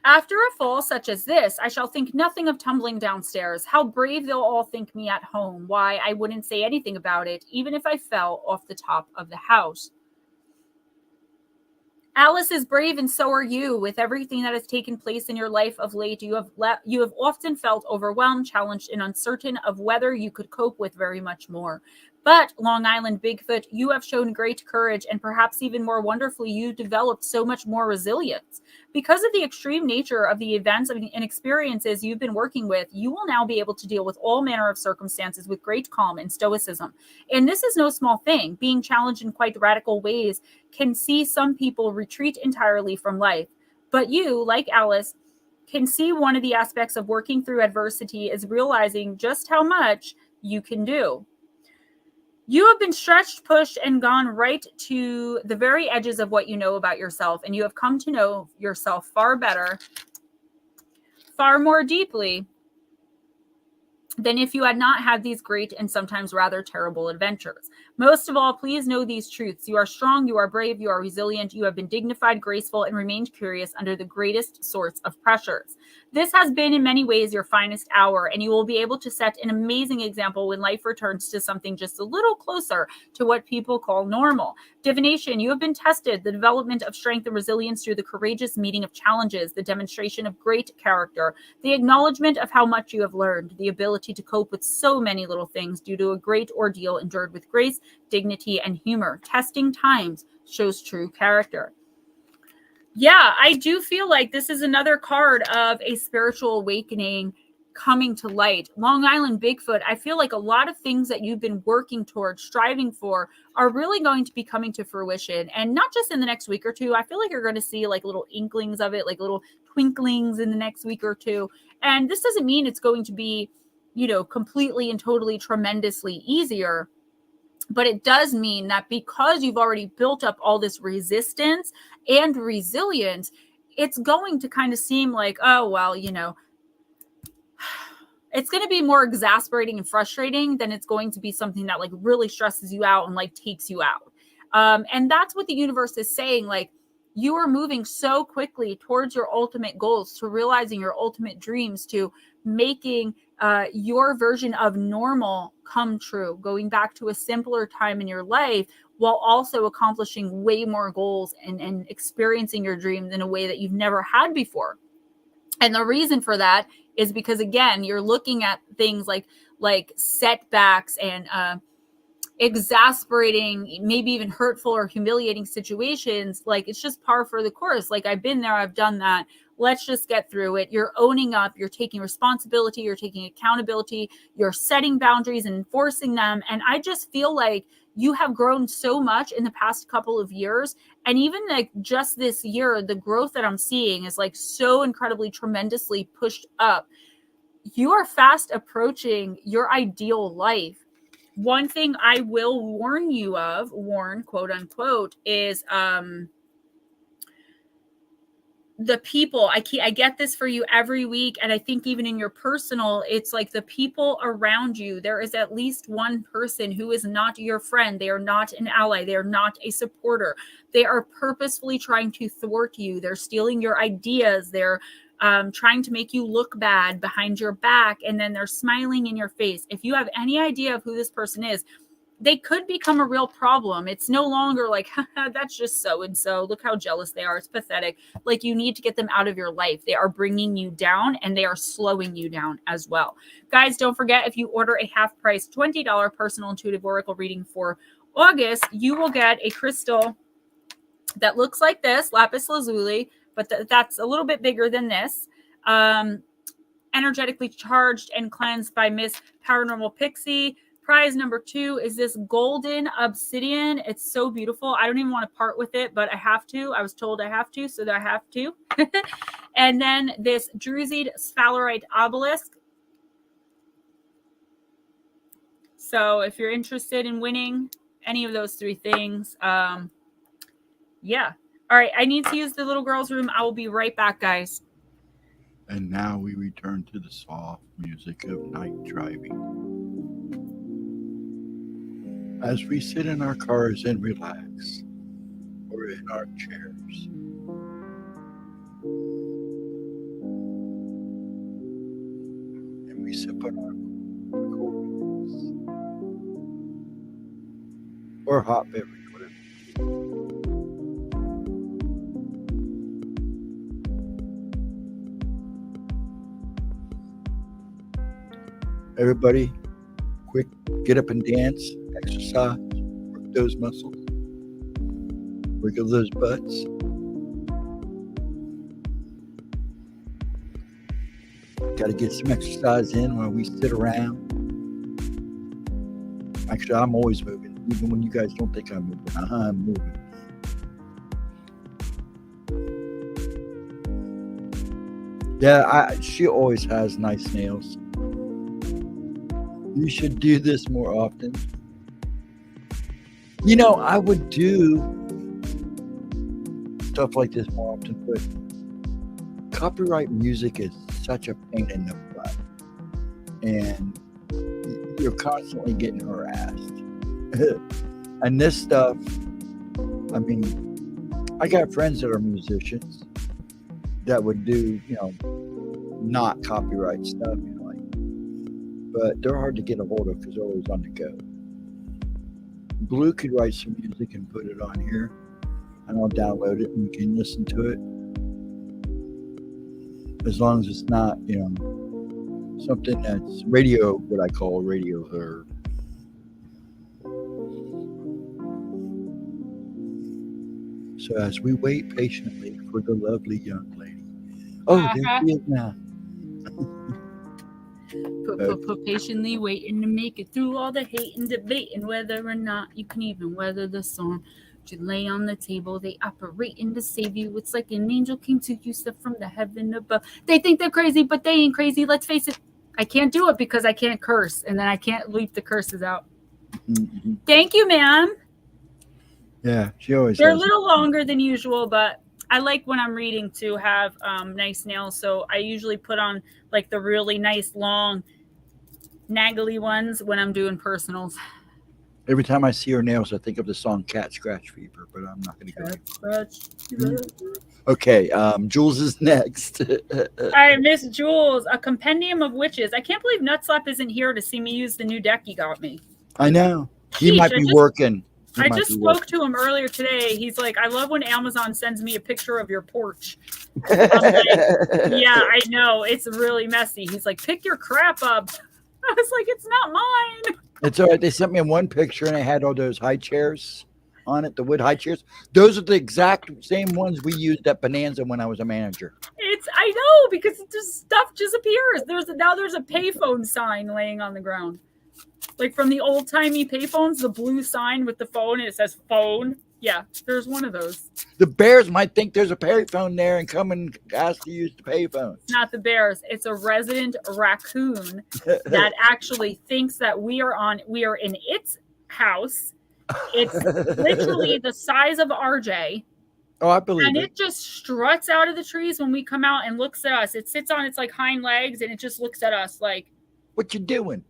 After a fall such as this, I shall think nothing of tumbling downstairs. How brave they'll all think me at home. Why, I wouldn't say anything about it, even if I fell off the top of the house. Alice is brave, and so are you. With everything that has taken place in your life of late, you have often felt overwhelmed, challenged, and uncertain of whether you could cope with very much more. But, Long Island Bigfoot, you have shown great courage, and perhaps even more wonderfully, you developed so much more resilience. Because of the extreme nature of the events and experiences you've been working with, you will now be able to deal with all manner of circumstances with great calm and stoicism. And this is no small thing. Being challenged in quite radical ways can see some people retreat entirely from life. But you, like Alice, can see one of the aspects of working through adversity is realizing just how much you can do. You have been stretched, pushed, and gone right to the very edges of what you know about yourself, and you have come to know yourself far better, far more deeply than if you had not had these great and sometimes rather terrible adventures. Most of all, please know these truths. You are strong, you are brave, you are resilient, you have been dignified, graceful, and remained curious under the greatest sorts of pressures. This has been in many ways your finest hour, and you will be able to set an amazing example when life returns to something just a little closer to what people call normal. Divination, you have been tested, the development of strength and resilience through the courageous meeting of challenges, the demonstration of great character, the acknowledgement of how much you have learned, the ability to cope with so many little things due to a great ordeal endured with grace, dignity, and humor. Testing times shows true character. Yeah, I do feel like this is another card of a spiritual awakening coming to light. Long Island Bigfoot, I feel like a lot of things that you've been working towards, striving for, are really going to be coming to fruition. And not just in the next week or two. I feel like you're going to see like little inklings of it, like little twinklings in the next week or two. And this doesn't mean it's going to be, completely and totally tremendously easier. But it does mean that because you've already built up all this resistance and resilience, it's going to kind of seem like, oh, well, it's going to be more exasperating and frustrating than it's going to be something that like really stresses you out and like takes you out. And that's what the universe is saying. Like, you are moving so quickly towards your ultimate goals, to realizing your ultimate dreams, to making your version of normal come true, going back to a simpler time in your life while also accomplishing way more goals and experiencing your dreams in a way that you've never had before. And the reason for that is because, again, you're looking at things like setbacks and exasperating, maybe even hurtful or humiliating situations. Like, it's just par for the course. Like, I've been there, I've done that. Let's just get through it. You're owning up, you're taking responsibility, you're taking accountability, you're setting boundaries and enforcing them. And I just feel like you have grown so much in the past couple of years. And even like just this year, the growth that I'm seeing is like so incredibly, tremendously pushed up. You are fast approaching your ideal life. One thing I will warn you of, quote unquote, is the people. I get this for you every week. And I think even in your personal, it's like the people around you. There is at least one person who is not your friend. They are not an ally. They are not a supporter. They are purposefully trying to thwart you. They're stealing your ideas. They're trying to make you look bad behind your back, and then they're smiling in your face. If you have any idea of who this person is, they could become a real problem. It's no longer like, that's just so-and-so. Look how jealous they are. It's pathetic. Like, you need to get them out of your life. They are bringing you down, and they are slowing you down as well. Guys, don't forget, if you order a half-price $20 personal intuitive oracle reading for August, you will get a crystal that looks like this, lapis lazuli, but that's a little bit bigger than this. Energetically charged and cleansed by Miss Paranormal Pixie. Prize number 2 is this golden obsidian. It's so beautiful. I don't even want to part with it, but I have to. I was told I have to, so I have to. And then this drusied sphalerite obelisk. So if you're interested in winning any of those 3 things, yeah. All right, I need to use the little girl's room. I will be right back, guys. And now we return to the soft music of night driving. As we sit in our cars and relax, or in our chairs, and we sip on our cold drinks or hot beverage, whatever. Everybody, quick, get up and dance, exercise, work those muscles, wiggle those butts. Got to get some exercise in while we sit around. Actually, I'm always moving, even when you guys don't think I'm moving. I'm moving. Yeah, she always has nice nails. You should do this more often. You know, I would do stuff like this more often, but copyright music is such a pain in the butt. And you're constantly getting harassed. And this stuff, I mean, I got friends that are musicians that would do, you know, not copyright stuff, you know, like, but they're hard to get a hold of because they're always on the go. Blue could write some music and put it on here, and I'll download it and we can listen to it. As long as it's not, you know, something that's radio, what I call radio heard. So as we wait patiently for the lovely young lady. Oh, there she is now. Patiently waiting to make it through all the hate and debating whether or not you can even weather the storm. You lay on the table, they operating to save you. It's like an angel came to you, step from the heaven above. They think they're crazy, but they ain't crazy. Let's face it. I can't do it because I can't curse, and then I can't leave the curses out. Mm-hmm. Thank you, ma'am. Yeah, she always. They're a little longer than usual, but I like when I'm reading to have nice nails. So I usually put on like the really nice long naggly ones when I'm doing personals. Every time I see her nails, I think of the song Cat Scratch Fever, but I'm not going to go. Okay, Jules is next. All right, Miss Jules, a Compendium of Witches. I can't believe Nutslap isn't here to see me use the new deck he got me. I know. He might be working. I just spoke to him earlier today. He's like, I love when Amazon sends me a picture of your porch. I'm like, yeah, I know. It's really messy. He's like, pick your crap up. I was like, it's not mine. It's all right. They sent me one picture and it had all those high chairs on it, the wood high chairs. Those are the exact same ones we used at Bonanza when I was a manager. I know, because it just stuff just appears. There's a payphone sign laying on the ground. Like from the old timey payphones, the blue sign with the phone and it says phone. Yeah, there's one of those. The bears might think there's a payphone there and come and ask to use the payphone. It's not the bears. It's a resident raccoon that actually thinks that we are in its house. It's literally the size of RJ. Oh, I believe it. And it just struts out of the trees when we come out and looks at us. It sits on its like hind legs and it just looks at us like, what you doing?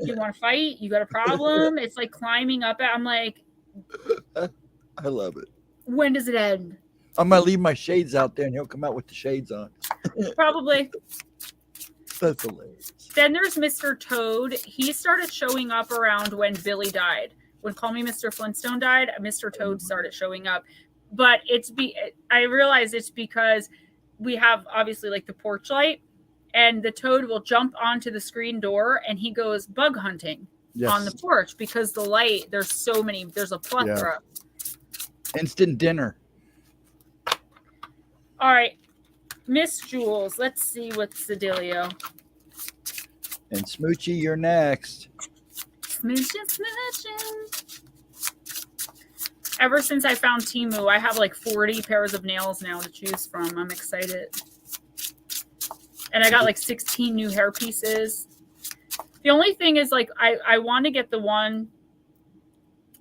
You want to fight? You got a problem? It's like climbing up. I'm like, I love it. When does it end? I'm gonna leave my shades out there, and he'll come out with the shades on. Probably. That's hilarious. Then there's Mr. Toad. He started showing up around when Billy died. When Call Me Mr. Flintstone died, Mr. Toad started showing up. But I realize it's because we have obviously like the porch light, and the toad will jump onto the screen door and he goes bug hunting on the porch because the light, there's a plethora. Yeah. Instant dinner. All right, Miss Jules, let's see what's the dealio. And Smoochie, you're next. Smooching. Ever since I found Temu, I have like 40 pairs of nails now to choose from. I'm excited. And I got like 16 new hair pieces. The only thing is like I want to get the one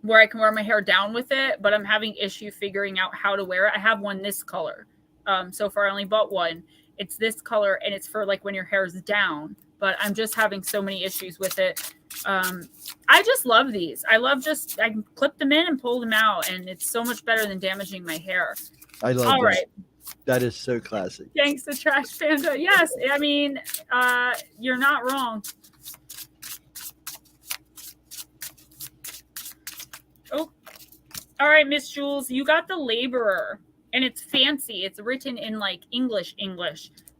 where I can wear my hair down with it, but I'm having issue figuring out how to wear it. I have one this color. So far I only bought one. It's this color and it's for like when your hair is down, but I'm just having so many issues with it. I just love these. I can clip them in and pull them out, and it's so much better than damaging my hair. I love that. Right. That is so classic. Thanks to Trash Panda. Yes, I mean, you're not wrong. Oh, all right, Miss Jules, you got the Laborer, and it's fancy. It's written in like English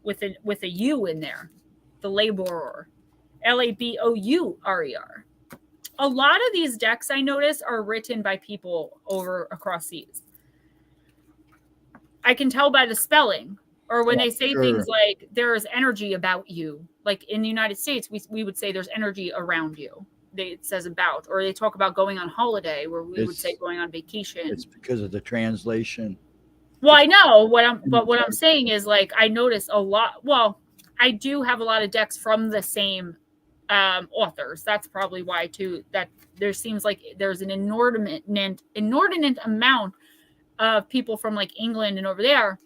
with a U in there. The Laborer, Labourer. A lot of these decks I notice are written by people across seas. I can tell by the spelling, or when they say things like there is energy about you. Like in the United States, we would say there's energy around you. It says about, or they talk about going on holiday, where we would say going on vacation. It's because of the translation. Well, I know what I'm saying is like I notice a lot. Well, I do have a lot of decks from the same authors. That's probably why too. That there seems like there's an inordinate amount of people from like England and over there,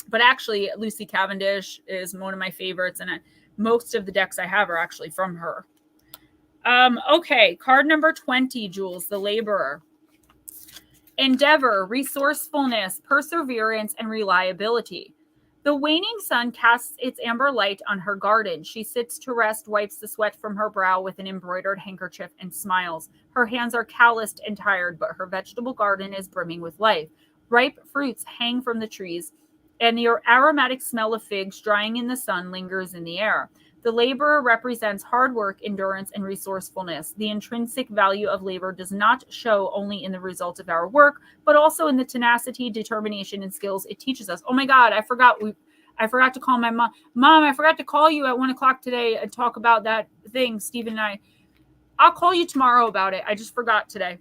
but actually Lucy Cavendish is one of my favorites, and most of the decks I have are actually from her. Okay, card number 20, Jules, the Laborer. Endeavor, resourcefulness, perseverance, and reliability. The waning sun casts its amber light on her garden. She sits to rest, wipes the sweat from her brow with an embroidered handkerchief, and smiles. Her hands are calloused and tired, but her vegetable garden is brimming with life. Ripe fruits hang from the trees, and the aromatic smell of figs drying in the sun lingers in the air. The laborer represents hard work, endurance, and resourcefulness. The intrinsic value of labor does not show only in the result of our work, but also in the tenacity, determination, and skills it teaches us. Oh my God, I forgot to call my mom. Mom, I forgot to call you at 1:00 today and talk about that thing, Stephen and I. I'll call you tomorrow about it. I just forgot today.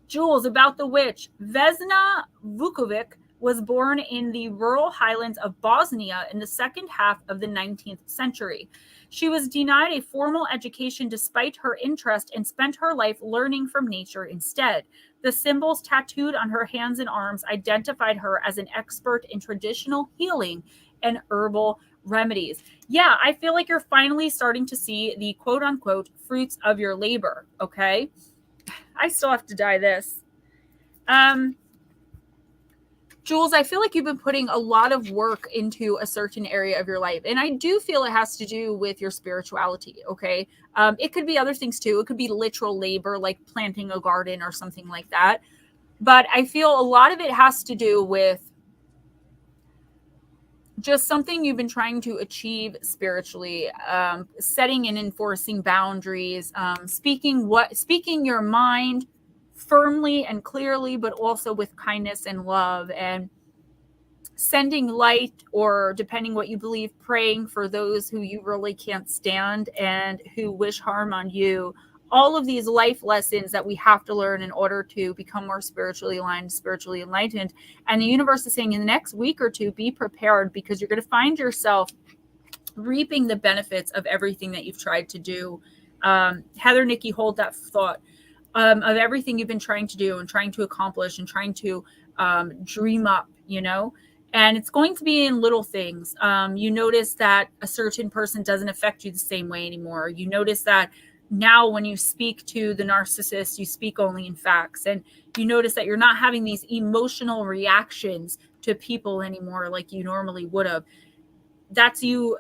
Jules, about the witch. Vesna Vukovic was born in the rural highlands of Bosnia in the second half of the 19th century. She was denied a formal education despite her interest and spent her life learning from nature instead. The symbols tattooed on her hands and arms identified her as an expert in traditional healing and herbal remedies. Yeah, I feel like you're finally starting to see the quote-unquote fruits of your labor, okay? I still have to dye this. Jules, I feel like you've been putting a lot of work into a certain area of your life. And I do feel it has to do with your spirituality, okay? It could be other things too. It could be literal labor, like planting a garden or something like that. But I feel a lot of it has to do with just something you've been trying to achieve spiritually, setting and enforcing boundaries, speaking your mind firmly and clearly, but also with kindness and love, and sending light, or depending what you believe, praying for those who you really can't stand and who wish harm on you. All of these life lessons that we have to learn in order to become more spiritually aligned, spiritually enlightened. And the universe is saying in the next week or two, be prepared, because you're going to find yourself reaping the benefits of everything that you've tried to do. Heather, Nikki, hold that thought. Of everything you've been trying to do and trying to accomplish and trying to dream up, and it's going to be in little things. You notice that a certain person doesn't affect you the same way anymore. You notice that now when you speak to the narcissist, you speak only in facts, and you notice that you're not having these emotional reactions to people anymore like you normally would have. That's you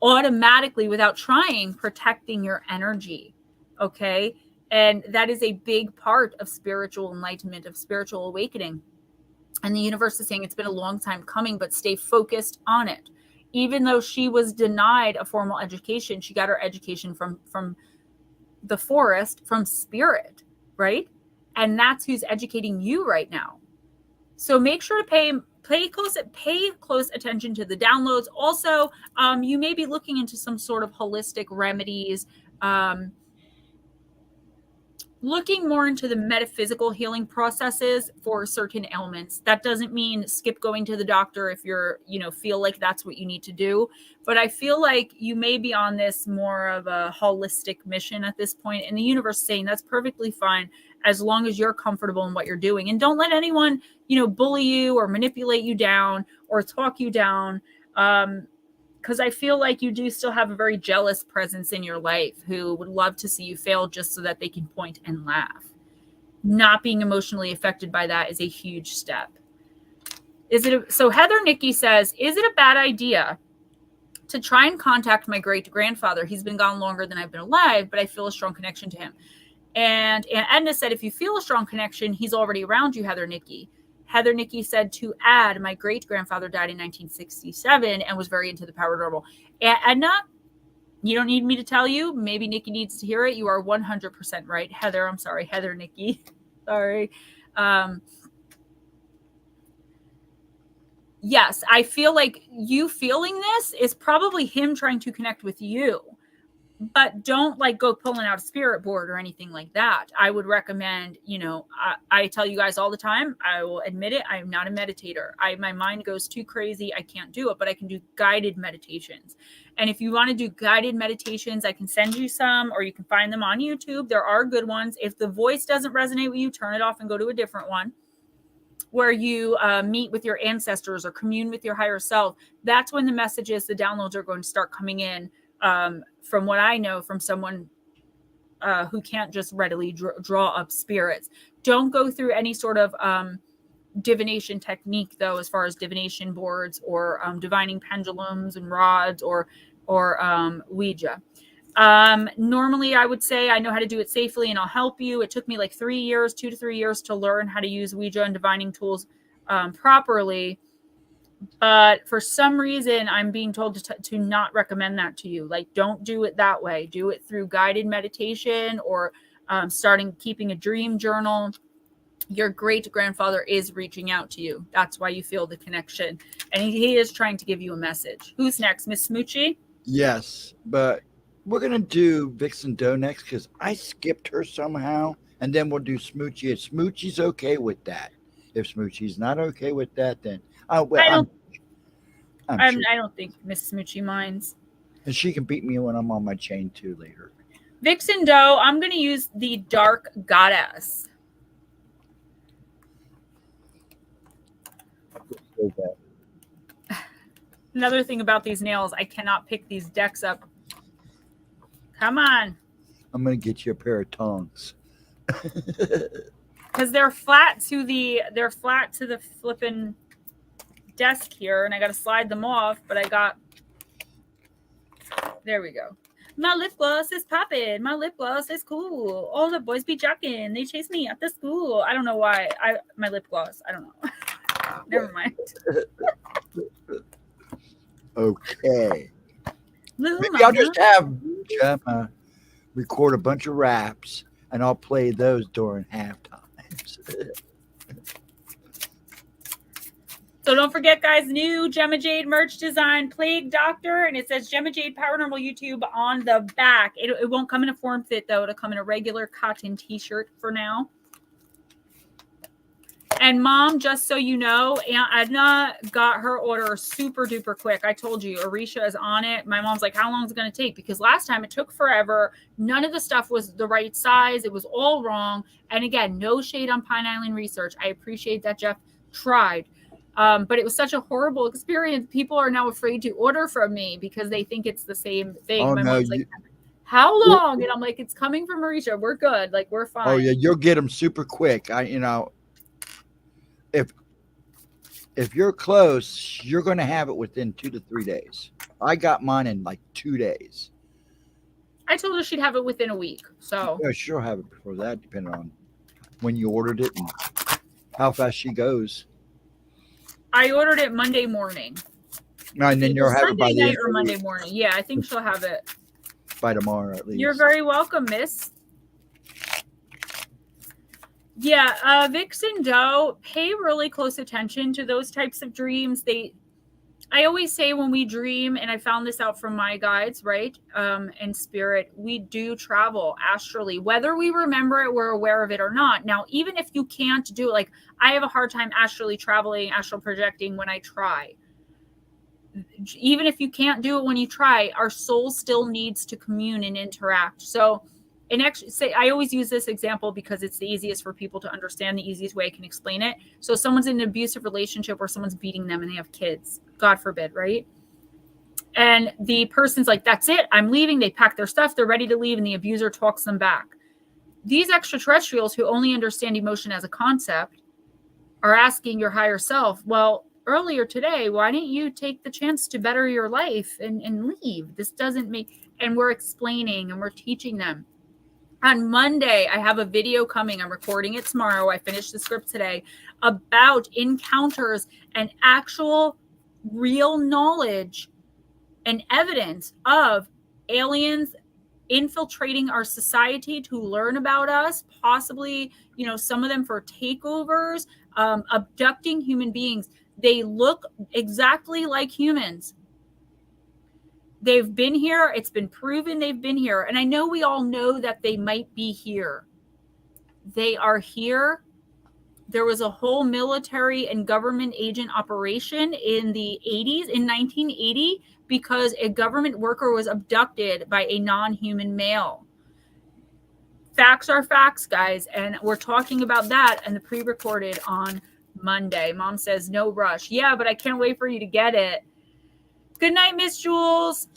automatically, without trying, protecting your energy. Okay. And that is a big part of spiritual enlightenment, of spiritual awakening. And the universe is saying it's been a long time coming, but stay focused on it. Even though she was denied a formal education, she got her education from the forest, from spirit, right? And that's who's educating you right now. So make sure to pay close attention to the downloads. Also, you may be looking into some sort of holistic remedies, looking more into the metaphysical healing processes for certain ailments. That doesn't mean skip going to the doctor if you're, feel like that's what you need to do. But I feel like you may be on this more of a holistic mission at this point, and the universe saying that's perfectly fine as long as you're comfortable in what you're doing. And don't let anyone, bully you or manipulate you down or talk you down. Because I feel like you do still have a very jealous presence in your life who would love to see you fail just so that they can point and laugh. Not being emotionally affected by that is a huge step. So Heather Nikki says, is it a bad idea to try and contact my great-grandfather? He's been gone longer than I've been alive, but I feel a strong connection to him. And Edna said, if you feel a strong connection, he's already around you, Heather Nikki. Heather Nikki said to add, my great-grandfather died in 1967 and was very into the paranormal. And Edna, you don't need me to tell you. Maybe Nikki needs to hear it. You are 100% right. Heather, I'm sorry. Heather Nikki. Sorry. Yes, I feel like you feeling this is probably him trying to connect with you. But don't go pulling out a spirit board or anything like that. I would recommend, I tell you guys all the time, I will admit it, I am not a meditator. My mind goes too crazy. I can't do it, but I can do guided meditations. And if you want to do guided meditations, I can send you some, or you can find them on YouTube. There are good ones. If the voice doesn't resonate with you, turn it off and go to a different one where you meet with your ancestors or commune with your higher self. That's when the messages, the downloads are going to start coming in. From what I know from someone who can't just readily draw up spirits. Don't go through any sort of divination technique, though, as far as divination boards or divining pendulums and rods or Ouija. Normally, I would say I know how to do it safely and I'll help you. It took me 2 to 3 years to learn how to use Ouija and divining tools properly. But for some reason, I'm being told to not recommend that to you. Don't do it that way. Do it through guided meditation or keeping a dream journal. Your great-grandfather is reaching out to you. That's why you feel the connection. And he is trying to give you a message. Who's next? Miss Smoochie? Yes, but we're going to do Vixen Doe next because I skipped her somehow. And then we'll do Smoochie. If Smoochie's okay with that. If Smoochie's not okay with that, then I don't think Miss Smoochie minds. And she can beat me when I'm on my chain too later. Vixen Doe, I'm going to use the Dark Goddess. Another thing about these nails, I cannot pick these decks up. Come on. I'm going to get you a pair of tongs. Because they're flat to the flipping desk here, and I got to slide them off, but there we go. My lip gloss is popping. My lip gloss is cool. All the boys be jocking. They chase me after school. I don't know why. My lip gloss. I don't know. Never mind. Okay. Maybe I'll just have Gemma record a bunch of raps, and I'll play those during halftime. So don't forget, guys, new Gemma Jade merch design, Plague Doctor, and it says Gemma Jade Paranormal YouTube on the back. It won't come in a form fit, though. It'll come in a regular cotton t-shirt for now. And Mom, just so you know, Aunt Edna got her order super duper quick. I told you, Arisha is on it. My mom's like, how long is it going to take? Because last time it took forever. None of the stuff was the right size. It was all wrong. And again, no shade on Pine Island Research. I appreciate that Jeff tried. But it was such a horrible experience. People are now afraid to order from me because they think it's the same thing. Oh, My no, mom's like, how long? And I'm like, it's coming from Marisha. We're good. Like, we're fine. Oh yeah, you'll get them super quick. If you're close, you're going to have it within 2 to 3 days. I got mine in like 2 days. I told her she'd have it within a week. So Yeah, she'll have it before that, depending on when you ordered it and how fast she goes. I ordered it Monday morning. And then you'll have it by Sunday the night end or of the Monday week, morning. Yeah, I think she'll have it by tomorrow at least. You're very welcome, miss. Yeah, Vixen Doe, pay really close attention to those types of dreams. I always say when we dream, and I found this out from my guides, right? And spirit, we do travel astrally, whether we remember it, we're aware of it or not. Now, even if you can't do it, like I have a hard time astrally traveling, astral projecting when I try. Even if you can't do it when you try, our soul still needs to commune and interact. So, and actually, I always use this example because it's the easiest for people to understand, the easiest way I can explain it. So someone's in an abusive relationship where someone's beating them and they have kids, God forbid, right? And the person's like, that's it, I'm leaving. They pack their stuff, they're ready to leave, and the abuser talks them back. These extraterrestrials who only understand emotion as a concept are asking your higher self, well, earlier today, why didn't you take the chance to better your life and leave? This doesn't make, and we're explaining and we're teaching them. On Monday, I have a video coming. I'm recording it tomorrow. I finished the script today about encounters and actual real knowledge and evidence of aliens infiltrating our society to learn about us, possibly, some of them for takeovers, abducting human beings. They look exactly like humans. They've been here. It's been proven they've been here. And I know we all know that they might be here. They are here. There was a whole military and government agent operation in the 80s, in 1980, because a government worker was abducted by a non-human male. Facts are facts, guys. And we're talking about that and the pre-recorded on Monday. Mom says, no rush. Yeah, but I can't wait for you to get it. Good night, Miss Jules.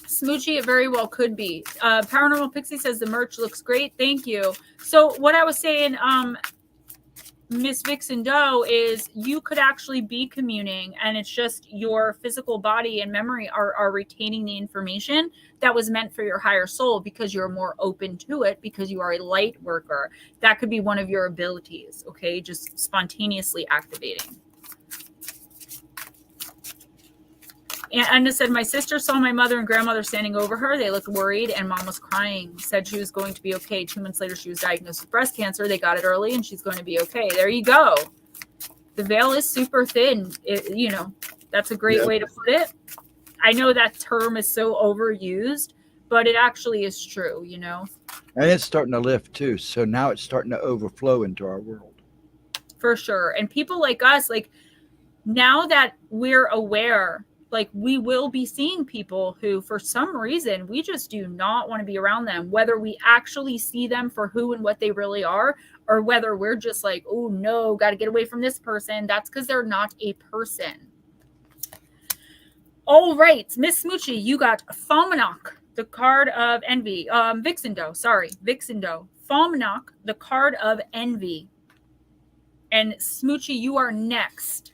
Smoochy, it very well could be. Paranormal Pixie says the merch looks great. Thank you. So what I was saying, Miss Vixen Doe, is you could actually be communing, and it's just your physical body and memory are retaining the information that was meant for your higher soul because you're more open to it, because you are a light worker. That could be one of your abilities, okay? Just spontaneously activating. And Anna said, my sister saw my mother and grandmother standing over her. They looked worried, and mom was crying. Said she was going to be okay. 2 months later, she was diagnosed with breast cancer. They got it early, and she's going to be okay. There you go. The veil is super thin. That's a great way to put it. I know that term is so overused, but it actually is true, And it's starting to lift, too. So now it's starting to overflow into our world. For sure. And people like us, like, now that we're aware, like, we will be seeing people who, for some reason, we just do not want to be around them, whether we actually see them for who and what they really are, or whether we're just like, oh, no, got to get away from this person. That's because they're not a person. All right, Miss Smoochie, you got Falmanock, the card of envy. Vixen Doe. Falmanock, the card of envy. And Smoochie, you are next.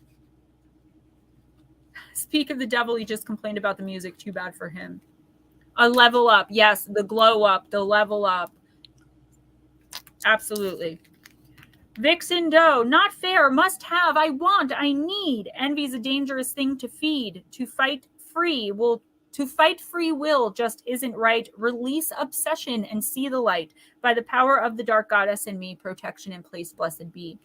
Speak of the devil, he just complained about the music. Too bad for him. A level up. Yes, the glow up, the level up. Absolutely. Vixen Doe, not fair, must have, I want, I need. Envy is a dangerous thing to feed. To fight free will just isn't right. Release obsession and see the light. By the power of the dark goddess in me, protection in place, blessed be.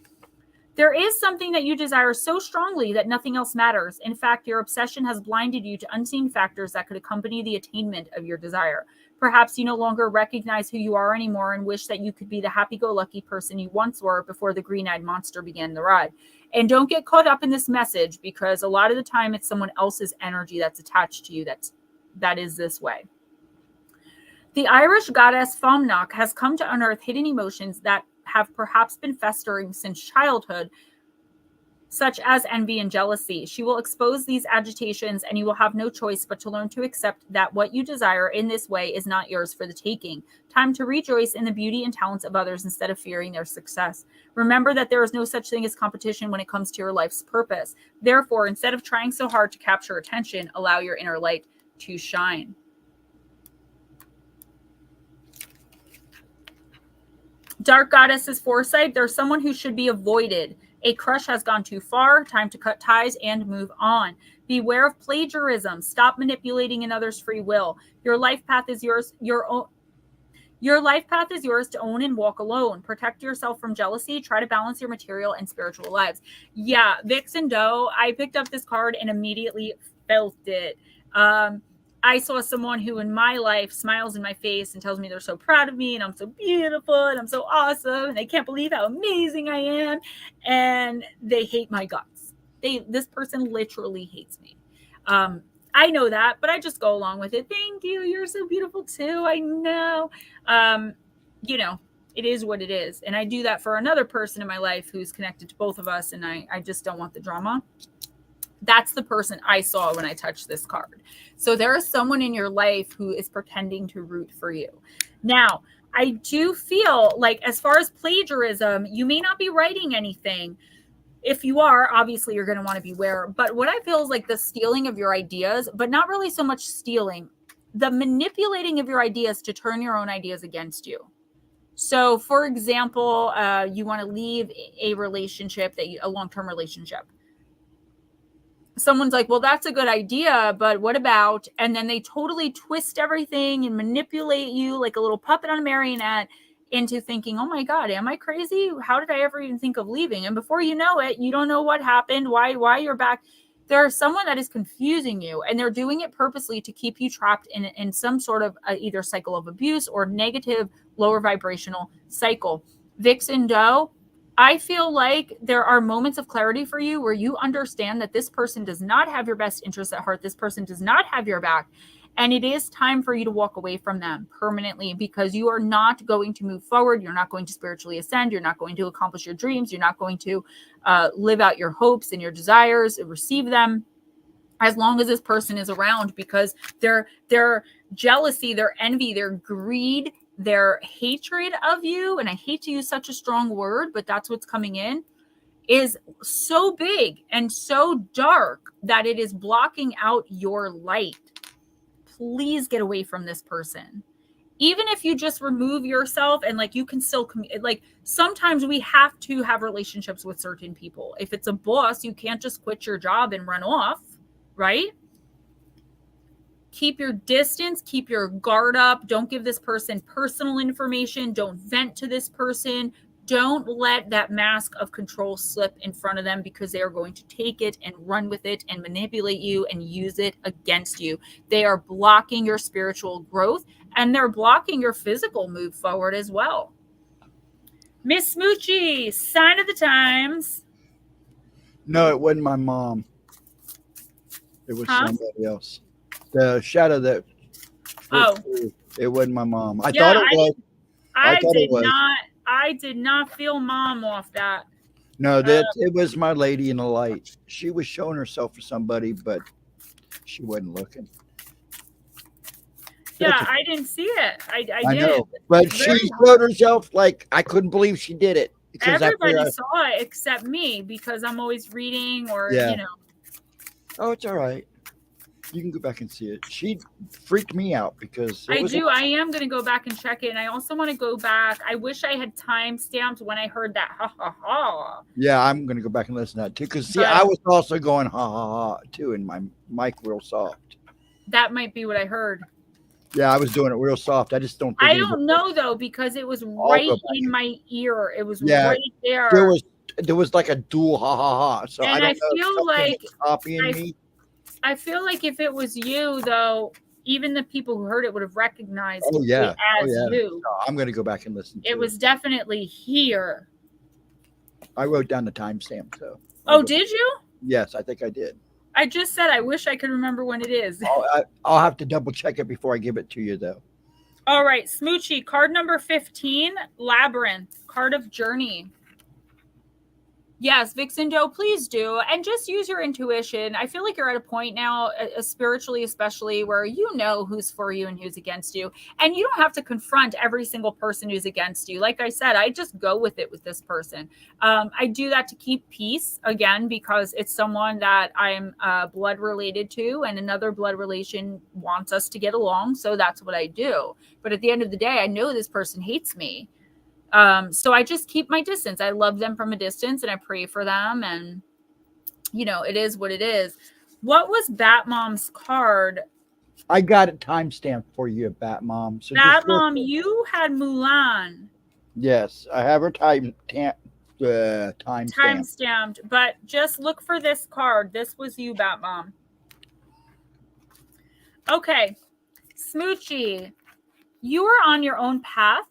There is something that you desire so strongly that nothing else matters. In fact, your obsession has blinded you to unseen factors that could accompany the attainment of your desire. Perhaps you no longer recognize who you are anymore and wish that you could be the happy-go-lucky person you once were before the green-eyed monster began the ride. And don't get caught up in this message, because a lot of the time it's someone else's energy that's attached to you that is this way. The Irish goddess Falmanock has come to unearth hidden emotions that have perhaps been festering since childhood. such as envy and jealousy. She will expose these agitations, and you will have no choice but to learn to accept that what you desire in this way is not yours for the taking. Time to rejoice in the beauty and talents of others instead of fearing their success. Remember that there is no such thing as competition when it comes to your life's purpose. Therefore, instead of trying so hard to capture attention, allow your inner light to shine. Dark Goddess's foresight. There's someone who should be avoided. A crush has gone too far. Time to cut ties and move on. Beware of plagiarism. Stop manipulating another's free will. Your life path is yours. Your life path is yours to own and walk alone. Protect yourself from jealousy. Try to balance your material and spiritual lives. Yeah, Vixen Doe, I picked up this card and immediately felt it. I saw someone who in my life smiles in my face and tells me they're so proud of me and I'm so beautiful and I'm so awesome and they can't believe how amazing I am, and they hate my guts. This person literally hates me. I know that, but I just go along with it. Thank you. You're so beautiful too. I know. You know, it is what it is. And I do that for another person in my life who's connected to both of us. And I just don't want the drama. That's the person I saw when I touched this card. So there is someone in your life who is pretending to root for you. Now, I do feel like as far as plagiarism, you may not be writing anything. If you are, obviously you're going to want to beware. But what I feel is like the stealing of your ideas, but not really so much stealing, the manipulating of your ideas to turn your own ideas against you. So for example, you want to leave a relationship, a long-term relationship. Someone's like, well, that's a good idea, but what about, and then they totally twist everything and manipulate you like a little puppet on a marionette into thinking, oh my God, am I crazy? How did I ever even think of leaving? And before you know it, you don't know what happened, why you're back. There's someone that is confusing you, and they're doing it purposely to keep you trapped in some sort of either cycle of abuse or negative, lower vibrational cycle. Vixen Doe, I feel like there are moments of clarity for you where you understand that this person does not have your best interests at heart. This person does not have your back. And it is time for you to walk away from them permanently, because you are not going to move forward. You're not going to spiritually ascend. You're not going to accomplish your dreams. You're not going to live out your hopes and your desires and receive them as long as this person is around, because their jealousy, their envy, their greed, their hatred of you, and I hate to use such a strong word, but that's what's coming in, is so big and so dark that it is blocking out your light. Please get away from this person. Even if you just remove yourself and like you can still like sometimes we have to have relationships with certain people. If it's a boss, you can't just quit your job and run off, right? Keep your distance, keep your guard up. Don't give this person personal information. Don't vent to this person. Don't let that mask of control slip in front of them, because they are going to take it and run with it and manipulate you and use it against you. They are blocking your spiritual growth, and they're blocking your physical move forward as well. Miss Smoochie, sign of the times. No, it wasn't my mom. It was somebody else. The shadow that. It wasn't my mom. I thought it was. I did not feel mom off that. No, it was my lady in the light. She was showing herself for somebody, but she wasn't looking. Yeah, I didn't see it. I did. Know, but she showed herself like I couldn't believe she did it. Everybody saw it except me, because I'm always reading or, you know. Oh, it's all right. You can go back and see it. She freaked me out because I am going to go back and check it. And I also want to go back. I wish I had timestamps when I heard that ha ha ha. Yeah, I'm going to go back and listen to that too. Because I was also going ha ha ha too in my mic real soft. That might be what I heard. Yeah, I was doing it real soft. I just don't think I don't know though, because it was right in my ear. It was right there. There was like a dual ha ha ha. So and I feel like copying me. I feel like if it was you, though, even the people who heard it would have recognized it as you. No, I'm going to go back and listen to it. It was definitely here. I wrote down the timestamp, so. Oh, did you? Yes, I think I did. I just said I wish I could remember when it is. I'll have to double check it before I give it to you, though. All right, Smoochie, card number 15, Labyrinth, card of journey. Yes, Vixen Doe, please do. And just use your intuition. I feel like you're at a point now, spiritually especially, where you know who's for you and who's against you. And you don't have to confront every single person who's against you. Like I said, I just go with it with this person. I do that to keep peace, again, because it's someone that I'm blood related to, and another blood relation wants us to get along. So that's what I do. But at the end of the day, I know this person hates me. So I just keep my distance. I love them from a distance and I pray for them, and it is what it is. What was Bat Mom's card? I got it timestamped for you, Bat Mom. So Bat just Mom, you had Mulan yes, I have her time stamped, but just look for this card. This was you, Bat Mom. Okay, Smoochie, you are on your own path.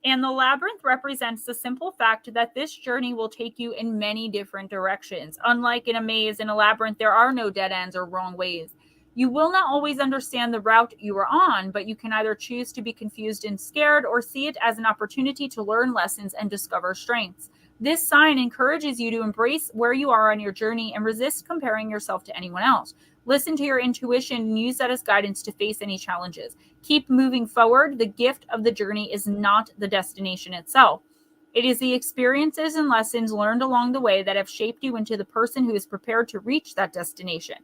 And the labyrinth represents the simple fact that this journey will take you in many different directions. Unlike in a maze, in a labyrinth, there are no dead ends or wrong ways. You will not always understand the route you are on, but you can either choose to be confused and scared or see it as an opportunity to learn lessons and discover strengths. This sign encourages you to embrace where you are on your journey and resist comparing yourself to anyone else. Listen to your intuition and use that as guidance to face any challenges. Keep moving forward. The gift of the journey is not the destination itself. It is the experiences and lessons learned along the way that have shaped you into the person who is prepared to reach that destination.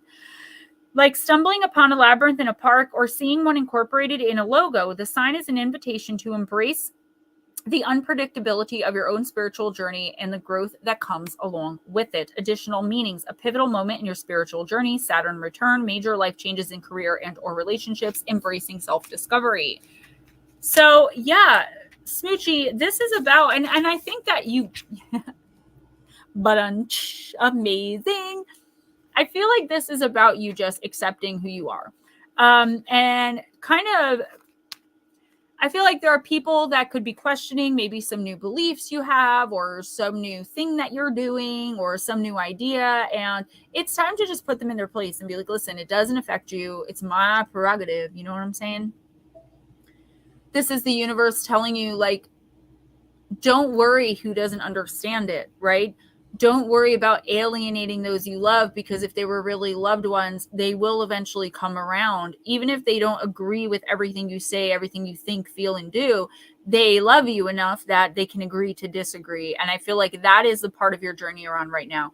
Like stumbling upon a labyrinth in a park or seeing one incorporated in a logo, the sign is an invitation to embrace the unpredictability of your own spiritual journey and the growth that comes along with it. Additional meanings: a pivotal moment in your spiritual journey, Saturn return, major life changes in career and or relationships, embracing self-discovery. So yeah, Smoochie, this is about, and I think that you, but amazing. I feel like this is about you just accepting who you are. And kind of, I feel like there are people that could be questioning maybe some new beliefs you have or some new thing that you're doing or some new idea. And it's time to just put them in their place and be like, listen, it doesn't affect you. It's my prerogative. You know what I'm saying? This is the universe telling you, like, don't worry who doesn't understand it, right? Don't worry about alienating those you love, because if they were really loved ones, they will eventually come around. Even if they don't agree with everything you say, everything you think, feel, and do, they love you enough that they can agree to disagree. And I feel like that is the part of your journey you're on right now.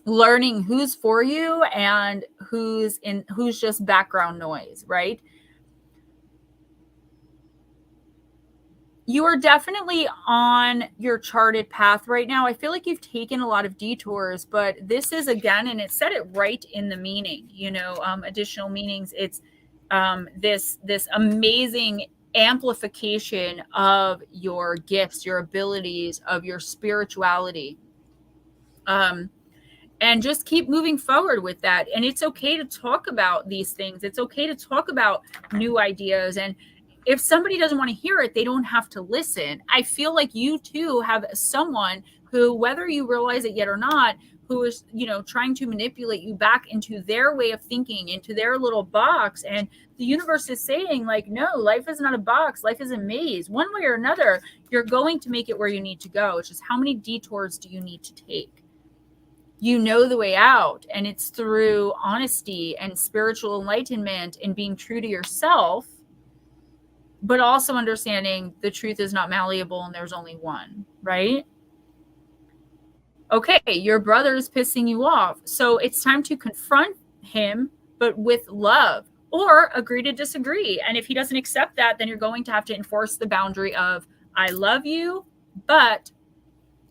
Learning who's for you and who's just background noise, right? You are definitely on your charted path right now. I feel like you've taken a lot of detours, but this is, again, and it said it right in the meaning, additional meanings. It's this amazing amplification of your gifts, your abilities, of your spirituality. And just keep moving forward with that. And it's okay to talk about these things. It's okay to talk about new ideas. And if somebody doesn't want to hear it, they don't have to listen. I feel like you too have someone who, whether you realize it yet or not, who is, trying to manipulate you back into their way of thinking, into their little box. And the universe is saying, like, no, life is not a box. Life is a maze. One way or another, you're going to make it where you need to go. It's just how many detours do you need to take? You know the way out, and it's through honesty and spiritual enlightenment and being true to yourself, but also understanding the truth is not malleable and there's only one, right? Okay, your brother is pissing you off. So it's time to confront him, but with love, or agree to disagree. And if he doesn't accept that, then you're going to have to enforce the boundary of, I love you, but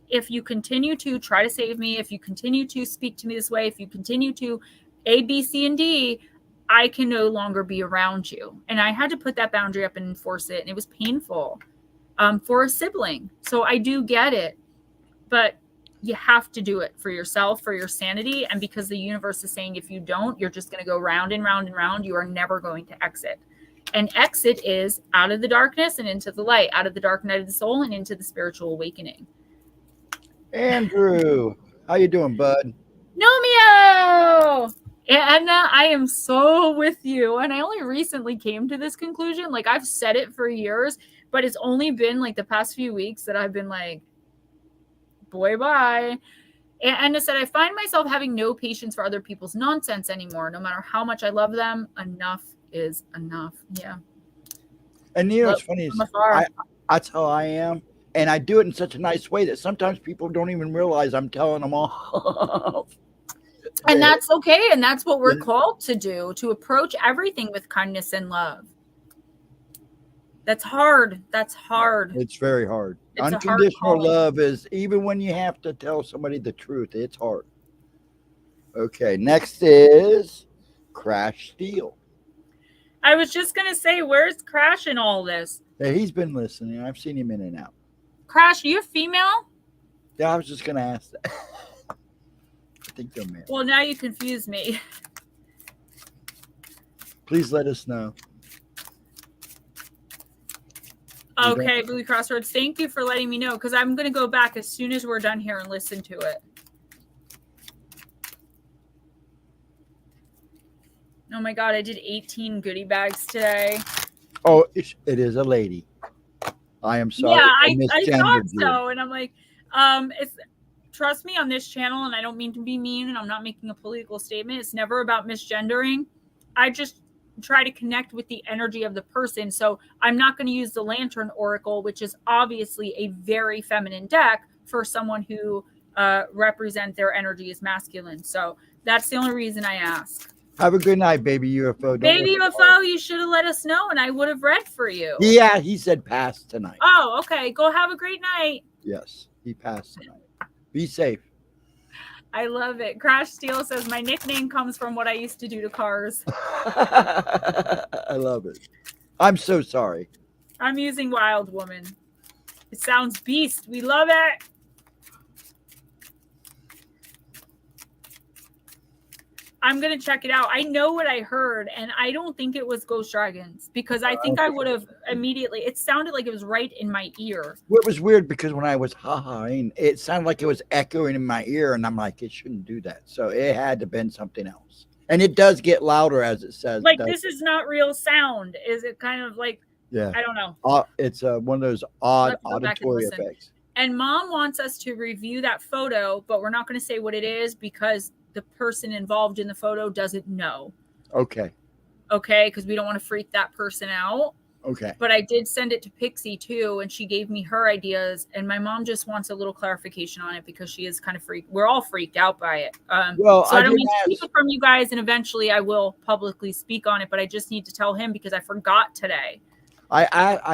if you continue to try to save me, if you continue to speak to me this way, if you continue to A, B, C, and D, I can no longer be around you. And I had to put that boundary up and enforce it. And it was painful for a sibling. So I do get it. But you have to do it for yourself, for your sanity. And because the universe is saying, if you don't, you're just going to go round and round and round. You are never going to exit. And exit is out of the darkness and into the light, out of the dark night of the soul and into the spiritual awakening. Andrew, how you doing, bud? Nomeo! Anna, I am so with you. And I only recently came to this conclusion. Like, I've said it for years, but it's only been like the past few weeks that I've been like, boy, bye. And it said, I find myself having no patience for other people's nonsense anymore. No matter how much I love them, enough is enough. Yeah. And you know Love what's funny from is afar. that's how I am. And I do it in such a nice way that sometimes people don't even realize I'm telling them all. And that's okay. And that's what we're called to do, to approach everything with kindness and love. That's hard. That's hard. It's very hard. It's a hard Unconditional calling. love is, even when you have to tell somebody the truth, it's hard. Okay, next is Crash Steele. I was just going to say, where's Crash in all this? Yeah, he's been listening. I've seen him in and out. Crash, are you a female? Yeah, I was just going to ask that. I think they're male. Well, now you confuse me. Please let us know. Okay, Blue Crossroads, thank you for letting me know, because I'm going to go back as soon as we're done here and listen to it. Oh my God, I did 18 goodie bags today. Oh, it is a lady. I am sorry. Yeah, I thought you. so. And I'm like, trust me on this channel, and I don't mean to be mean, and I'm not making a political statement. It's never about misgendering. I just try to connect with the energy of the person. So I'm not going to use the Lantern Oracle, which is obviously a very feminine deck for someone who represent their energy as masculine. So that's the only reason I ask. Have a good night, baby UFO. Baby UFO, you should have let us know, and I would have read for you. Yeah, he said pass tonight. Oh, okay. Go have a great night. Yes, he passed tonight. Be safe. I love it. Crash Steele says, my nickname comes from what I used to do to cars. I love it. I'm so sorry. I'm using Wild Woman. It sounds beast. We love it. I'm going to check it out. I know what I heard, and I don't think it was Ghost Dragons, because I think I would have immediately, it sounded like it was right in my ear. Well, it was weird because when I was ha-haing, it sounded like it was echoing in my ear, and I'm like, it shouldn't do that. So it had to have been something else. And it does get louder, as it says. Like, this is not real sound. Is it kind of like, yeah, I don't know. It's one of those odd auditory and effects. And Mom wants us to review that photo, but we're not going to say what it is because the person involved in the photo doesn't know. Okay. Okay, because we don't want to freak that person out. Okay. But I did send it to Pixie too, and she gave me her ideas. And my mom just wants a little clarification on it because she is kind of freaked. We're all freaked out by it. Well, so I don't need to keep it from you guys, and eventually I will publicly speak on it. But I just need to tell him because I forgot today. I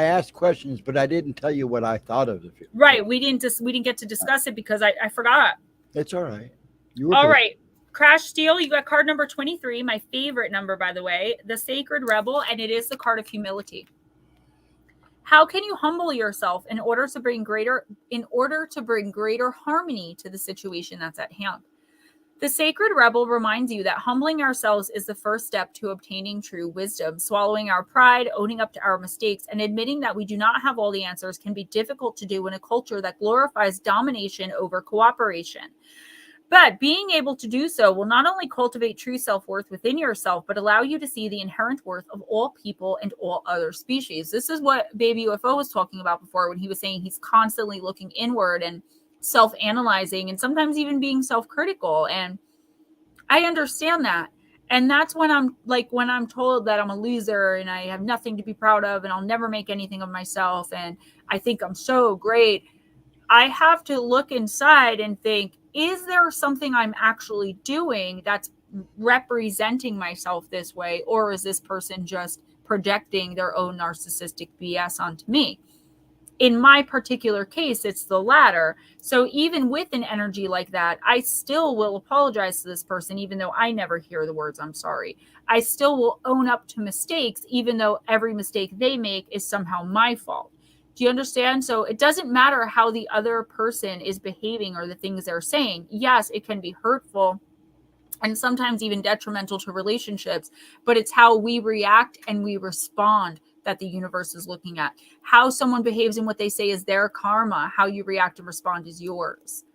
asked questions, but I didn't tell you what I thought of it. Right. We didn't get to discuss it because I forgot. It's all right. You were all good. Right. Crash Steele, you got card number 23, my favorite number, by the way, the Sacred Rebel, and it is the card of humility. How can you humble yourself in order to bring greater harmony to the situation that's at hand? The Sacred Rebel reminds you that humbling ourselves is the first step to obtaining true wisdom. Swallowing our pride, owning up to our mistakes, and admitting that we do not have all the answers can be difficult to do in a culture that glorifies domination over cooperation. But being able to do so will not only cultivate true self-worth within yourself, but allow you to see the inherent worth of all people and all other species. This is what Baby UFO was talking about before when he was saying he's constantly looking inward and self-analyzing and sometimes even being self-critical. And I understand that. And that's when I'm told that I'm a loser and I have nothing to be proud of and I'll never make anything of myself and I think I'm so great. I have to look inside and think, is there something I'm actually doing that's representing myself this way? Or is this person just projecting their own narcissistic BS onto me? In my particular case, it's the latter. So even with an energy like that, I still will apologize to this person, even though I never hear the words, I'm sorry. I still will own up to mistakes, even though every mistake they make is somehow my fault. Do you understand? So it doesn't matter how the other person is behaving or the things they're saying. Yes, it can be hurtful and sometimes even detrimental to relationships, but it's how we react and we respond that the universe is looking at. How someone behaves and what they say is their karma. How you react and respond is yours.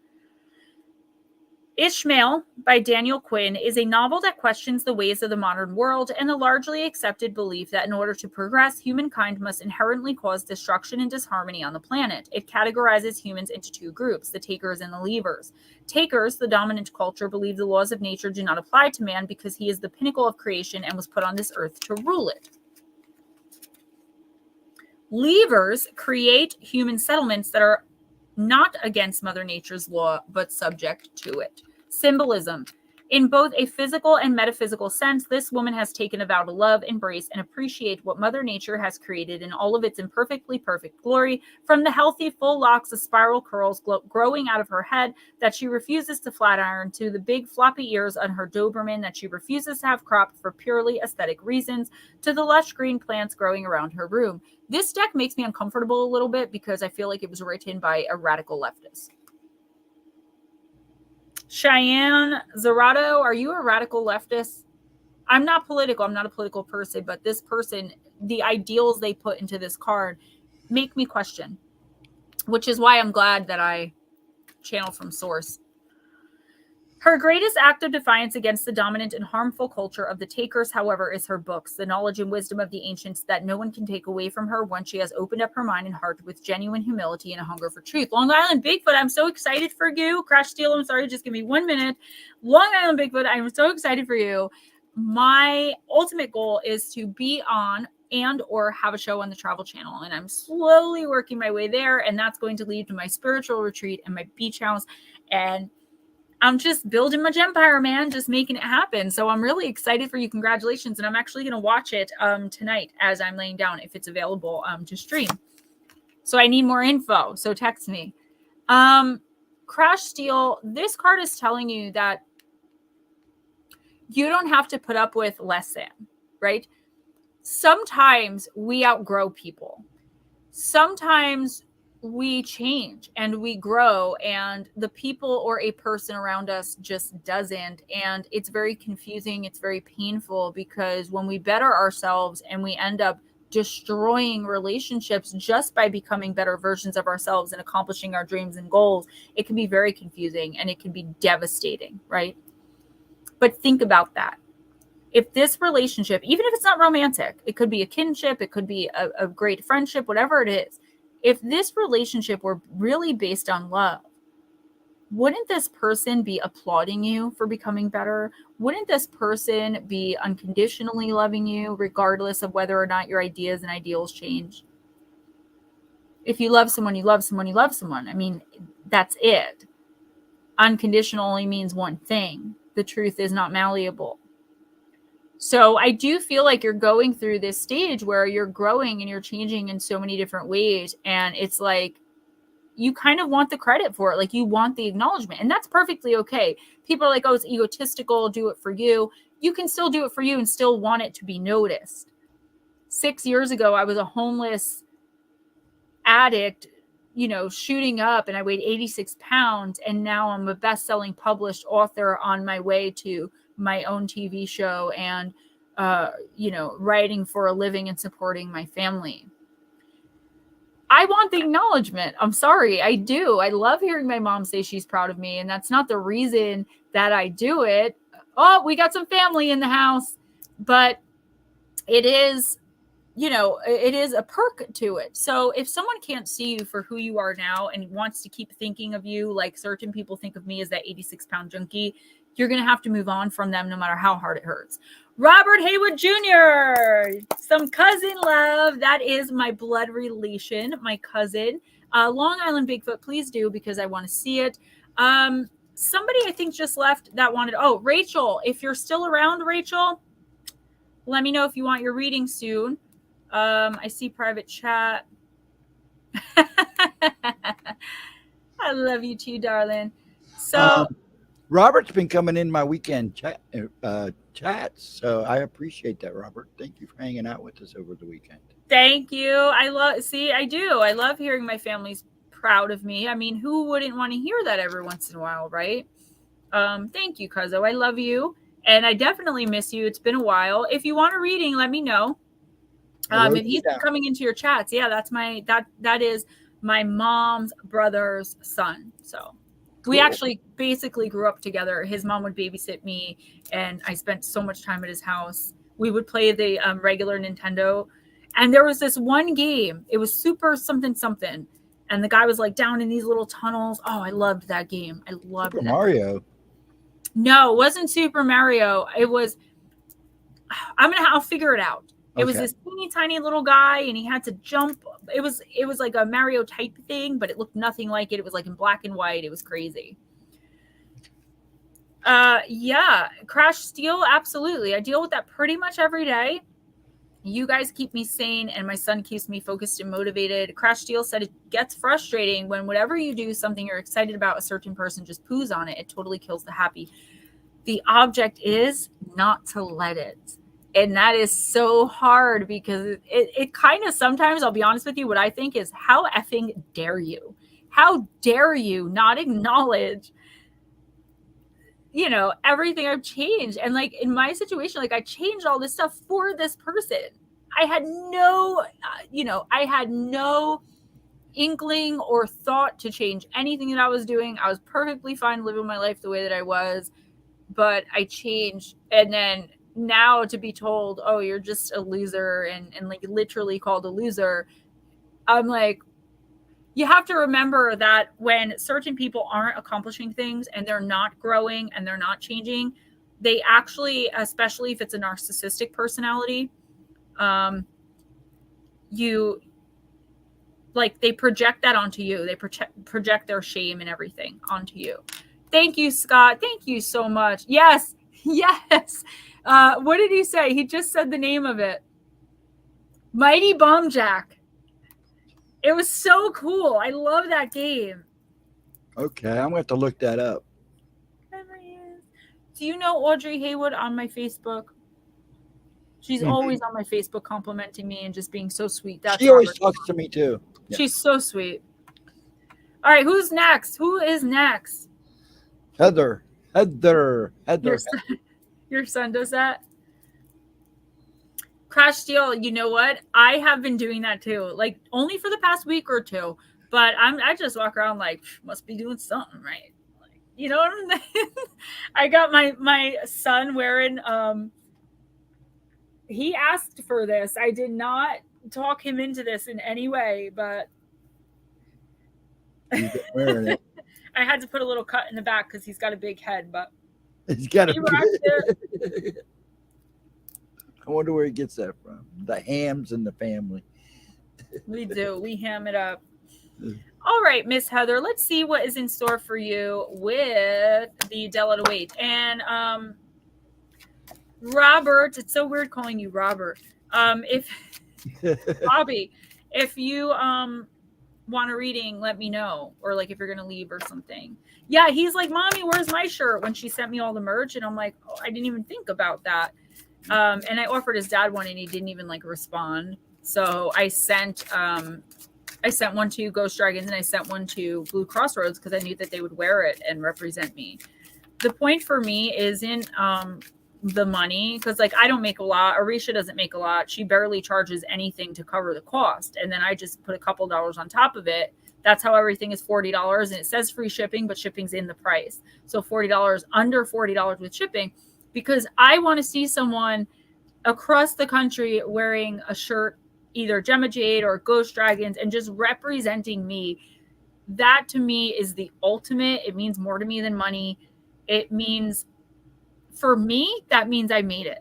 Ishmael by Daniel Quinn is a novel that questions the ways of the modern world and the largely accepted belief that in order to progress, humankind must inherently cause destruction and disharmony on the planet. It categorizes humans into two groups, the takers and the leavers. Takers, the dominant culture, believe the laws of nature do not apply to man because he is the pinnacle of creation and was put on this earth to rule it. Leavers create human settlements that are not against Mother Nature's law, but subject to it. Symbolism. In both a physical and metaphysical sense, this woman has taken a vow to love, embrace, and appreciate what Mother Nature has created in all of its imperfectly perfect glory, from the healthy full locks of spiral curls growing out of her head that she refuses to flat iron, to the big floppy ears on her Doberman that she refuses to have cropped for purely aesthetic reasons, to the lush green plants growing around her room. This deck makes me uncomfortable a little bit because I feel like it was written by a radical leftist. Cheyenne Zarato, are you a radical leftist? I'm not political. I'm not a political person, but this person, the ideals they put into this card make me question, which is why I'm glad that I channel from source. Her greatest act of defiance against the dominant and harmful culture of the takers, however, is her books, the knowledge and wisdom of the ancients that no one can take away from her once she has opened up her mind and heart with genuine humility and a hunger for truth. Long Island Bigfoot, I'm so excited for you. Crash Steel, I'm sorry, just give me 1 minute. Long Island Bigfoot, I'm so excited for you. My ultimate goal is to be on and or have a show on the Travel Channel, and I'm slowly working my way there, and that's going to lead to my spiritual retreat and my beach house, and I'm just building my empire, man, just making it happen. So I'm really excited for you. Congratulations. And I'm actually going to watch it tonight as I'm laying down if it's available to stream. So I need more info. So text me. Crash Steel, this card is telling you that you don't have to put up with less than, right? Sometimes we outgrow people. Sometimes we change and we grow, and the people or a person around us just doesn't. And it's very confusing. It's very painful because when we better ourselves and we end up destroying relationships just by becoming better versions of ourselves and accomplishing our dreams and goals, it can be very confusing and it can be devastating, right? But think about that. If this relationship, even if it's not romantic, it could be a kinship, it could be a great friendship, whatever it is. If this relationship were really based on love, wouldn't this person be applauding you for becoming better? Wouldn't this person be unconditionally loving you, regardless of whether or not your ideas and ideals change? If you love someone, you love someone, you love someone. I mean, that's it. Unconditional only means one thing. The truth is not malleable. So I do feel like you're going through this stage where you're growing and you're changing in so many different ways. And it's like, you kind of want the credit for it. Like you want the acknowledgement, and that's perfectly okay. People are like, oh, it's egotistical. Do it for you. You can still do it for you and still want it to be noticed. 6 years ago, I was a homeless addict, shooting up, and I weighed 86 pounds. And now I'm a best-selling published author on my way to my own TV show and, writing for a living and supporting my family. I want the acknowledgement. I'm sorry. I do. I love hearing my mom say she's proud of me. And that's not the reason that I do it. Oh, we got some family in the house, but it is, it is a perk to it. So if someone can't see you for who you are now and wants to keep thinking of you like certain people think of me as that 86-pound junkie, you're going to have to move on from them no matter how hard it hurts. Robert Haywood Jr., some cousin love. That is my blood relation, my cousin. Long Island Bigfoot, please do, because I want to see it. Somebody I think just left that wanted, Rachel, if you're still around, Rachel, let me know if you want your reading soon. I see private chat. I love you too, darling. So Robert's been coming in my weekend chats, so I appreciate that, Robert. Thank you for hanging out with us over the weekend. Thank you. I do. I love hearing my family's proud of me. I mean, who wouldn't want to hear that every once in a while, right? Thank you, Cuzzo. I love you, and I definitely miss you. It's been a while. If you want a reading, let me know. If he's coming into your chats, yeah, that's that is my mom's brother's son. So We Cool. actually basically grew up together. His mom would babysit me, and I spent so much time at his house. We would play the regular Nintendo, and there was this one game. It was Super something something, and the guy was like down in these little tunnels. Oh, I loved that game. I loved Super that. Mario. No, it wasn't Super Mario. It was. I'll figure it out. It was Okay. this teeny tiny little guy, and he had to jump. It was like a Mario type thing, but it looked nothing like it. It was like in black and white. It was crazy. Yeah, crash steal, absolutely. I deal with that pretty much every day. You guys keep me sane, and my son keeps me focused and motivated. Crash steal said it gets frustrating when whatever you do, something you're excited about, a certain person just poos on it. It totally kills the happy. The object is not to let it. And that is so hard because it kind of sometimes, I'll be honest with you, what I think is, how effing dare you? How dare you not acknowledge, you know, everything I've changed? And like in my situation, like I changed all this stuff for this person. I had no, I had no inkling or thought to change anything that I was doing. I was perfectly fine living my life the way that I was, but I changed. And then now to be told, oh, you're just a loser, and like literally called a loser, I'm like, you have to remember that when certain people aren't accomplishing things and they're not growing and they're not changing, they actually, especially if it's a narcissistic personality, you like, they project that onto you. They project their shame and everything onto you. Thank you, Scott. Thank you so much. Yes. Yes. What did he say? He just said the name of it. Mighty Bomb Jack. It was so cool. I love that game. Okay, I'm going to have to look that up. Do you know Audrey Haywood on my Facebook? She's always on my Facebook complimenting me and just being so sweet. She always talks to me too. Yeah. She's so sweet. All right, who's next? Who is next? Heather. Your son does that? Crash steal, you know what? I have been doing that too. Like only for the past week or two. But I just walk around like, must be doing something right. Like, you know what I'm saying? I got my son wearing he asked for this. I did not talk him into this in any way, but He's been wearing it. I had to put a little cut in the back because he's got a big head, but he's got a big I wonder where he gets that from. The hams in the family. We do. We ham it up. All right, Miss Heather, let's see what is in store for you with the Della to Wait. And Robert, it's so weird calling you Robert. If Bobby, if you want a reading, let me know. Or like if you're gonna leave or something. Yeah, he's like, Mommy, where's my shirt? When she sent me all the merch, and I'm like, oh, I didn't even think about that. And I offered his dad one, and he didn't even like respond. So I sent one to Ghostdragonzw, and I sent one to Blue Crossroads because I knew that they would wear it and represent me. The point for me isn't the money, because like I don't make a lot. Arisha doesn't make a lot. She barely charges anything to cover the cost, and then I just put a couple dollars on top of it. That's how everything is $40, and it says free shipping, but shipping's in the price. So $40, under $40 with shipping, because I want to see someone across the country wearing a shirt, either Gemma Jade or Ghostdragonzw, and just representing me. That to me is the ultimate. It means more to me than money. It means, for me, that means I made it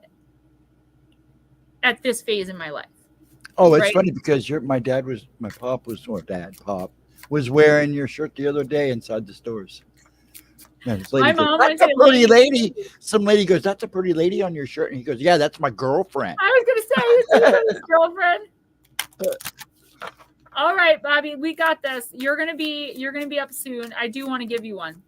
at this phase in my life. Oh, it's funny because my pop was wearing your shirt the other day inside the stores. And this lady goes, that's a pretty lady. Some lady goes, that's a pretty lady on your shirt. And he goes, yeah, that's my girlfriend. I was going to say, it's his girlfriend. All right, Bobby, we got this. You're gonna be up soon. I do want to give you one.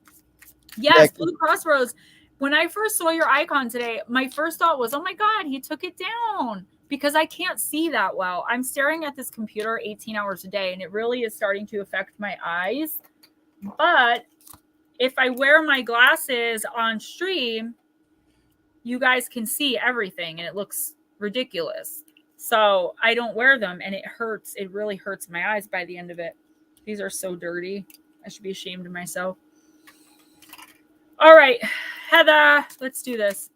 Yes, Blue Crossroads. When I first saw your icon today, my first thought was, oh my God, he took it down, because I can't see that well. I'm staring at this computer 18 hours a day, and it really is starting to affect my eyes. But if I wear my glasses on stream, you guys can see everything, and it looks ridiculous. So I don't wear them, and it hurts. It really hurts my eyes by the end of it. These are so dirty. I should be ashamed of myself. All right, Heather, let's do this.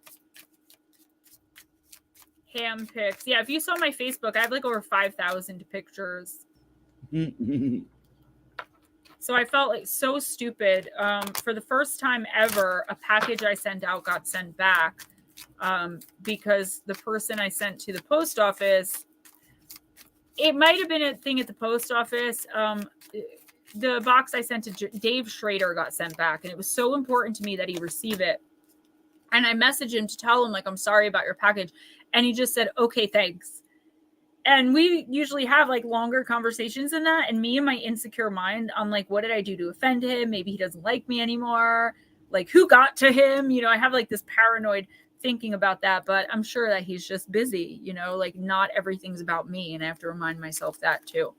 Ham pics. Yeah, if you saw my Facebook, I have like over 5,000 pictures. So I felt like so stupid. For the first time ever, a package I sent out got sent back because the person I sent to the post office, it might have been a thing at the post office. The box I sent to Dave Schrader got sent back, and it was so important to me that he receive it. And I messaged him to tell him, like, I'm sorry about your package. And he just said, okay, thanks. And we usually have like longer conversations than that. And me and my insecure mind, I'm like, what did I do to offend him? Maybe he doesn't like me anymore. Like, who got to him? You know, I have like this paranoid thinking about that, but I'm sure that he's just busy, you know, like not everything's about me. And I have to remind myself that too.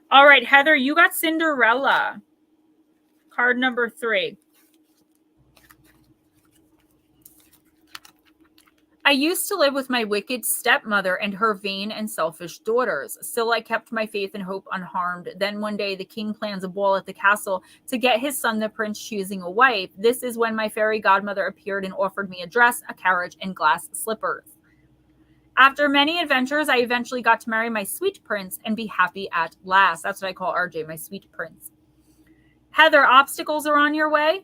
All right, Heather, you got Cinderella. Card number 3. I used to live with my wicked stepmother and her vain and selfish daughters. Still, I kept my faith and hope unharmed. Then one day, the king plans a ball at the castle to get his son, the prince, choosing a wife. This is when my fairy godmother appeared and offered me a dress, a carriage, and glass slippers. After many adventures, I eventually got to marry my sweet prince and be happy at last. That's what I call RJ, my sweet prince. Heather, obstacles are in your way.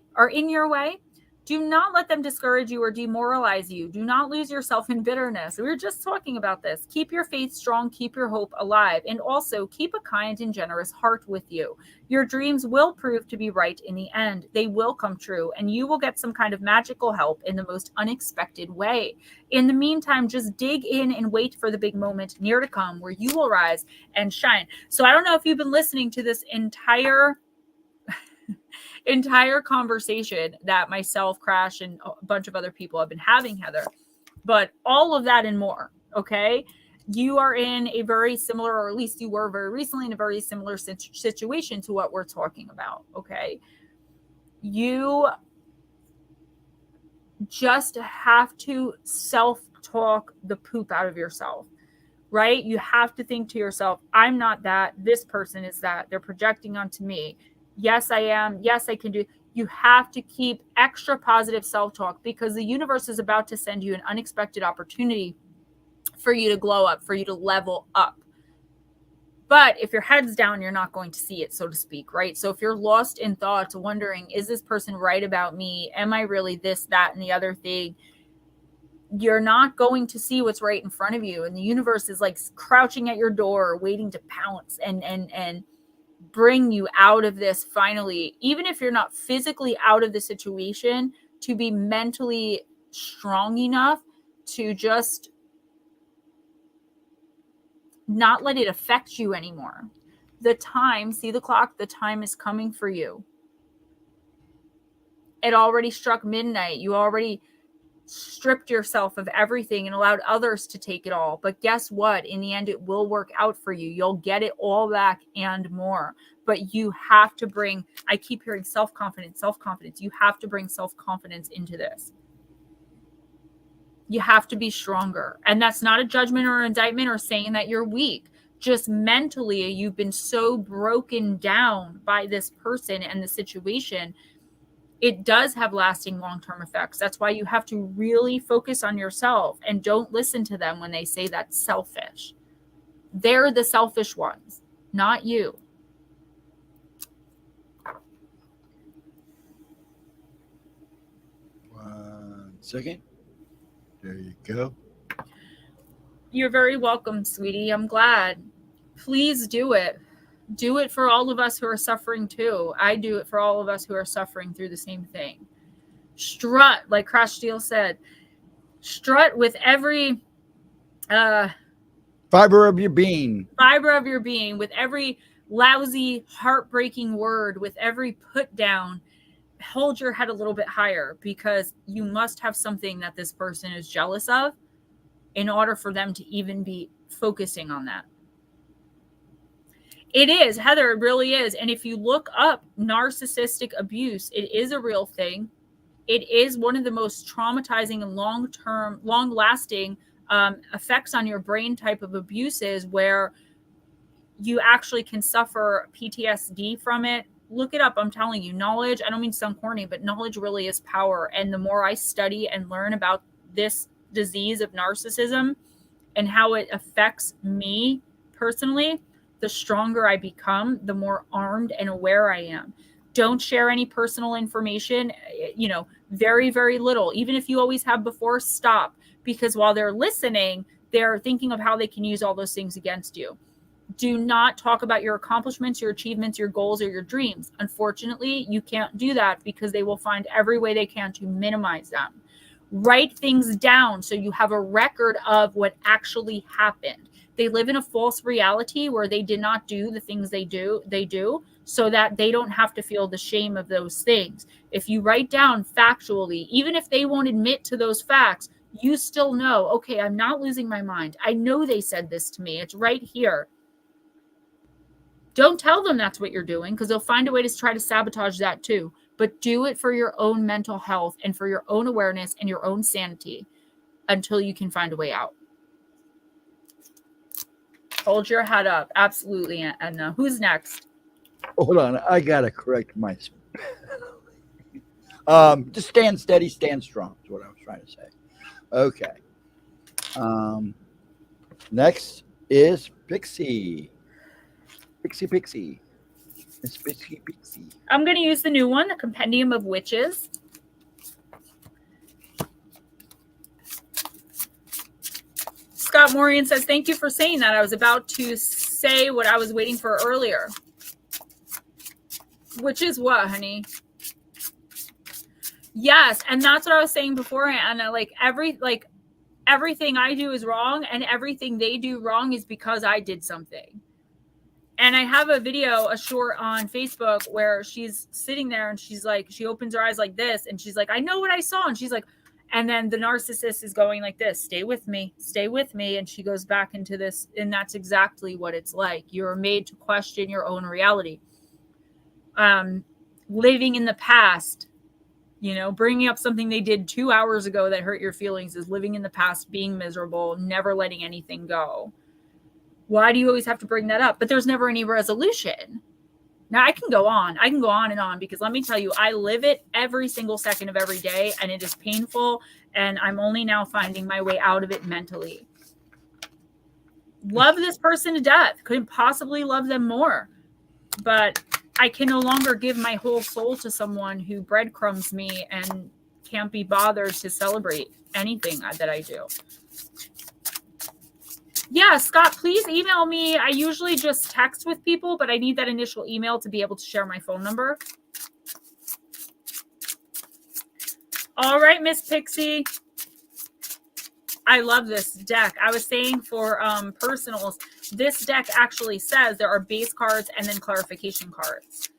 Do not let them discourage you or demoralize you. Do not lose yourself in bitterness. We were just talking about this. Keep your faith strong, keep your hope alive, and also keep a kind and generous heart with you. Your dreams will prove to be right in the end. They will come true, and you will get some kind of magical help in the most unexpected way. In the meantime, just dig in and wait for the big moment near to come where you will rise and shine. So I don't know if you've been listening to this entire conversation that myself, Crash, and a bunch of other people have been having, Heather, but all of that and more. Okay, you are in a very similar, or at least you were very recently in a very similar situation to what we're talking about. Okay, you just have to self-talk the poop out of yourself, right? You have to think to yourself, I'm not that, this person is that, they're projecting onto me. Yes, I am. Yes, I can do. You have to keep extra positive self-talk because the universe is about to send you an unexpected opportunity for you to glow up, for you to level up. But if your head's down, you're not going to see it, so to speak, right? So if you're lost in thoughts, wondering, is this person right about me? Am I really this, that, and the other thing? You're not going to see what's right in front of you. And the universe is like crouching at your door, waiting to pounce and bring you out of this finally, even if you're not physically out of the situation, to be mentally strong enough to just not let it affect you anymore. The time, see the clock, the time is coming for you. It already struck midnight. You already stripped yourself of everything and allowed others to take it all. But guess what? In the end, it will work out for you. You'll get it all back and more. But you have to bring, I keep hearing self-confidence. You have to bring self-confidence into this. You have to be stronger. And that's not a judgment or indictment or saying that you're weak. Just mentally, you've been so broken down by this person and the situation. It does have lasting long-term effects. That's why you have to really focus on yourself and don't listen to them when they say that's selfish. They're the selfish ones, not you. One second. There you go. You're very welcome, sweetie. I'm glad. Please do it. Do it for all of us who are suffering too. I do it for all of us who are suffering through the same thing. Strut, like Crash Steel said. Strut with every fiber of your being. With every lousy, heartbreaking word, with every put down. Hold your head a little bit higher because you must have something that this person is jealous of in order for them to even be focusing on that. It is, Heather, it really is. And if you look up narcissistic abuse, it is a real thing. It is one of the most traumatizing and long-term, long-lasting effects on your brain type of abuses where you actually can suffer PTSD from it look it up. I'm telling you, knowledge, I don't mean to sound corny, but knowledge really is power. And the more I study and learn about this disease of narcissism and how it affects me personally, the stronger I become, the more armed and aware I am. Don't share any personal information, very, very little. Even if you always have before, stop. Because while they're listening, they're thinking of how they can use all those things against you. Do not talk about your accomplishments, your achievements, your goals, or your dreams. Unfortunately, you can't do that because they will find every way they can to minimize them. Write things down so you have a record of what actually happened. They live in a false reality where they did not do the things they do so that they don't have to feel the shame of those things. If you write down factually, even if they won't admit to those facts, you still know, okay, I'm not losing my mind. I know they said this to me. It's right here. Don't tell them that's what you're doing because they'll find a way to try to sabotage that too. But do it for your own mental health and for your own awareness and your own sanity until you can find a way out. Hold your head up. Absolutely, Edna. Who's next? Hold on. I got to correct my... just stand steady, stand strong is what I was trying to say. Okay. Next is Pixie. Pixie. It's Pixie. I'm going to use the new one, the Compendium of Witches. Scott Morian says, thank you for saying that. I was about to say what I was waiting for earlier. Which is what, honey? Yes, and that's what I was saying before, Anna. Everything I do is wrong, and everything they do wrong is because I did something. And I have a video, a short on Facebook where she's sitting there and she's like, she opens her eyes like this and she's like, I know what I saw. And she's like, and then the narcissist is going like this, stay with me. And she goes back into this. And that's exactly what it's like. You're made to question your own reality. Living in the past, bringing up something they did 2 hours ago that hurt your feelings is living in the past, being miserable, never letting anything go. Why do you always have to bring that up? But there's never any resolution. Now I can go on and on because let me tell you, I live it every single second of every day and it is painful. And I'm only now finding my way out of it mentally. Love this person to death. Couldn't possibly love them more. But I can no longer give my whole soul to someone who breadcrumbs me and can't be bothered to celebrate anything that I do. Yeah, Scott, please email me. I usually just text with people, but I need that initial email to be able to share my phone number. All right, Miss Pixie. I love this deck. I was saying for personals, this deck actually says there are base cards and then clarification cards.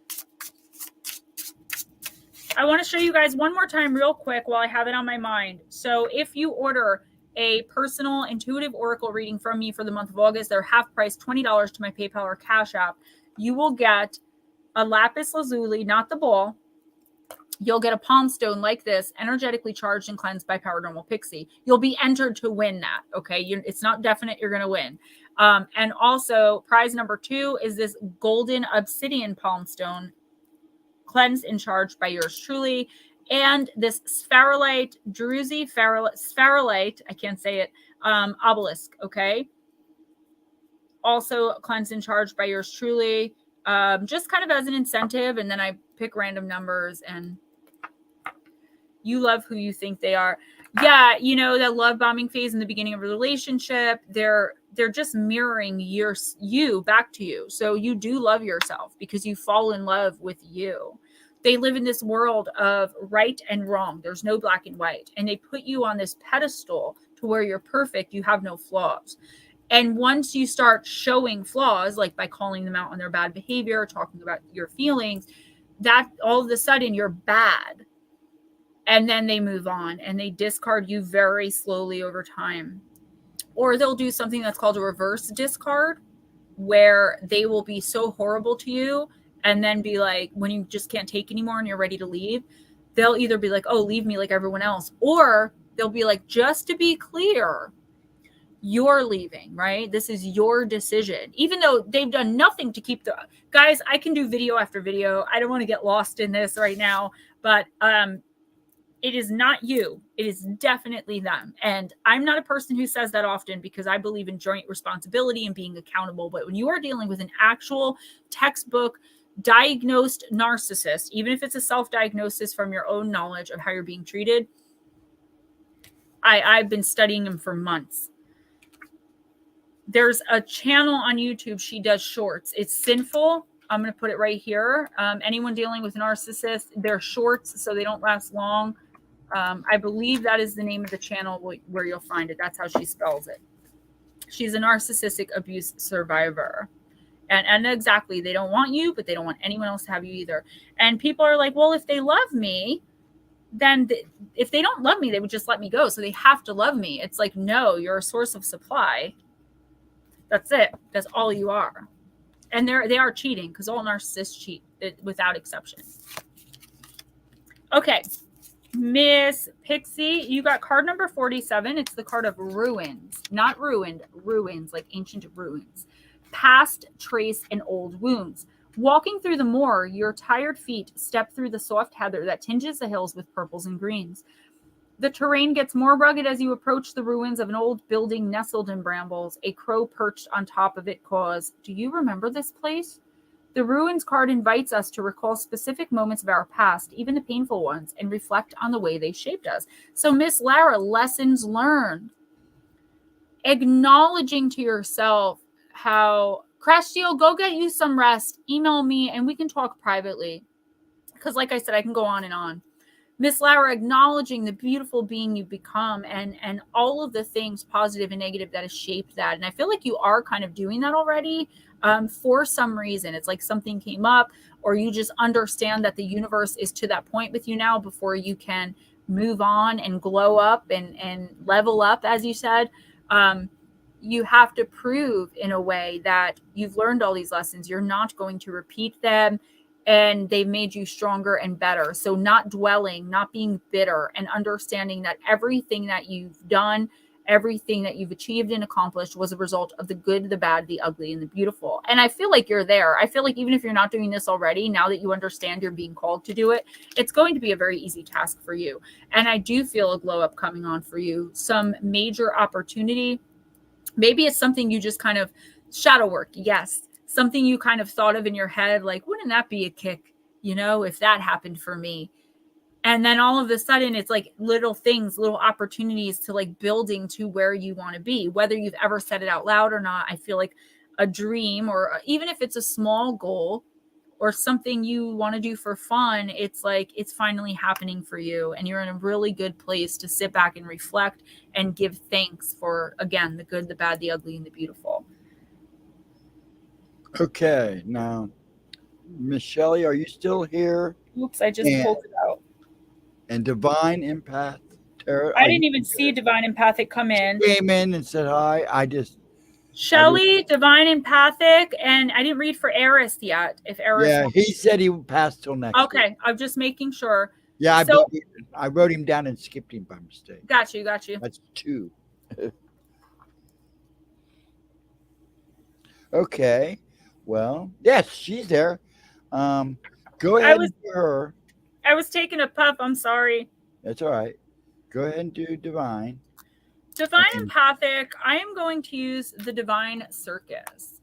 I want to show you guys one more time real quick while I have it on my mind. So if you order a personal intuitive oracle reading from me for the month of August, they're half price, $20 to my PayPal or Cash App. You will get a lapis lazuli, not the ball. You'll get a palm stone like this, energetically charged and cleansed by Paranormal Pixie. You'll be entered to win that, okay? It's not definite you're going to win. And also, prize number 2 is this golden obsidian palm stone, cleansed and charged by yours truly. And this spherulite, spherulite, I can't say it, obelisk, okay? Also cleansed and charged by yours truly, just kind of as an incentive. And then I pick random numbers and you love who you think they are. Yeah, that love bombing phase in the beginning of a relationship, they're just mirroring you back to you. So you do love yourself because you fall in love with you. They live in this world of right and wrong. There's no black and white. And they put you on this pedestal to where you're perfect. You have no flaws. And once you start showing flaws, like by calling them out on their bad behavior, talking about your feelings, that all of a sudden you're bad. And then they move on and they discard you very slowly over time. Or they'll do something that's called a reverse discard, where they will be so horrible to you and then be like, when you just can't take anymore and you're ready to leave, they'll either be like, oh, leave me like everyone else. Or they'll be like, just to be clear, you're leaving, right? This is your decision. Even though they've done nothing to keep guys, I can do video after video. I don't want to get lost in this right now, but it is not you. It is definitely them. And I'm not a person who says that often because I believe in joint responsibility and being accountable. But when you are dealing with an actual textbook diagnosed narcissist, even if it's a self-diagnosis from your own knowledge of how you're being treated, I've been studying them for months. There's a channel on YouTube. She does shorts. It's Sinful. I'm going to put it right here. Anyone dealing with a narcissist, they're shorts, so they don't last long. I believe that is the name of the channel where you'll find it. That's how she spells it. She's a narcissistic abuse survivor. And exactly, they don't want you, but they don't want anyone else to have you either. And people are like, well, if they love me, then if they don't love me, they would just let me go. So they have to love me. It's like, no, you're a source of supply. That's it. That's all you are. And they are cheating because all narcissists cheat without exception. Okay. Miss Pixie, you got card number 47. It's the card of ruins, not ruined, ruins, like ancient ruins. Past trace and old wounds. Walking through the moor, your tired feet step through the soft heather that tinges the hills with purples and greens. The terrain gets more rugged as you approach the ruins of an old building nestled in brambles. A crow perched on top of it caws, "Do you remember this place?" The ruins card invites us to recall specific moments of our past, even the painful ones, and reflect on the way they shaped us. So, Miss Lara, lessons learned. Acknowledging to yourself how, Crash Deal, go get you some rest. Email me and we can talk privately. Because like I said, I can go on and on. Miss Lara, acknowledging the beautiful being you've become and all of the things positive and negative that has shaped that. And I feel like you are kind of doing that already for some reason. It's like something came up or you just understand that the universe is to that point with you now before you can move on and glow up and level up, as you said. You have to prove in a way that you've learned all these lessons. You're not going to repeat them. And they've made you stronger and better. So not dwelling, not being bitter, and understanding that everything that you've done, everything that you've achieved and accomplished was a result of the good, the bad, the ugly, and the beautiful. And I feel like you're there. I feel like even if you're not doing this already, now that you understand you're being called to do it, it's going to be a very easy task for you. And I do feel a glow up coming on for you. Some major opportunity. Maybe it's something you just kind of shadow work. Yes. Something you kind of thought of in your head, like, wouldn't that be a kick, if that happened for me? And then all of a sudden, it's like little things, little opportunities to like building to where you want to be, whether you've ever said it out loud or not. I feel like a dream, or even if it's a small goal or something you want to do for fun, it's like it's finally happening for you. And you're in a really good place to sit back and reflect and give thanks for, again, the good, the bad, the ugly, and the beautiful. Okay, now, Miss Shelley, are you still here? Oops, I just pulled it out. And Divine Empath Tarot. I didn't even see Divine Empathic come in. She came in and said hi. Shelley, Divine Empathic, and I didn't read for Eris yet. If Eris, yeah, he said he would pass till next week. Okay, I'm just making sure. Yeah, I wrote him down and skipped him by mistake. Got you. That's 2. Okay. Well, yes, she's there. Go ahead and do her. I was taking a puff. I'm sorry. That's all right. Go ahead and do Divine. Divine Empathic. I am going to use the Divine Circus.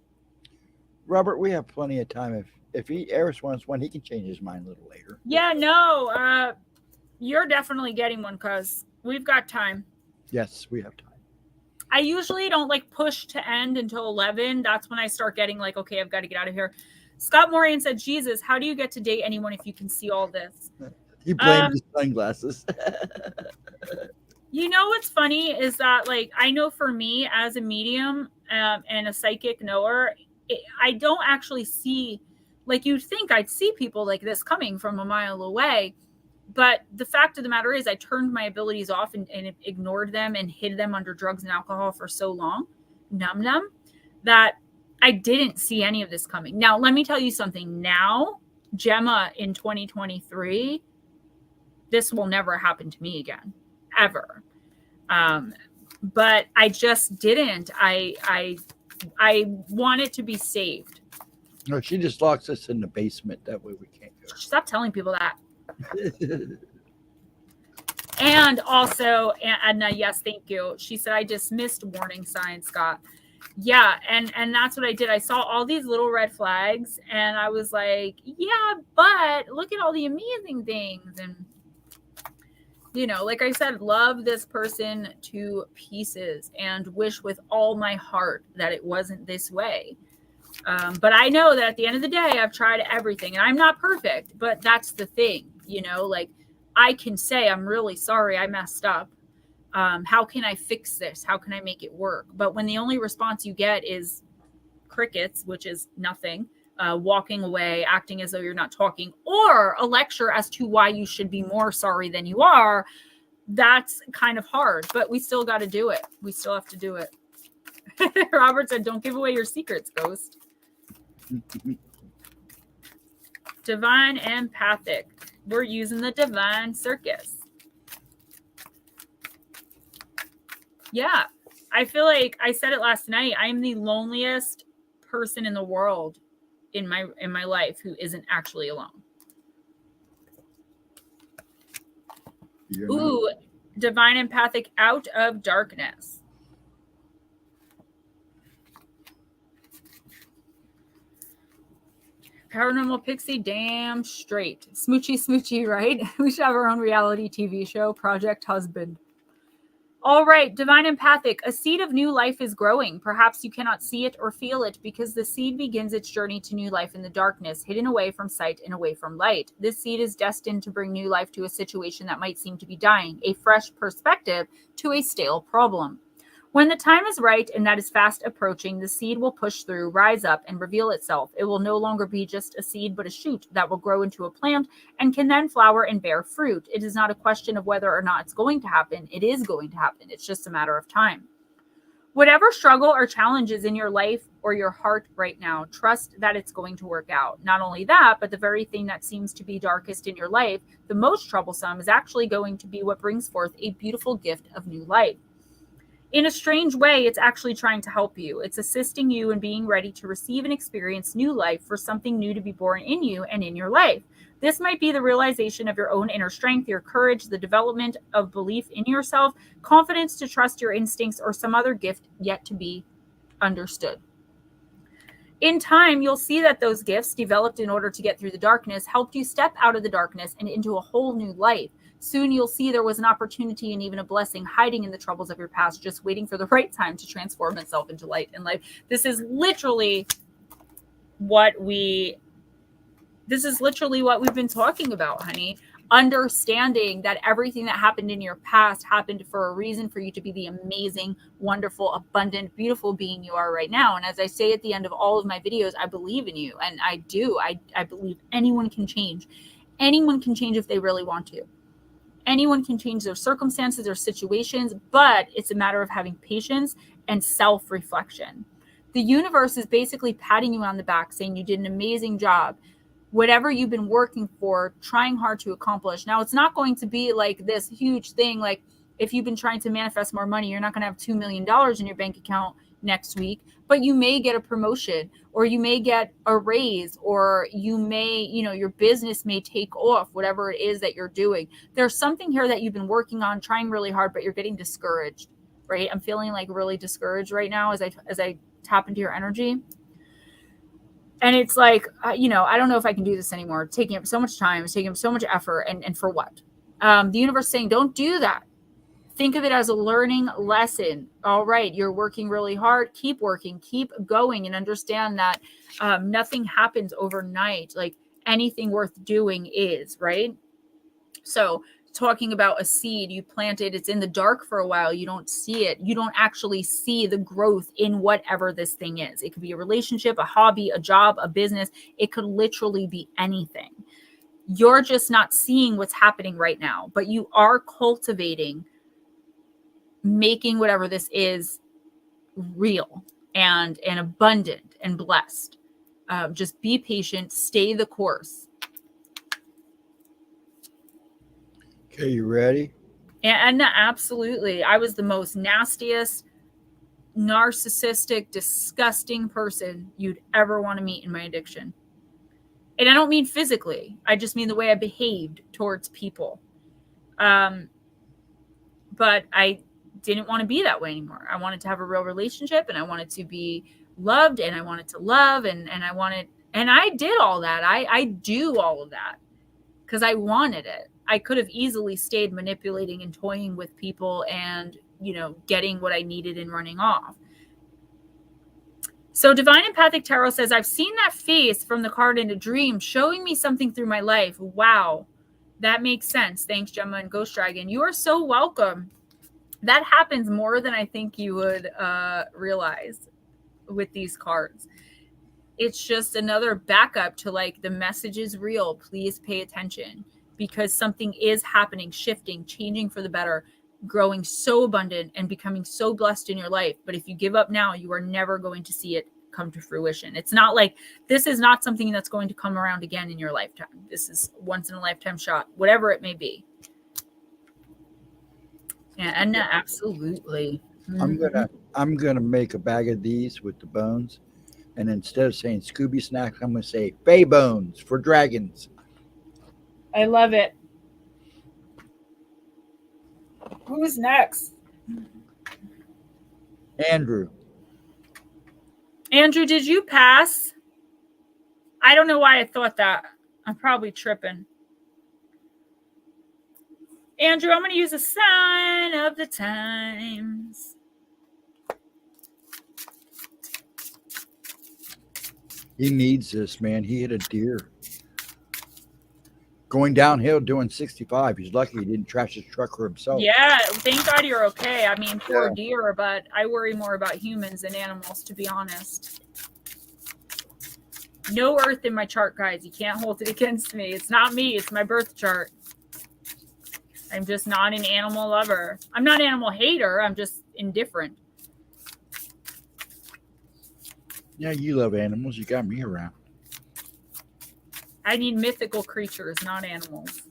Robert, we have plenty of time. If Eris wants one, he can change his mind a little later. Yeah, no. You're definitely getting one because we've got time. Yes, we have time. I usually don't like push to end until 11. That's when I start getting like, okay, I've got to get out of here. Scott Morian said, Jesus, how do you get to date anyone if you can see all this? He blamed his sunglasses. You know what's funny is that, like, I know for me as a medium and a psychic knower, I don't actually see, like, you'd think I'd see people like this coming from a mile away. But the fact of the matter is I turned my abilities off and ignored them and hid them under drugs and alcohol for so long, that I didn't see any of this coming. Now, let me tell you something. Now, Gemma, in 2023, this will never happen to me again, ever. But I just didn't. I want it to be saved. No, she just locks us in the basement. That way we can't Stop telling people that. go. And also, Edna, yes, thank you. She said, I dismissed warning signs, Scott. Yeah, and that's what I did. I saw all these little red flags, and I was like, yeah, but look at all the amazing things. And, you know, like I said, love this person to pieces and wish with all my heart that it wasn't this way. But I know that at the end of the day, I've tried everything, and I'm not perfect, but that's the thing, you know, like I can say, I'm really sorry I messed up. How can I fix this? How can I make it work? But when the only response you get is crickets, which is nothing, walking away, acting as though you're not talking, or a lecture as to why you should be more sorry than you are, that's kind of hard, but we still got to do it. We still have to do it. Robert said, don't give away your secrets, Ghost. Divine empathic. We're using the divine circus. Yeah, I feel like I said it last night. I'm the loneliest person in the world in my life who isn't actually alone. Ooh, divine empathic, out of darkness. Paranormal pixie, damn straight. Smoochy, right? We should have our own reality TV show, Project Husband. All right, divine empathic. A seed of new life is growing. Perhaps you cannot see it or feel it because the seed begins its journey to new life in the darkness, hidden away from sight and away from light. This seed is destined to bring new life to a situation that might seem to be dying, a fresh perspective to a stale problem. When the time is right, and that is fast approaching, the seed will push through, rise up, and reveal itself. It will no longer be just a seed, but a shoot that will grow into a plant and can then flower and bear fruit. It is not a question of whether or not it's going to happen. It is going to happen. It's just a matter of time. Whatever struggle or challenge is in your life or your heart right now, trust that it's going to work out. Not only that, but the very thing that seems to be darkest in your life, the most troublesome, is actually going to be what brings forth a beautiful gift of new life. In a strange way, it's actually trying to help you. It's assisting you in being ready to receive and experience new life, for something new to be born in you and in your life. This might be the realization of your own inner strength, your courage, the development of belief in yourself, confidence to trust your instincts, or some other gift yet to be understood. In time, you'll see that those gifts, developed in order to get through the darkness, helped you step out of the darkness and into a whole new life. Soon you'll see there was an opportunity and even a blessing hiding in the troubles of your past, just waiting for the right time to transform itself into light and life. This is literally what we've been talking about, honey. Understanding that everything that happened in your past happened for a reason, for you to be the amazing, wonderful, abundant, beautiful being you are right now. And as I say at the end of all of my videos, I believe in you. And I do. I believe anyone can change. Anyone can change if they really want to. Anyone can change their circumstances or situations, but it's a matter of having patience and self-reflection. The universe is basically patting you on the back, saying you did an amazing job. Whatever you've been working for, trying hard to accomplish. Now, it's not going to be like this huge thing. Like if you've been trying to manifest more money, you're not going to have $2 million in your bank account next week, but you may get a promotion, or you may get a raise, or you may, your business may take off, whatever it is that you're doing. There's something here that you've been working on, trying really hard, but you're getting discouraged, right? I'm feeling like really discouraged right now as I tap into your energy. And it's like, I don't know if I can do this anymore. It's taking up so much time. It's taking up so much effort. And for what? The universe saying, don't do that. Think of it as a learning lesson. All right, you're working really hard. Keep working, keep going, and understand that nothing happens overnight. Like anything worth doing is, right? So talking about a seed you planted, it's in the dark for a while. You don't see it. You don't actually see the growth in whatever this thing is. It could be a relationship, a hobby, a job, a business. It could literally be anything. You're just not seeing what's happening right now, but you are cultivating making whatever this is real and abundant and blessed. Just be patient, stay the course. Okay, you ready? And absolutely. I was the most nastiest narcissistic, disgusting person you'd ever want to meet in my addiction. And I don't mean physically. I just mean the way I behaved towards people. But I didn't want to be that way anymore. I wanted to have a real relationship, and I wanted to be loved, and I wanted to love, and I did all that. I do all of that because I wanted it. I could have easily stayed manipulating and toying with people and, getting what I needed and running off. So Divine Empathic Tarot says, I've seen that face from the card in a dream showing me something through my life. Wow. That makes sense. Thanks, Gemma and Ghost Dragon. You are so welcome. That happens more than I think you would realize with these cards. It's just another backup to like, the message is real. Please pay attention, because something is happening, shifting, changing for the better, growing so abundant and becoming so blessed in your life. But if you give up now, you are never going to see it come to fruition. It's not like, this is not something that's going to come around again in your lifetime. This is once in a lifetime shot, whatever it may be. Yeah, and absolutely. I'm gonna make a bag of these with the bones, and instead of saying Scooby Snacks, I'm gonna say Fey Bones for dragons. I love it. Who's next? Andrew, did you pass? I don't know why I thought that. I'm probably tripping. Andrew, I'm going to use a sign of the times. he needs this, man. He hit a deer. Going downhill doing 65. He's lucky he didn't trash his truck for himself. Yeah, thank God you're okay. I mean, poor deer, but I worry more about humans than animals, to be honest. No earth in my chart, guys. You can't hold it against me. It's not me. It's my birth chart. I'm just not an animal lover. I'm not an animal hater. I'm just indifferent. Yeah, you love animals. You got me around. I need mythical creatures, not animals.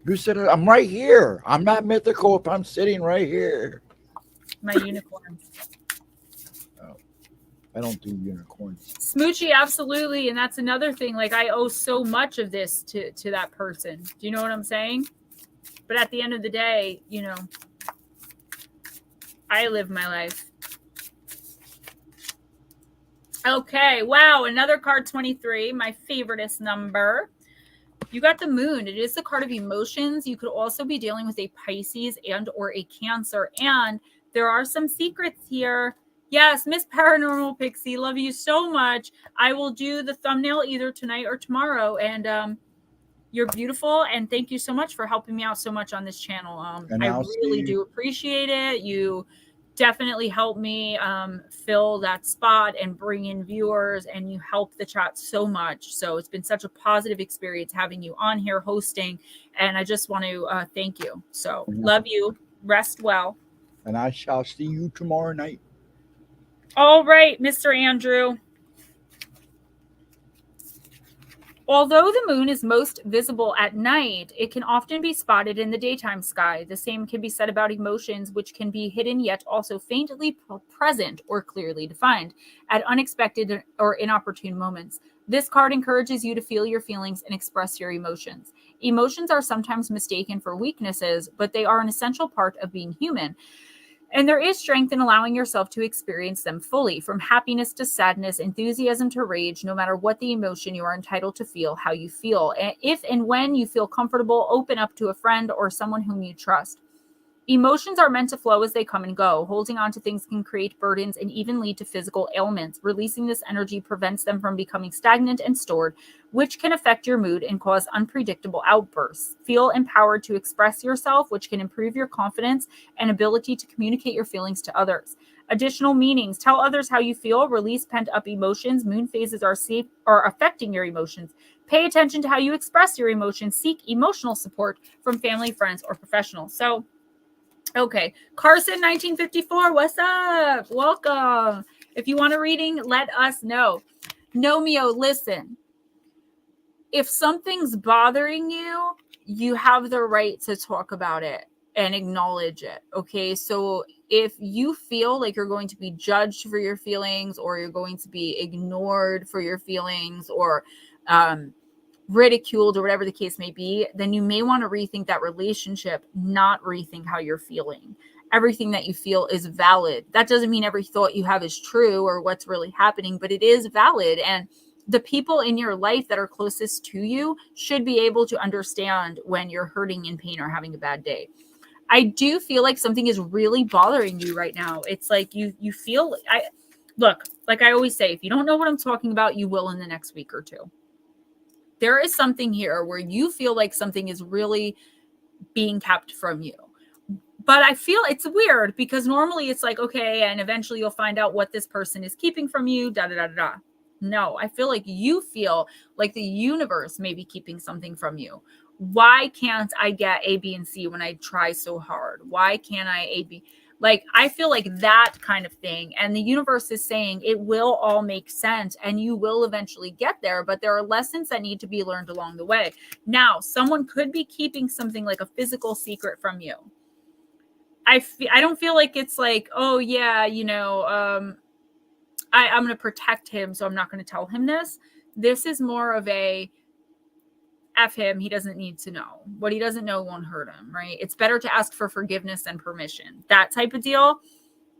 Who said it? I'm right here. I'm not mythical if I'm sitting right here. My unicorns. Oh, I don't do unicorns. Smoochie, absolutely. And that's another thing. Like, I owe so much of this to that person. Do you know what I'm saying? But at the end of the day, I live my life. Okay. Wow. Another card, 23, my favoriteest number. You got the moon. It is the card of emotions. You could also be dealing with a Pisces and or a Cancer. And there are some secrets here. Yes, Miss Paranormal Pixie, love you so much. I will do the thumbnail either tonight or tomorrow. And you're beautiful. And thank you so much for helping me out so much on this channel. I really do appreciate it. You definitely help me fill that spot and bring in viewers, and you help the chat so much. So it's been such a positive experience having you on here hosting, and I just want to thank you. So love you. Rest well. And I shall see you tomorrow night. All right, Mr. Andrew. Although the moon is most visible at night, it can often be spotted in the daytime sky. The same can be said about emotions, which can be hidden yet also faintly present or clearly defined at unexpected or inopportune moments. This card encourages you to feel your feelings and express your emotions. Emotions are sometimes mistaken for weaknesses, but they are an essential part of being human. And there is strength in allowing yourself to experience them fully, from happiness to sadness, enthusiasm to rage. No matter what the emotion, you are entitled to feel how you feel. And if and when you feel comfortable, open up to a friend or someone whom you trust. Emotions are meant to flow as they come and go. Holding on to things can create burdens and even lead to physical ailments. Releasing this energy prevents them from becoming stagnant and stored, which can affect your mood and cause unpredictable outbursts. Feel empowered to express yourself, which can improve your confidence and ability to communicate your feelings to others. Additional meanings: tell others how you feel, release pent-up emotions. Moon phases are affecting your emotions. Pay attention to how you express your emotions. Seek emotional support from family, friends, or professionals. So, okay, Carson, 1954, what's up? Welcome. If you want a reading, let us know. Nomeo, listen. If something's bothering you, you have the right to talk about it. and acknowledge it. Okay. So if you feel like you're going to be judged for your feelings, or you're going to be ignored for your feelings, or ridiculed, or whatever the case may be, then you may want to rethink that relationship, not rethink how you're feeling. Everything that you feel is valid. That doesn't mean every thought you have is true or what's really happening, but it is valid. And the people in your life that are closest to you should be able to understand when you're hurting, in pain, or having a bad day. I do feel like something is really bothering you right now. It's like you feel, look, like I always say, if you don't know what I'm talking about, you will in the next week or two. There is something here where you feel like something is really being kept from you. But I feel it's weird, because normally it's like, okay, and eventually you'll find out what this person is keeping from you, da da da da. No, I feel like you feel like the universe may be keeping something from you. Why can't I get A, B, and C when I try so hard? Why can't I A, B? Like, I feel like that kind of thing. And the universe is saying it will all make sense and you will eventually get there. But there are lessons that need to be learned along the way. Now, someone could be keeping something like a physical secret from you. I don't feel like it's like, oh yeah, I'm going to protect him, so I'm not going to tell him this. This is more of a F him. He doesn't need to know. What he doesn't know won't hurt him, right? It's better to ask for forgiveness than permission. That type of deal.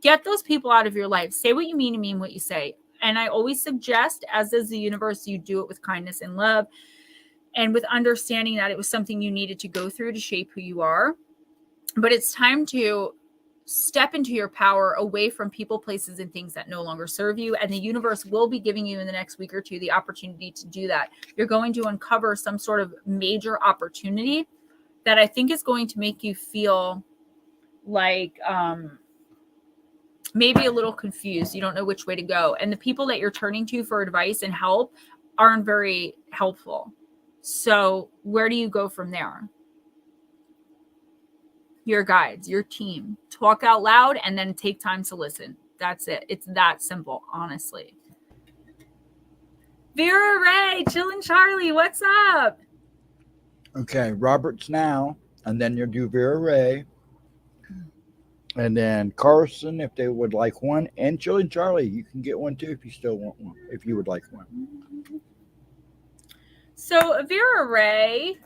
Get those people out of your life. Say what you mean and mean what you say. And I always suggest, as does the universe, you do it with kindness and love, and with understanding that it was something you needed to go through to shape who you are. But it's time to step into your power away from people, places, and things that no longer serve you. And the universe will be giving you in the next week or two the opportunity to do that. You're going to uncover some sort of major opportunity that I think is going to make you feel like maybe a little confused. You don't know which way to go. And the people that you're turning to for advice and help aren't very helpful. So where do you go from there? Your guides, your team. Talk out loud and then take time to listen. That's it. It's that simple, honestly. Vera Ray, Chillin' Charlie, what's up? Okay, Robert's now, and then you'll do Vera Ray. And then Carson, if they would like one, and Chillin' Charlie, you can get one too if you still want one, if you would like one. So Vera Ray,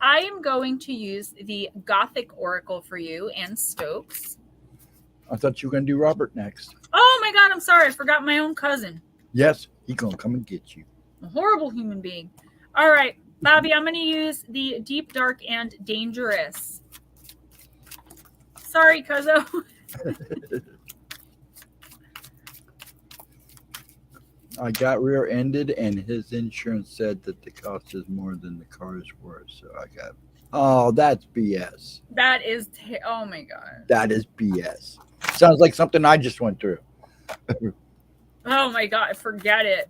I am going to use the Gothic Oracle for you and Stokes. I thought you were going to do Robert next. Oh my God, I'm sorry. I forgot my own cousin. Yes, he's going to come and get you. A horrible human being. All right, Bobby, I'm going to use the Deep, Dark, and Dangerous. Sorry, cuzzo. I got rear-ended, and his insurance said that the cost is more than the car is worth. So I got, oh, that's BS. That is, oh my God. That is BS. Sounds like something I just went through. Oh my God, forget it.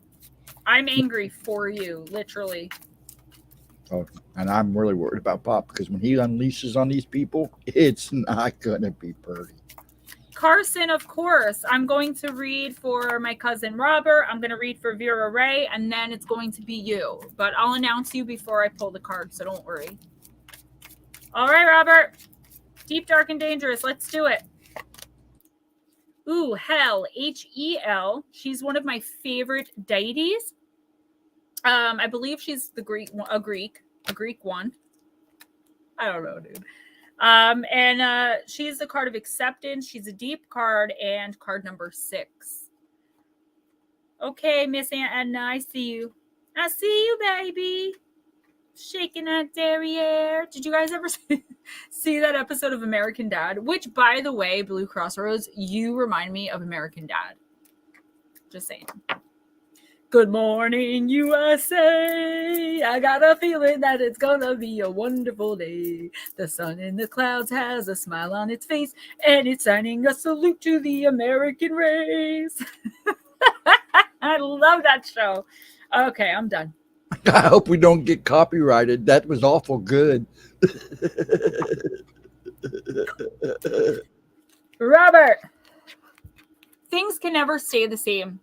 I'm angry for you, literally. Oh, and I'm really worried about Pop, because when he unleashes on these people, it's not going to be pretty. Carson, of course. I'm going to read for my cousin Robert. I'm going to read for Vera Ray, and then it's going to be you. But I'll announce you before I pull the card, so don't worry. All right, Robert. Deep, Dark, and Dangerous. Let's do it. Ooh, Hel, Hel. She's one of my favorite deities. I believe she's a Greek one. I don't know, dude. And she's the card of acceptance. She's a deep card and card number 6. Okay, Miss Aunt Edna, I see you. I see you, baby. Shaking that derriere. Did you guys ever see that episode of American Dad? Which, by the way, Blue Crossroads, you remind me of American Dad. Just saying. Good morning, USA. I got a feeling that it's gonna be a wonderful day. The sun in the clouds has a smile on its face, and it's signing a salute to the American race. I love that show. Okay, I'm done. I hope we don't get copyrighted. That was awful good. Robert, things can never stay the same.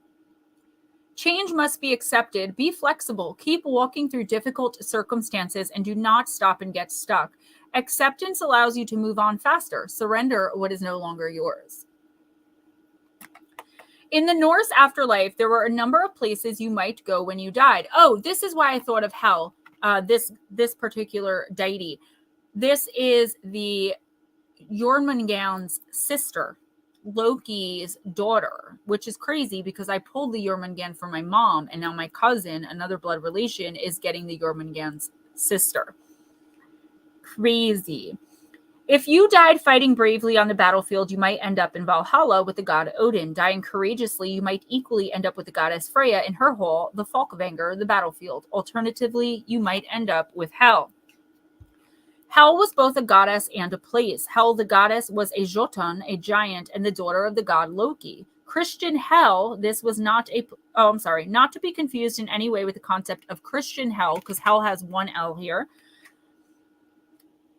Change must be accepted. Be flexible. Keep walking through difficult circumstances and do not stop and get stuck. Acceptance allows you to move on faster. Surrender what is no longer yours. In the Norse afterlife, there were a number of places you might go when you died. Oh, this is why I thought of hell, this particular deity. This is the Jormungand's sister, Loki's daughter, which is crazy because I pulled the Jormungand from my mom, and now my cousin, another blood relation, is getting the Jormungand's sister. Crazy. If you died fighting bravely on the battlefield, you might end up in Valhalla with the god Odin. Dying courageously, you might equally end up with the goddess Freya in her hall, the Falkvanger, the battlefield. Alternatively, you might end up with Hel. Hel was both a goddess and a place. Hel, the goddess, was a Jotun, a giant, and the daughter of the god Loki. Christian Hel, this was not to be confused in any way with the concept of Christian Hell, because Hell has one L here.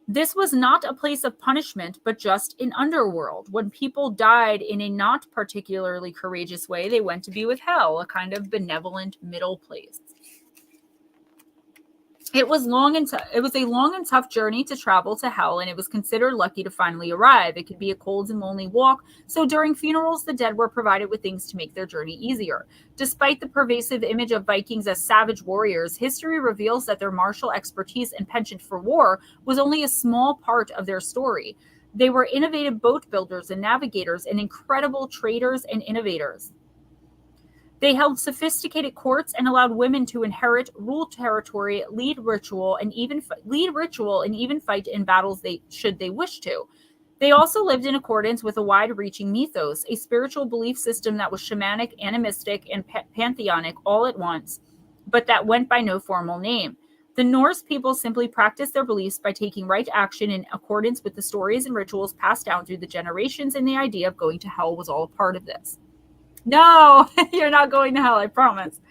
This was not a place of punishment, but just an underworld. When people died in a not particularly courageous way, they went to be with Hell, a kind of benevolent middle place. It was a long and tough journey to travel to Hell, and it was considered lucky to finally arrive. It could be a cold and lonely walk, so during funerals, the dead were provided with things to make their journey easier. Despite the pervasive image of Vikings as savage warriors, history reveals that their martial expertise and penchant for war was only a small part of their story. They were innovative boat builders and navigators, and incredible traders and innovators. They held sophisticated courts and allowed women to inherit, rule territory, lead ritual, and even fight in battles should they wish to. They also lived in accordance with a wide-reaching mythos, a spiritual belief system that was shamanic, animistic, and pantheonic all at once, but that went by no formal name. The Norse people simply practiced their beliefs by taking right action in accordance with the stories and rituals passed down through the generations, and the idea of going to hell was all a part of this. No, you're not going to hell, I promise.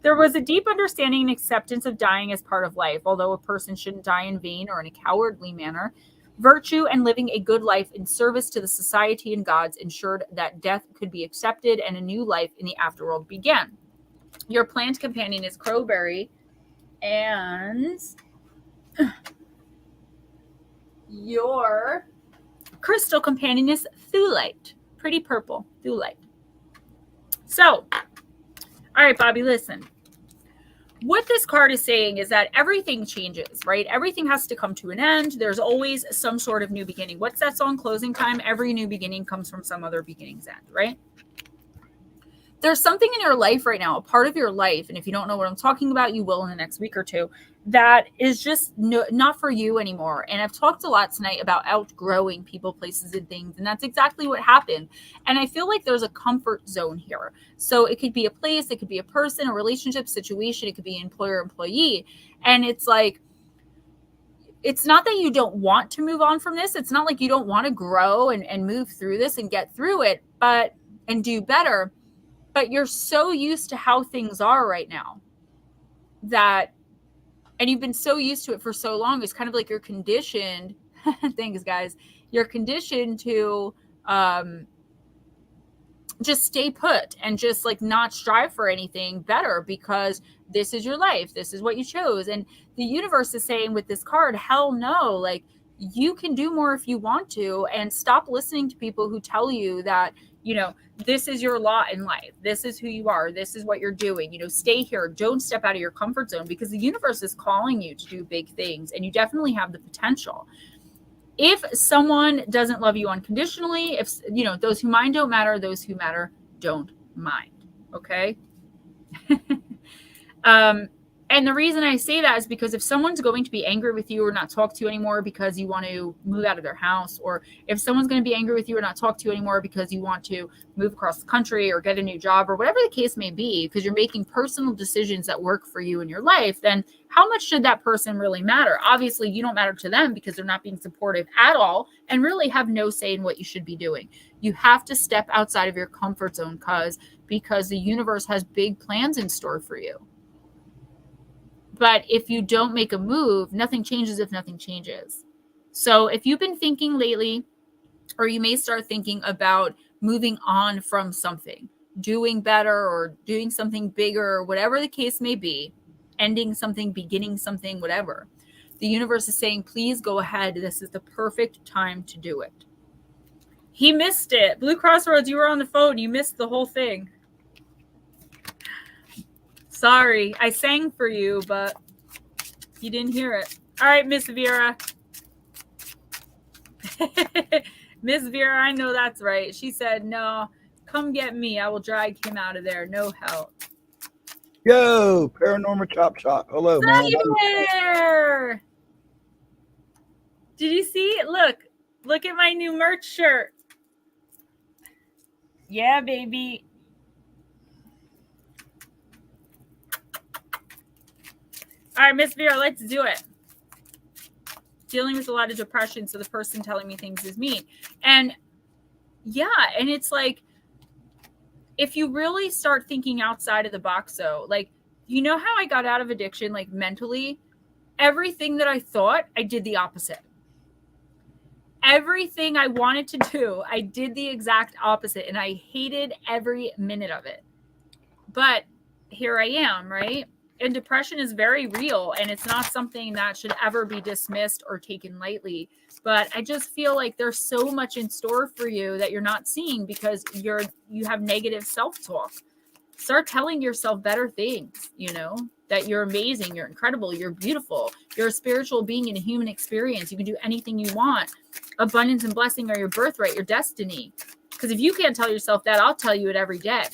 There was a deep understanding and acceptance of dying as part of life. Although a person shouldn't die in vain or in a cowardly manner, virtue and living a good life in service to the society and gods ensured that death could be accepted and a new life in the afterworld began. Your plant companion is crowberry, and your crystal companion is thulite. Pretty purple, thulite. So, all right, Bobby, listen. What this card is saying is that everything changes, right? Everything has to come to an end. There's always some sort of new beginning. What's that song, Closing Time? Every new beginning comes from some other beginning's end, right? There's something in your life right now, a part of your life, and if you don't know what I'm talking about, you will in the next week or two, that is just not for you anymore. And I've talked a lot tonight about outgrowing people, places, and things, and that's exactly what happened. And I feel like there's a comfort zone here. So it could be a place, it could be a person, a relationship, situation, it could be employer-employee. And it's like, it's not that you don't want to move on from this. It's not like you don't want to grow and move through this and get through it, and do better. But you're so used to how things are right now and you've been so used to it for so long. It's kind of like you're conditioned. Thanks, guys. You're conditioned to just stay put and just like not strive for anything better because this is your life. This is what you chose. And the universe is saying with this card, hell no, like you can do more if you want to, and stop listening to people who tell you that, this is your lot in life. This is who you are. This is what you're doing. Stay here. Don't step out of your comfort zone, because the universe is calling you to do big things, and you definitely have the potential. If someone doesn't love you unconditionally, if, those who mind don't matter, those who matter don't mind. Okay. And the reason I say that is because if someone's going to be angry with you or not talk to you anymore because you want to move out of their house, or if someone's going to be angry with you or not talk to you anymore because you want to move across the country or get a new job or whatever the case may be, because you're making personal decisions that work for you in your life, then how much should that person really matter? Obviously, you don't matter to them because they're not being supportive at all and really have no say in what you should be doing. You have to step outside of your comfort zone because the universe has big plans in store for you. But if you don't make a move, nothing changes if nothing changes. So if you've been thinking lately, or you may start thinking about moving on from something, doing better or doing something bigger, or whatever the case may be, ending something, beginning something, whatever, The universe is saying, please go ahead. This is the perfect time to do it. He missed it. Blue Crossroads, you were on the phone. You missed the whole thing. Sorry. I sang for you, but you didn't hear it. All right, Miss Vera. Miss Vera, I know that's right. She said, no, come get me. I will drag him out of there. No help. Yo, Paranormal Chop Shop. Hello, man. There. Did you see it? Look at my new merch shirt. Yeah, baby. All right, Miss Vera, let's do it. Dealing with a lot of depression, so the person telling me things is me. And yeah, and it's like, if you really start thinking outside of the box, though, like, you know how I got out of addiction, like mentally? Everything that I thought, I did the opposite. Everything I wanted to do, I did the exact opposite, and I hated every minute of it. But here I am, right? And depression is very real, and it's not something that should ever be dismissed or taken lightly. But I just feel like there's so much in store for you that you're not seeing because you have negative self-talk. Start telling yourself better things, you know, that you're amazing, you're incredible, you're beautiful, you're a spiritual being in a human experience. You can do anything you want. Abundance and blessing are your birthright, your destiny. Because if you can't tell yourself that, I'll tell you it every day.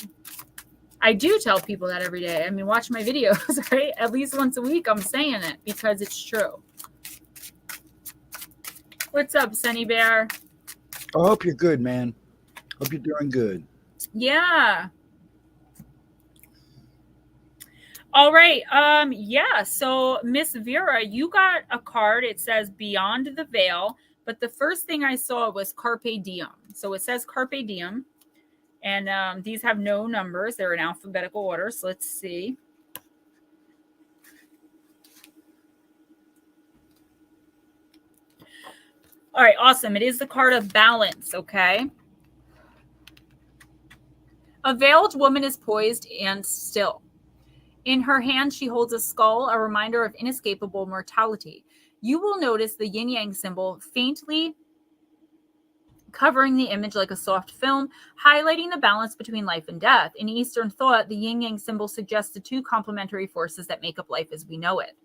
I do tell people that every day. I mean, watch my videos, right? At least once a week, I'm saying it because it's true. What's up, Sunny Bear? I hope you're good, man. Hope you're doing good. Yeah. All right. Yeah. So Miss Vera, you got a card. It says Beyond the Veil. But the first thing I saw was Carpe Diem. So it says Carpe Diem. And these have no numbers. They're in alphabetical order. So let's see. All right, awesome. It is the card of balance, okay? A veiled woman is poised and still. In her hand, she holds a skull, a reminder of inescapable mortality. You will notice the yin-yang symbol faintly covering the image like a soft film, highlighting the balance between life and death. In Eastern thought, the yin-yang symbol suggests the two complementary forces that make up life as we know it.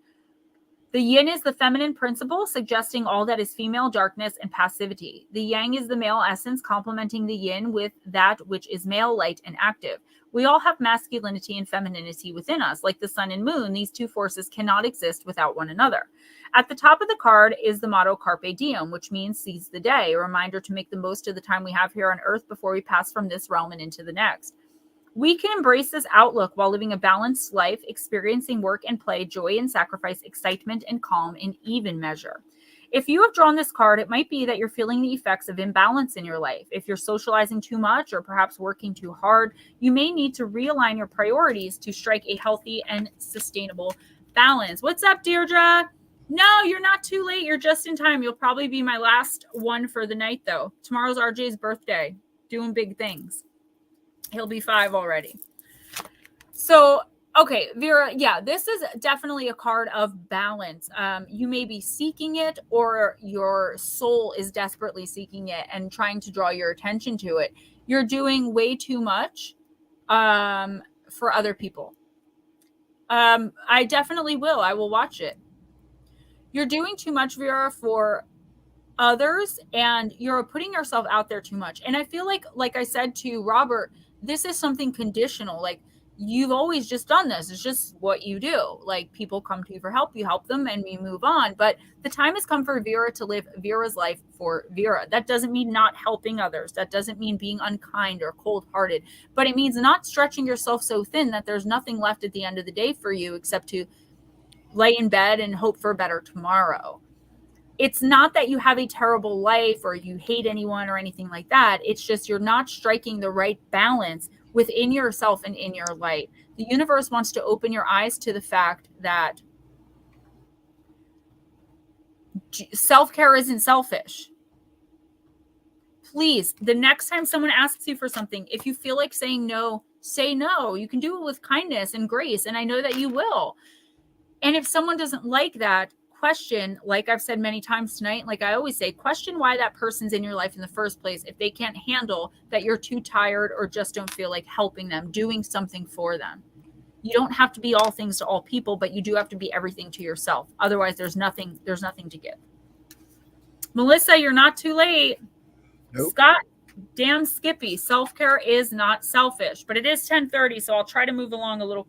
The yin is the feminine principle, suggesting all that is female darkness and passivity. The yang is the male essence, complementing the yin with that which is male, light, and active. We all have masculinity and femininity within us. Like the sun and moon, these two forces cannot exist without one another. At the top of the card is the motto Carpe Diem, which means seize the day, a reminder to make the most of the time we have here on earth before we pass from this realm and into the next. We can embrace this outlook while living a balanced life, experiencing work and play, joy and sacrifice, excitement and calm in even measure. If you have drawn this card, it might be that you're feeling the effects of imbalance in your life. If you're socializing too much or perhaps working too hard, you may need to realign your priorities to strike a healthy and sustainable balance. What's up, Deirdre? No, you're not too late. You're just in time. You'll probably be my last one for the night, though. Tomorrow's RJ's birthday. Doing big things. He'll be 5 already. So, okay, Vera, yeah, this is definitely a card of balance. You may be seeking it, or your soul is desperately seeking it and trying to draw your attention to it. You're doing way too much for other people. I definitely will. I will watch it. You're doing too much, Vera, for others, and you're putting yourself out there too much. And I feel like I said to Robert, this is something conditional. Like, you've always just done this. It's just what you do. Like, people come to you for help, you help them, and we move on. But the time has come for Vera to live Vera's life for Vera. That doesn't mean not helping others. That doesn't mean being unkind or cold-hearted. But it means not stretching yourself so thin that there's nothing left at the end of the day for you except to lay in bed and hope for a better tomorrow. It's not that you have a terrible life or you hate anyone or anything like that. It's just you're not striking the right balance within yourself and in your light. The universe wants to open your eyes to the fact that self-care isn't selfish. Please, the next time someone asks you for something, if you feel like saying no, say no. You can do it with kindness and grace, and I know that you will. And if someone doesn't like that, question, like I've said many times tonight, like I always say, question why that person's in your life in the first place if they can't handle that you're too tired or just don't feel like helping them, doing something for them. You don't have to be all things to all people, but you do have to be everything to yourself. Otherwise, there's nothing to give. Melissa, you're not too late. Nope. Scott, damn Skippy, self-care is not selfish, but it is 10:30, so I'll try to move along a little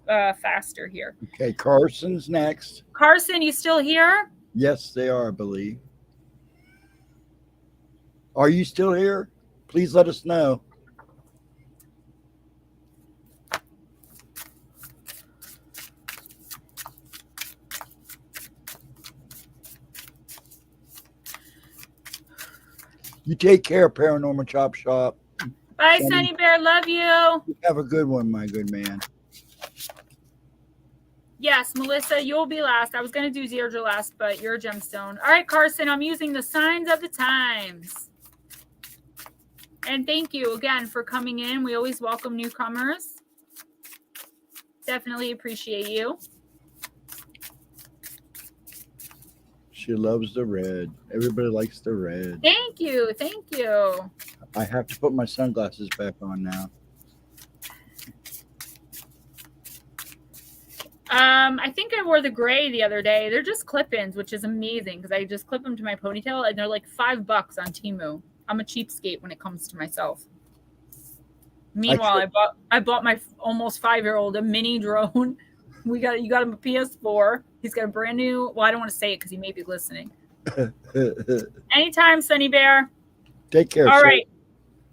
faster here. Okay, Carson's next. Carson, you still here? Yes, they are, I believe. Are you still here? Please let us know. You take care, Paranormal Chop Shop. Bye, Sunny Bear. Love you. Have a good one, my good man. Yes, Melissa, you'll be last. I was going to do Deirdre last, but you're a gemstone. All right, Carson, I'm using the signs of the times. And thank you again for coming in. We always welcome newcomers. Definitely appreciate you. She loves the red. Everybody likes the red. Thank you. Thank you. I have to put my sunglasses back on now. I think I wore the gray the other day. They're just clip-ins, which is amazing because I just clip them to my ponytail and they're like $5 on Temu. I'm a cheapskate when it comes to myself. Meanwhile, I bought my almost 5-year-old a mini drone. You got him a PS4. He's got a brand new. Well, I don't want to say it because he may be listening. Anytime, Sunny Bear. Take care. All right.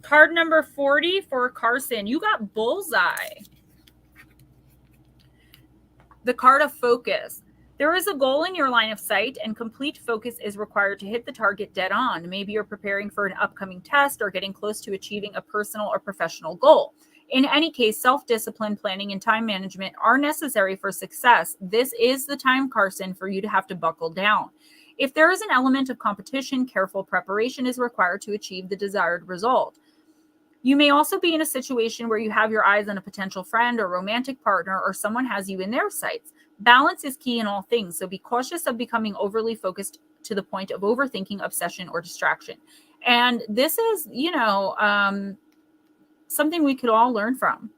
Card number 40 for Carson. You got bullseye. The card of focus. There is a goal in your line of sight and complete focus is required to hit the target dead on. Maybe you're preparing for an upcoming test or getting close to achieving a personal or professional goal. In any case, self-discipline, planning, and time management are necessary for success. This is the time, Carson, for you to have to buckle down. If there is an element of competition, careful preparation is required to achieve the desired result. You may also be in a situation where you have your eyes on a potential friend or romantic partner or someone has you in their sights. Balance is key in all things, so be cautious of becoming overly focused to the point of overthinking, obsession, or distraction. And this is, something we could all learn from.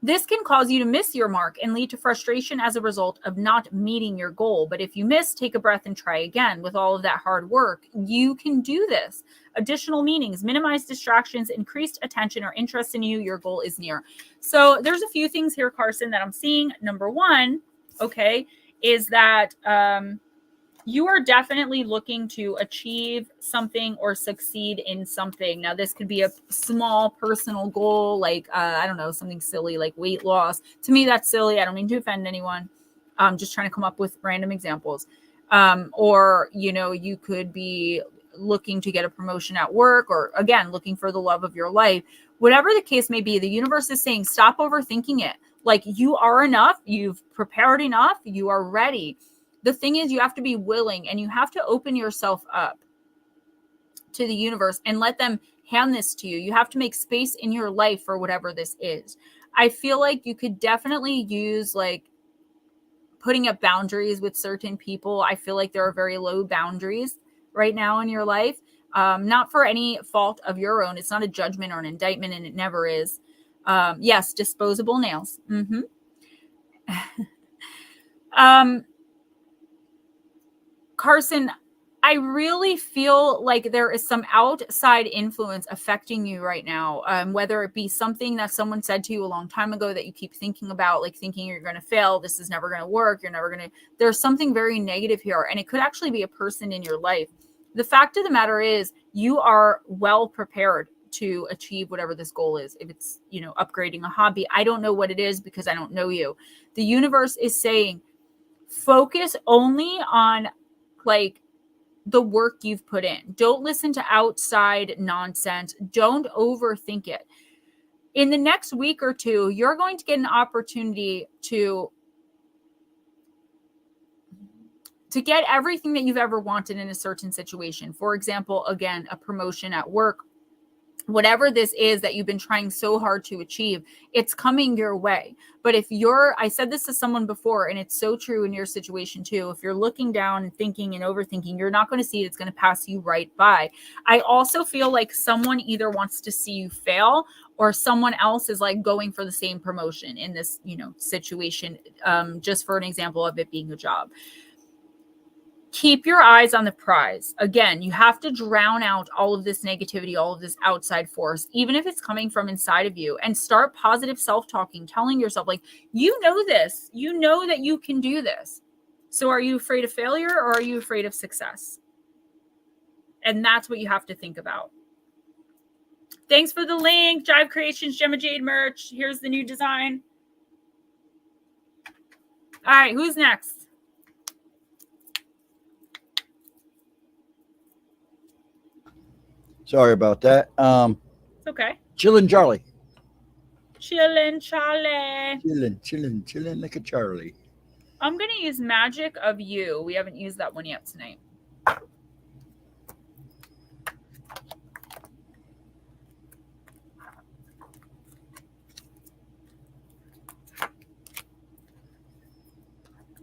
This can cause you to miss your mark and lead to frustration as a result of not meeting your goal. But if you miss, take a breath and try again. With all of that hard work, you can do this. Additional meanings, minimize distractions, increased attention or interest in you. Your goal is near. So there's a few things here, Carson, that I'm seeing. Number one, is that you are definitely looking to achieve something or succeed in something. Now, this could be a small personal goal, like, I don't know, something silly like weight loss. To me, that's silly. I don't mean to offend anyone. I'm just trying to come up with random examples. Or, you could be looking to get a promotion at work or, again, looking for the love of your life. Whatever the case may be, the universe is saying, stop overthinking it. Like, you are enough. You've prepared enough. You are ready. The thing is, you have to be willing and you have to open yourself up to the universe and let them hand this to you. You have to make space in your life for whatever this is. I feel like you could definitely use like putting up boundaries with certain people. I feel like there are very low boundaries right now in your life. Not for any fault of your own. It's not a judgment or an indictment, and it never is. Yes, disposable nails. Carson, I really feel like there is some outside influence affecting you right now, whether it be something that someone said to you a long time ago that you keep thinking about, like thinking you're going to fail, this is never going to work, there's something very negative here, and it could actually be a person in your life. The fact of the matter is you are well prepared to achieve whatever this goal is. If it's, upgrading a hobby, I don't know what it is because I don't know you. The universe is saying, focus only on like the work you've put in. Don't listen to outside nonsense. Don't overthink it. In the next week or two, you're going to get an opportunity to get everything that you've ever wanted in a certain situation. For example, again, a promotion at work, whatever this is that you've been trying so hard to achieve, it's coming your way. But if I said this to someone before, and it's so true in your situation too, if you're looking down and thinking and overthinking, you're not going to see it. It's going to pass you right by. I also feel like someone either wants to see you fail, or someone else is like going for the same promotion in this, situation. Just for an example of it being a job. Keep your eyes on the prize. Again, you have to drown out all of this negativity, all of this outside force, even if it's coming from inside of you, and start positive self-talking, telling yourself, like, you know this, you know that you can do this. So are you afraid of failure, or are you afraid of success? And that's what you have to think about. Thanks for the link. Jive Creations, Gemma Jade merch. Here's the new design. All right, who's next? Sorry about that. It's okay. Chillin' Charlie. Chillin' Charlie. Chillin' like a Charlie. I'm going to use Magic of You. We haven't used that one yet tonight.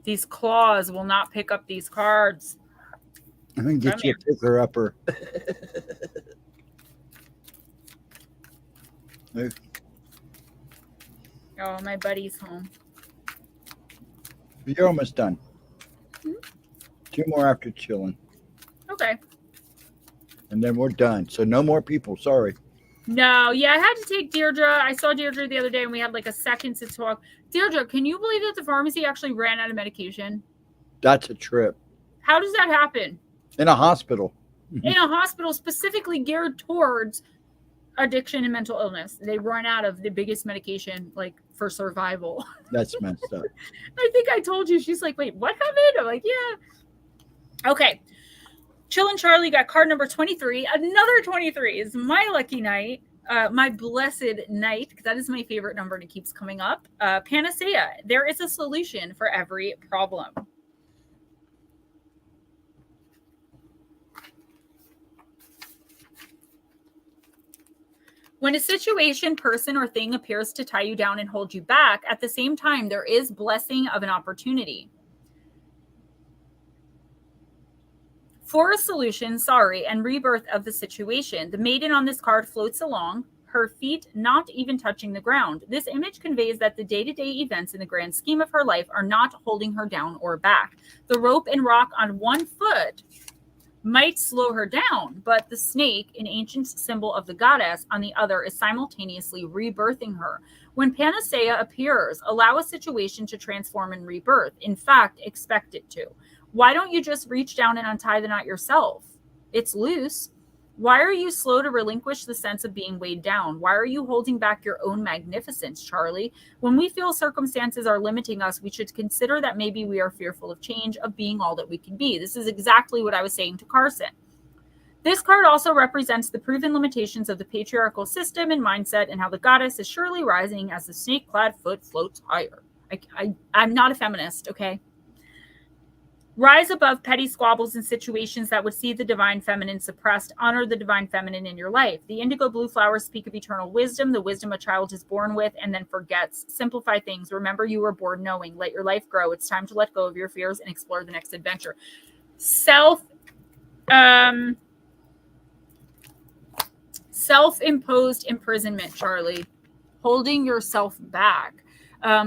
These claws will not pick up these cards. I'm going to get you a picker upper. Oh, my buddy's home. You're almost done. Mm-hmm. 2 more after chilling. Okay. And then we're done. So no more people. Sorry. No, yeah, I had to take Deirdre. I saw Deirdre the other day, and we had like a second to talk. Deirdre, can you believe that the pharmacy actually ran out of medication? That's a trip. How does that happen? In a hospital. In a hospital specifically geared towards addiction and mental illness. They run out of the biggest medication, like, for survival. That's messed up. I think I told you. She's like, wait, what happened? I'm like, yeah. Okay. Chillin' Charlie got card number 23. Another 23 is my lucky night. My blessed night, because that is my favorite number and it keeps coming up. Panacea. There is a solution for every problem. When a situation, person, or thing appears to tie you down and hold you back, at the same time, there is blessing of an opportunity. For a solution, and rebirth of the situation, the maiden on this card floats along, her feet not even touching the ground. This image conveys that the day-to-day events in the grand scheme of her life are not holding her down or back. The rope and rock on one foot might slow her down, but the snake, an ancient symbol of the goddess, on the other is simultaneously rebirthing her. When Panacea appears, allow a situation to transform and rebirth. In fact, expect it to. Why don't you just reach down and untie the knot yourself? It's loose. Why are you slow to relinquish the sense of being weighed down? Why are you holding back your own magnificence, Charlie? When we feel circumstances are limiting us, we should consider that maybe we are fearful of change, of being all that we can be. This is exactly what I was saying to Carson. This card also represents the proven limitations of the patriarchal system and mindset, and how the goddess is surely rising as the snake-clad foot floats higher. I'm not a feminist, okay? Rise above petty squabbles and situations that would see the divine feminine suppressed. Honor the divine feminine in your life. The indigo blue flowers speak of eternal wisdom, the wisdom a child is born with and then forgets. Simplify things. Remember you were born knowing. Let your life grow. It's time to let go of your fears and explore the next adventure. Self-imposed imprisonment, Charlie. Holding yourself back.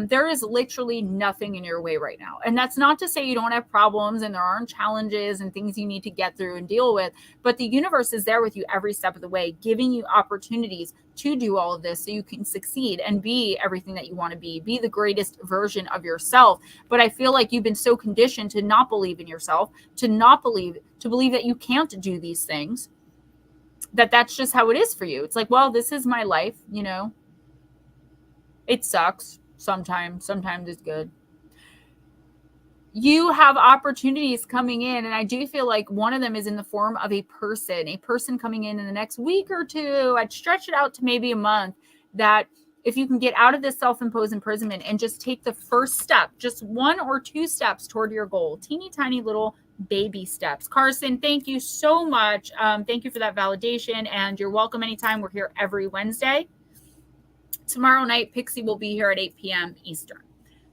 There is literally nothing in your way right now. And that's not to say you don't have problems and there aren't challenges and things you need to get through and deal with, but the universe is there with you every step of the way, giving you opportunities to do all of this so you can succeed and be everything that you want to be the greatest version of yourself. But I feel like you've been so conditioned to not believe in yourself, to believe that you can't do these things, that's just how it is for you. It's like, well, this is my life, you know, it sucks. Sometimes it's good. You have opportunities coming in, and I do feel like one of them is in the form of a person coming in the next week or two. I'd stretch it out to maybe a month, that if you can get out of this self-imposed imprisonment and just take the first step, just 1 or 2 steps toward your goal, teeny tiny little baby steps. Carson, thank you so much. Thank you for that validation, and you're welcome anytime. We're here every Wednesday. Tomorrow night, Pixie will be here at 8 p.m. Eastern.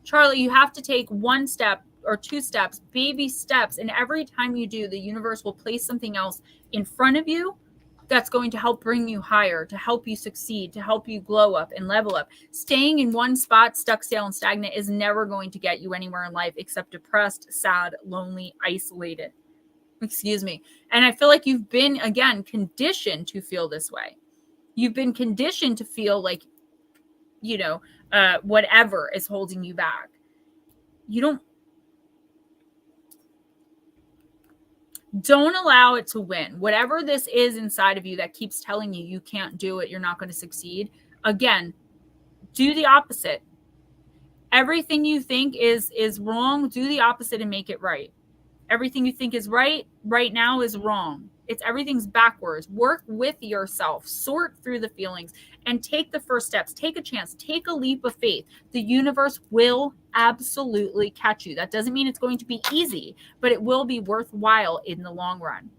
Charlie, you have to take one step or two steps, baby steps, and every time you do, the universe will place something else in front of you that's going to help bring you higher, to help you succeed, to help you glow up and level up. Staying in one spot, stuck, stale, and stagnant is never going to get you anywhere in life except depressed, sad, lonely, isolated. Excuse me. And I feel like you've been, again, conditioned to feel this way. You've been conditioned to feel like, whatever is holding you back. Don't allow it to win. Whatever this is inside of you that keeps telling you can't do it, you're not going to succeed. Again, do the opposite. Everything you think is wrong, do the opposite and make it right. Everything you think is right now is wrong. Everything's backwards. Work with yourself, sort through the feelings, and take the first steps. Take a chance, take a leap of faith. The universe will absolutely catch you. That doesn't mean it's going to be easy, but it will be worthwhile in the long run.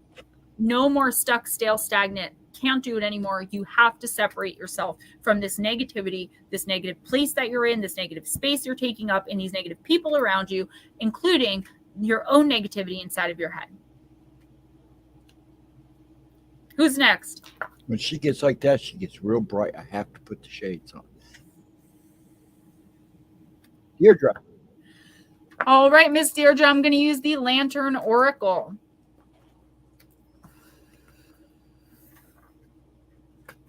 No more stuck, stale, stagnant. Can't do it anymore. You have to separate yourself from this negativity, this negative place that you're in, this negative space you're taking up, and these negative people around you, including your own negativity inside of your head. Who's next? When she gets like that, she gets real bright. I have to put the shades on. Deirdre. All right, Miss Deirdre, I'm going to use the Lantern Oracle.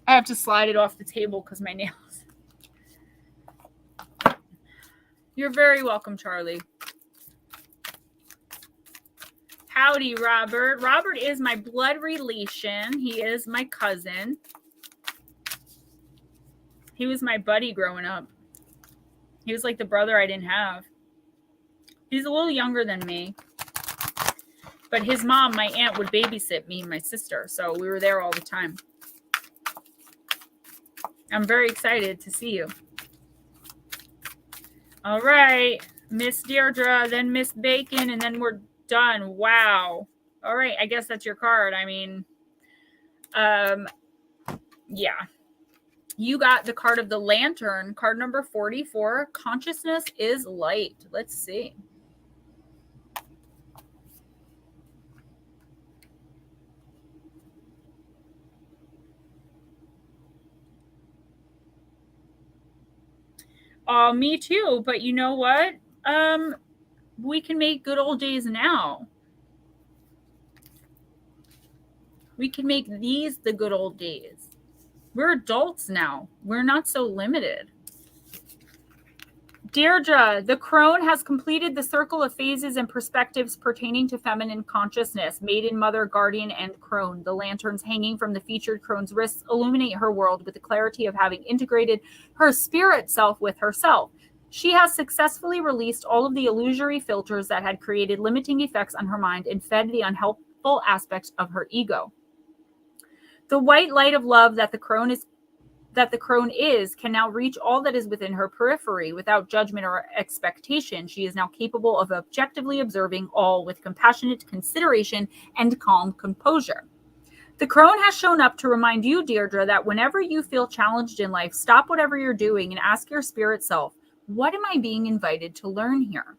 I have to slide it off the table because my nails. You're very welcome, Charlie. Howdy, Robert. Robert is my blood relation. He is my cousin. He was my buddy growing up. He was like the brother I didn't have. He's a little younger than me. But his mom, my aunt, would babysit me and my sister. So we were there all the time. I'm very excited to see you. All right. Miss Deirdre, then Miss Bacon, and then we're done. Wow. All right. I guess that's your card. I mean, yeah. You got the card of the Lantern, card number 44. Consciousness is light. Let's see. Me too. But you know what? We can make good old days now. We can make these the good old days. We're adults now. We're not so limited. Deirdre, the crone has completed the circle of phases and perspectives pertaining to feminine consciousness. Maiden, mother, guardian, and crone. The lanterns hanging from the featured crone's wrists illuminate her world with the clarity of having integrated her spirit self with herself. She has successfully released all of the illusory filters that had created limiting effects on her mind and fed the unhelpful aspects of her ego. The white light of love that the crone is can now reach all that is within her periphery without judgment or expectation. She is now capable of objectively observing all with compassionate consideration and calm composure. The crone has shown up to remind you, Deirdre, that whenever you feel challenged in life, stop whatever you're doing and ask your spirit self, what am I being invited to learn here?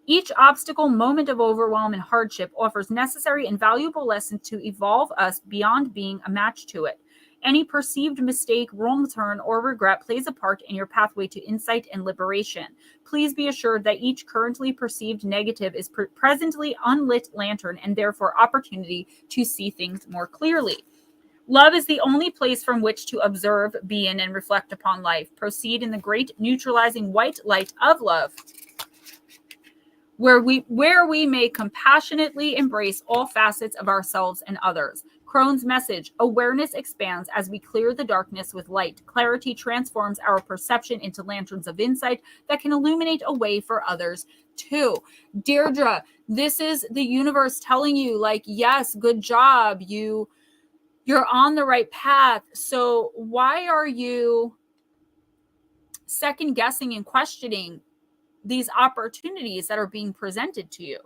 Each obstacle, moment of overwhelm, and hardship offers necessary and valuable lessons to evolve us beyond being a match to it. Any perceived mistake, wrong turn, or regret plays a part in your pathway to insight and liberation. Please be assured that each currently perceived negative is presently unlit lantern and therefore opportunity to see things more clearly. Love is the only place from which to observe, be in, and reflect upon life. Proceed in the great neutralizing white light of love, where we may compassionately embrace all facets of ourselves and others. Crone's message: awareness expands as we clear the darkness with light. Clarity transforms our perception into lanterns of insight that can illuminate a way for others too. Deirdre, this is the universe telling you, like, yes, good job. You're on the right path. So why are you second guessing and questioning these opportunities that are being presented to you?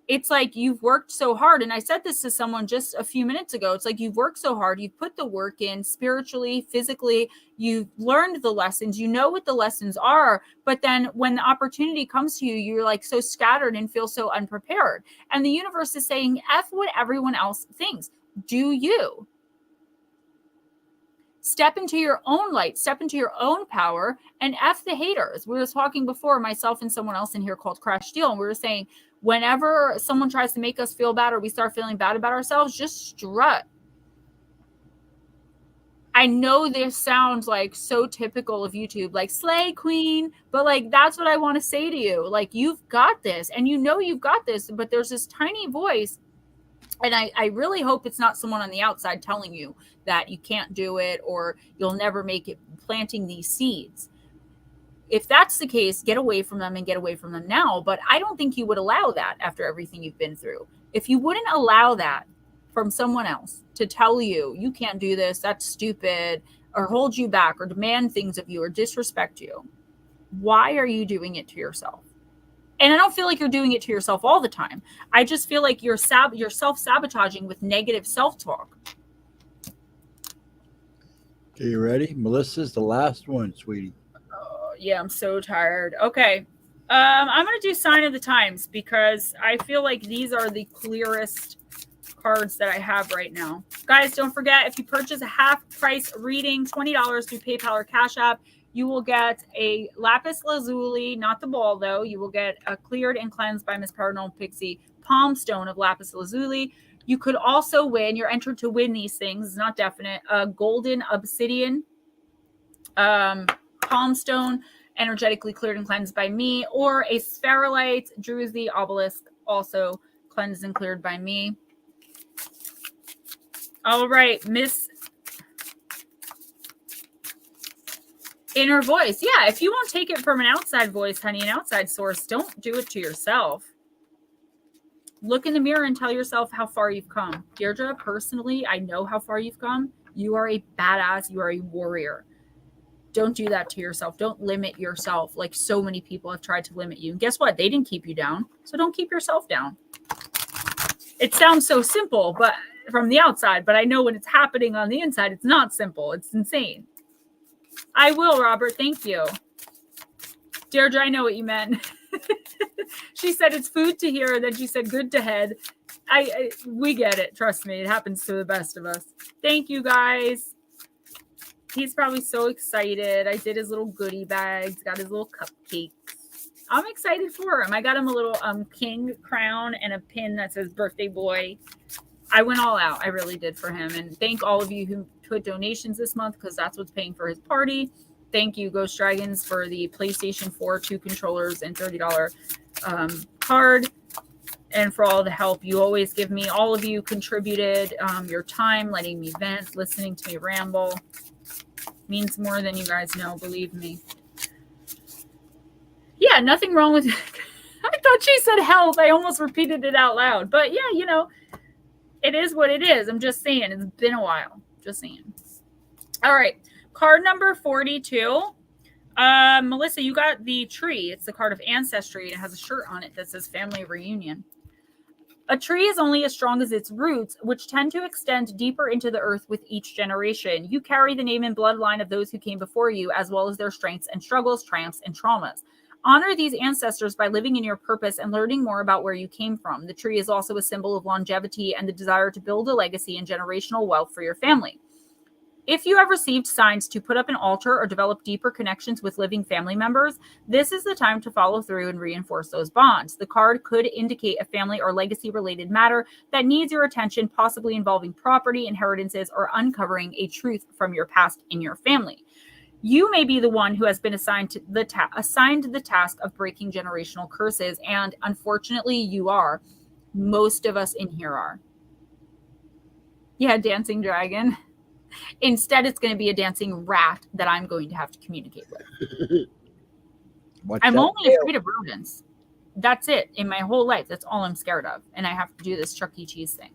it's like you've worked so hard. And I said this to someone just a few minutes ago. It's like you've worked so hard. You've put the work in spiritually, physically. You've learned the lessons. You know what the lessons are. But then when the opportunity comes to you, you're like so scattered and feel so unprepared. And the universe is saying, F what everyone else thinks. Do you. Step into your own light, step into your own power, and F the haters. We were talking before, myself and someone else in here called Crash Deal, and we were saying, whenever someone tries to make us feel bad or we start feeling bad about ourselves, just strut. I know this sounds like so typical of YouTube, like slay queen, but like that's what I want to say to you. Like, you've got this, and you know you've got this, but there's this tiny voice. And I really hope it's not someone on the outside telling you that you can't do it or you'll never make it, planting these seeds. If that's the case, get away from them and get away from them now. But I don't think you would allow that after everything you've been through. If you wouldn't allow that from someone else to tell you, you can't do this, that's stupid, or hold you back or demand things of you or disrespect you, why are you doing it to yourself? And I don't feel like you're doing it to yourself all the time. I just feel like you're self-sabotaging with negative self-talk. Okay, you ready? Melissa's the last one, sweetie. Oh, yeah, I'm so tired. Okay. I'm going to do Sign of the Times because I feel like these are the clearest cards that I have right now. Guys, don't forget, if you purchase a half-price reading, $20 through PayPal or Cash App, you will get a lapis lazuli, not the ball though. You will get a cleared and cleansed by Miss Paranormal Pixie palm stone of lapis lazuli. You could also win, you're entered to win these things, it's not definite, a golden obsidian palm stone, energetically cleared and cleansed by me, or a spherulite druzy obelisk, also cleansed and cleared by me. All right, Miss Inner Voice. Yeah, if you won't take it from an outside voice, honey, an outside source, don't do it to yourself. Look in the mirror and tell yourself how far you've come. Deirdre, personally, I know how far you've come. You are a badass. You are a warrior. Don't do that to yourself. Don't limit yourself like so many people have tried to limit you. And guess what? They didn't keep you down. So don't keep yourself down. It sounds so simple, but from the outside, but I know when it's happening on the inside, it's not simple. It's insane. I will, Robert. Thank you. Deirdre, I know what you meant. She said it's food to hear, and then she said good to head. We get it. Trust me. It happens to the best of us. Thank you, guys. He's probably so excited. I did his little goodie bags, got his little cupcakes. I'm excited for him. I got him a little king crown and a pin that says birthday boy. I went all out. I really did for him. And thank all of you who put donations this month because that's what's paying for his party. Thank you, Ghost Dragons, for the PlayStation 4 2 controllers and $30 card. And for all the help you always give me. All of you contributed your time, letting me vent, listening to me ramble. Means more than you guys know, believe me. Yeah, nothing wrong with it. I thought she said health. I almost repeated it out loud. But yeah, you know, it is what it is. I'm just saying. It's been a while. Just saying. All right. Card number 42. Melissa, you got the tree. It's the card of ancestry. And it has a shirt on it that says family reunion. A tree is only as strong as its roots, which tend to extend deeper into the earth with each generation. You carry the name and bloodline of those who came before you, as well as their strengths and struggles, triumphs, and traumas. Honor these ancestors by living in your purpose and learning more about where you came from. The tree is also a symbol of longevity and the desire to build a legacy and generational wealth for your family. If you have received signs to put up an altar or develop deeper connections with living family members, this is the time to follow through and reinforce those bonds. The card could indicate a family or legacy-related matter that needs your attention, possibly involving property, inheritances, or uncovering a truth from your past in your family. You may be the one who has been assigned the task of breaking generational curses, and unfortunately, you are. Most of us in here are. Yeah, dancing dragon. Instead, it's going to be a dancing rat that I'm going to have to communicate with. I'm only afraid of rodents. That's it. In my whole life, that's all I'm scared of. And I have to do this Chuck E. Cheese thing.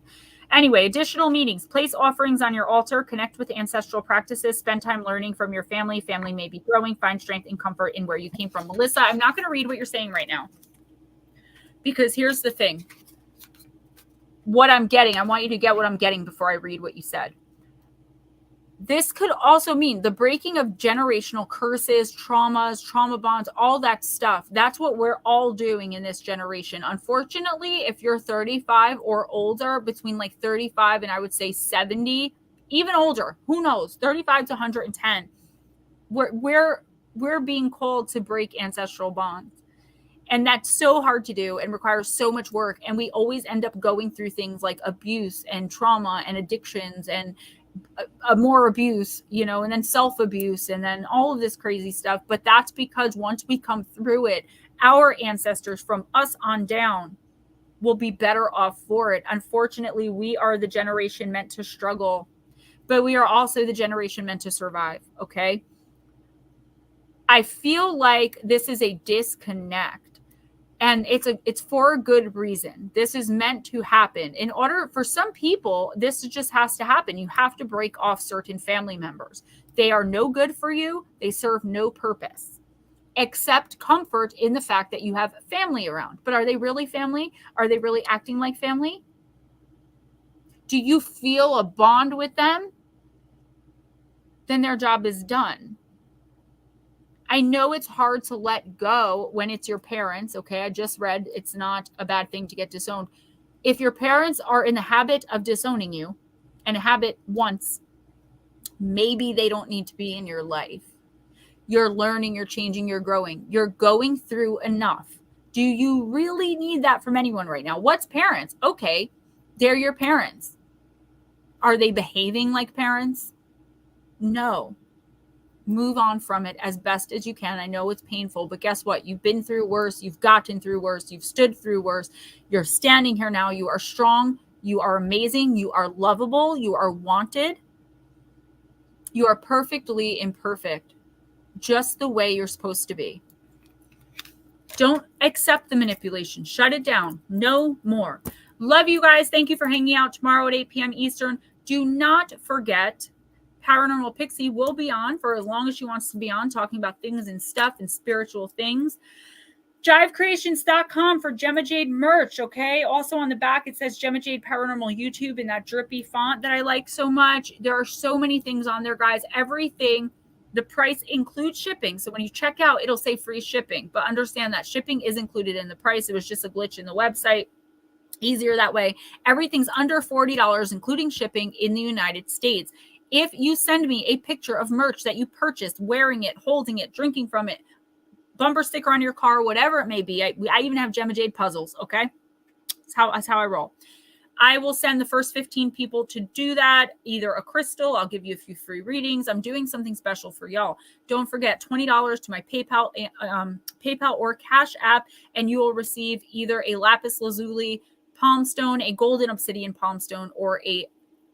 Anyway, additional meanings. Place offerings on your altar. Connect with ancestral practices. Spend time learning from your family. Family may be growing. Find strength and comfort in where you came from. Melissa, I'm not going to read what you're saying right now. Because here's the thing. what I'm getting. I want you to get what I'm getting before I read what you said. This could also mean the breaking of generational curses, traumas, trauma bonds, all that stuff. That's what we're all doing in this generation. Unfortunately, if you're 35 or older, between like 35 and I would say 70, even older, who knows, 35 to 110, we're being called to break ancestral bonds. And that's so hard to do and requires so much work. And we always end up going through things like abuse and trauma and addictions and more abuse, you know, and then self-abuse and then all of this crazy stuff. But that's because once we come through it, our ancestors from us on down will be better off for it. Unfortunately, we are the generation meant to struggle, but we are also the generation meant to survive. Okay. I feel like this is a disconnect. And it's for a good reason. This is meant to happen. In order for some people, this just has to happen. You have to break off certain family members. They are no good for you. They serve no purpose. Accept comfort in the fact that you have family around. But are they really family? Are they really acting like family? Do you feel a bond with them? Then their job is done. I know it's hard to let go when it's your parents. Okay, I just read it's not a bad thing to get disowned. If your parents are in the habit of disowning you, and a habit once, maybe they don't need to be in your life. You're learning, you're changing, you're growing. You're going through enough. Do you really need that from anyone right now? What's parents? Okay, they're your parents. Are they behaving like parents? No. Move on from it as best as you can. I know it's painful, but guess what? You've been through worse. You've gotten through worse. You've stood through worse. You're standing here now. You are strong. You are amazing. You are lovable. You are wanted. You are perfectly imperfect, just the way you're supposed to be. Don't accept the manipulation. Shut it down. No more. Love you guys. Thank you for hanging out tomorrow at 8 p.m. Eastern. Do not forget, Paranormal Pixie will be on for as long as she wants to be on, talking about things and stuff and spiritual things. JiveCreations.com for Gemma Jade merch, okay? Also on the back, it says Gemma Jade Paranormal YouTube in that drippy font that I like so much. There are so many things on there, guys. Everything, the price includes shipping. So when you check out, it'll say free shipping. But understand that shipping is included in the price. It was just a glitch in the website. Easier that way. Everything's under $40, including shipping in the United States. If you send me a picture of merch that you purchased, wearing it, holding it, drinking from it, bumper sticker on your car, whatever it may be. I even have Gemma Jade puzzles, okay? That's how I roll. I will send the first 15 people to do that, either a crystal. I'll give you a few free readings. I'm doing something special for y'all. Don't forget $20 to my PayPal or Cash App, and you will receive either a lapis lazuli palm stone, a golden obsidian palm stone, or a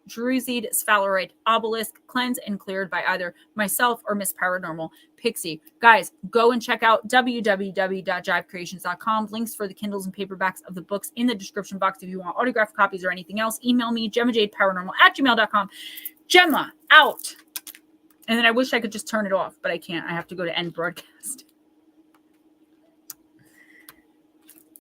Druidite sphalerite obelisk, cleansed and cleared by either myself or Miss Paranormal Pixie. Guys, go and check out www.jivecreations.com. Links for the Kindles and paperbacks of the books in the description box if you want autographed copies or anything else. Email me, GemmaJadeParanormal@gmail.com. Gemma, out. And then I wish I could just turn it off, but I can't. I have to go to end broadcast.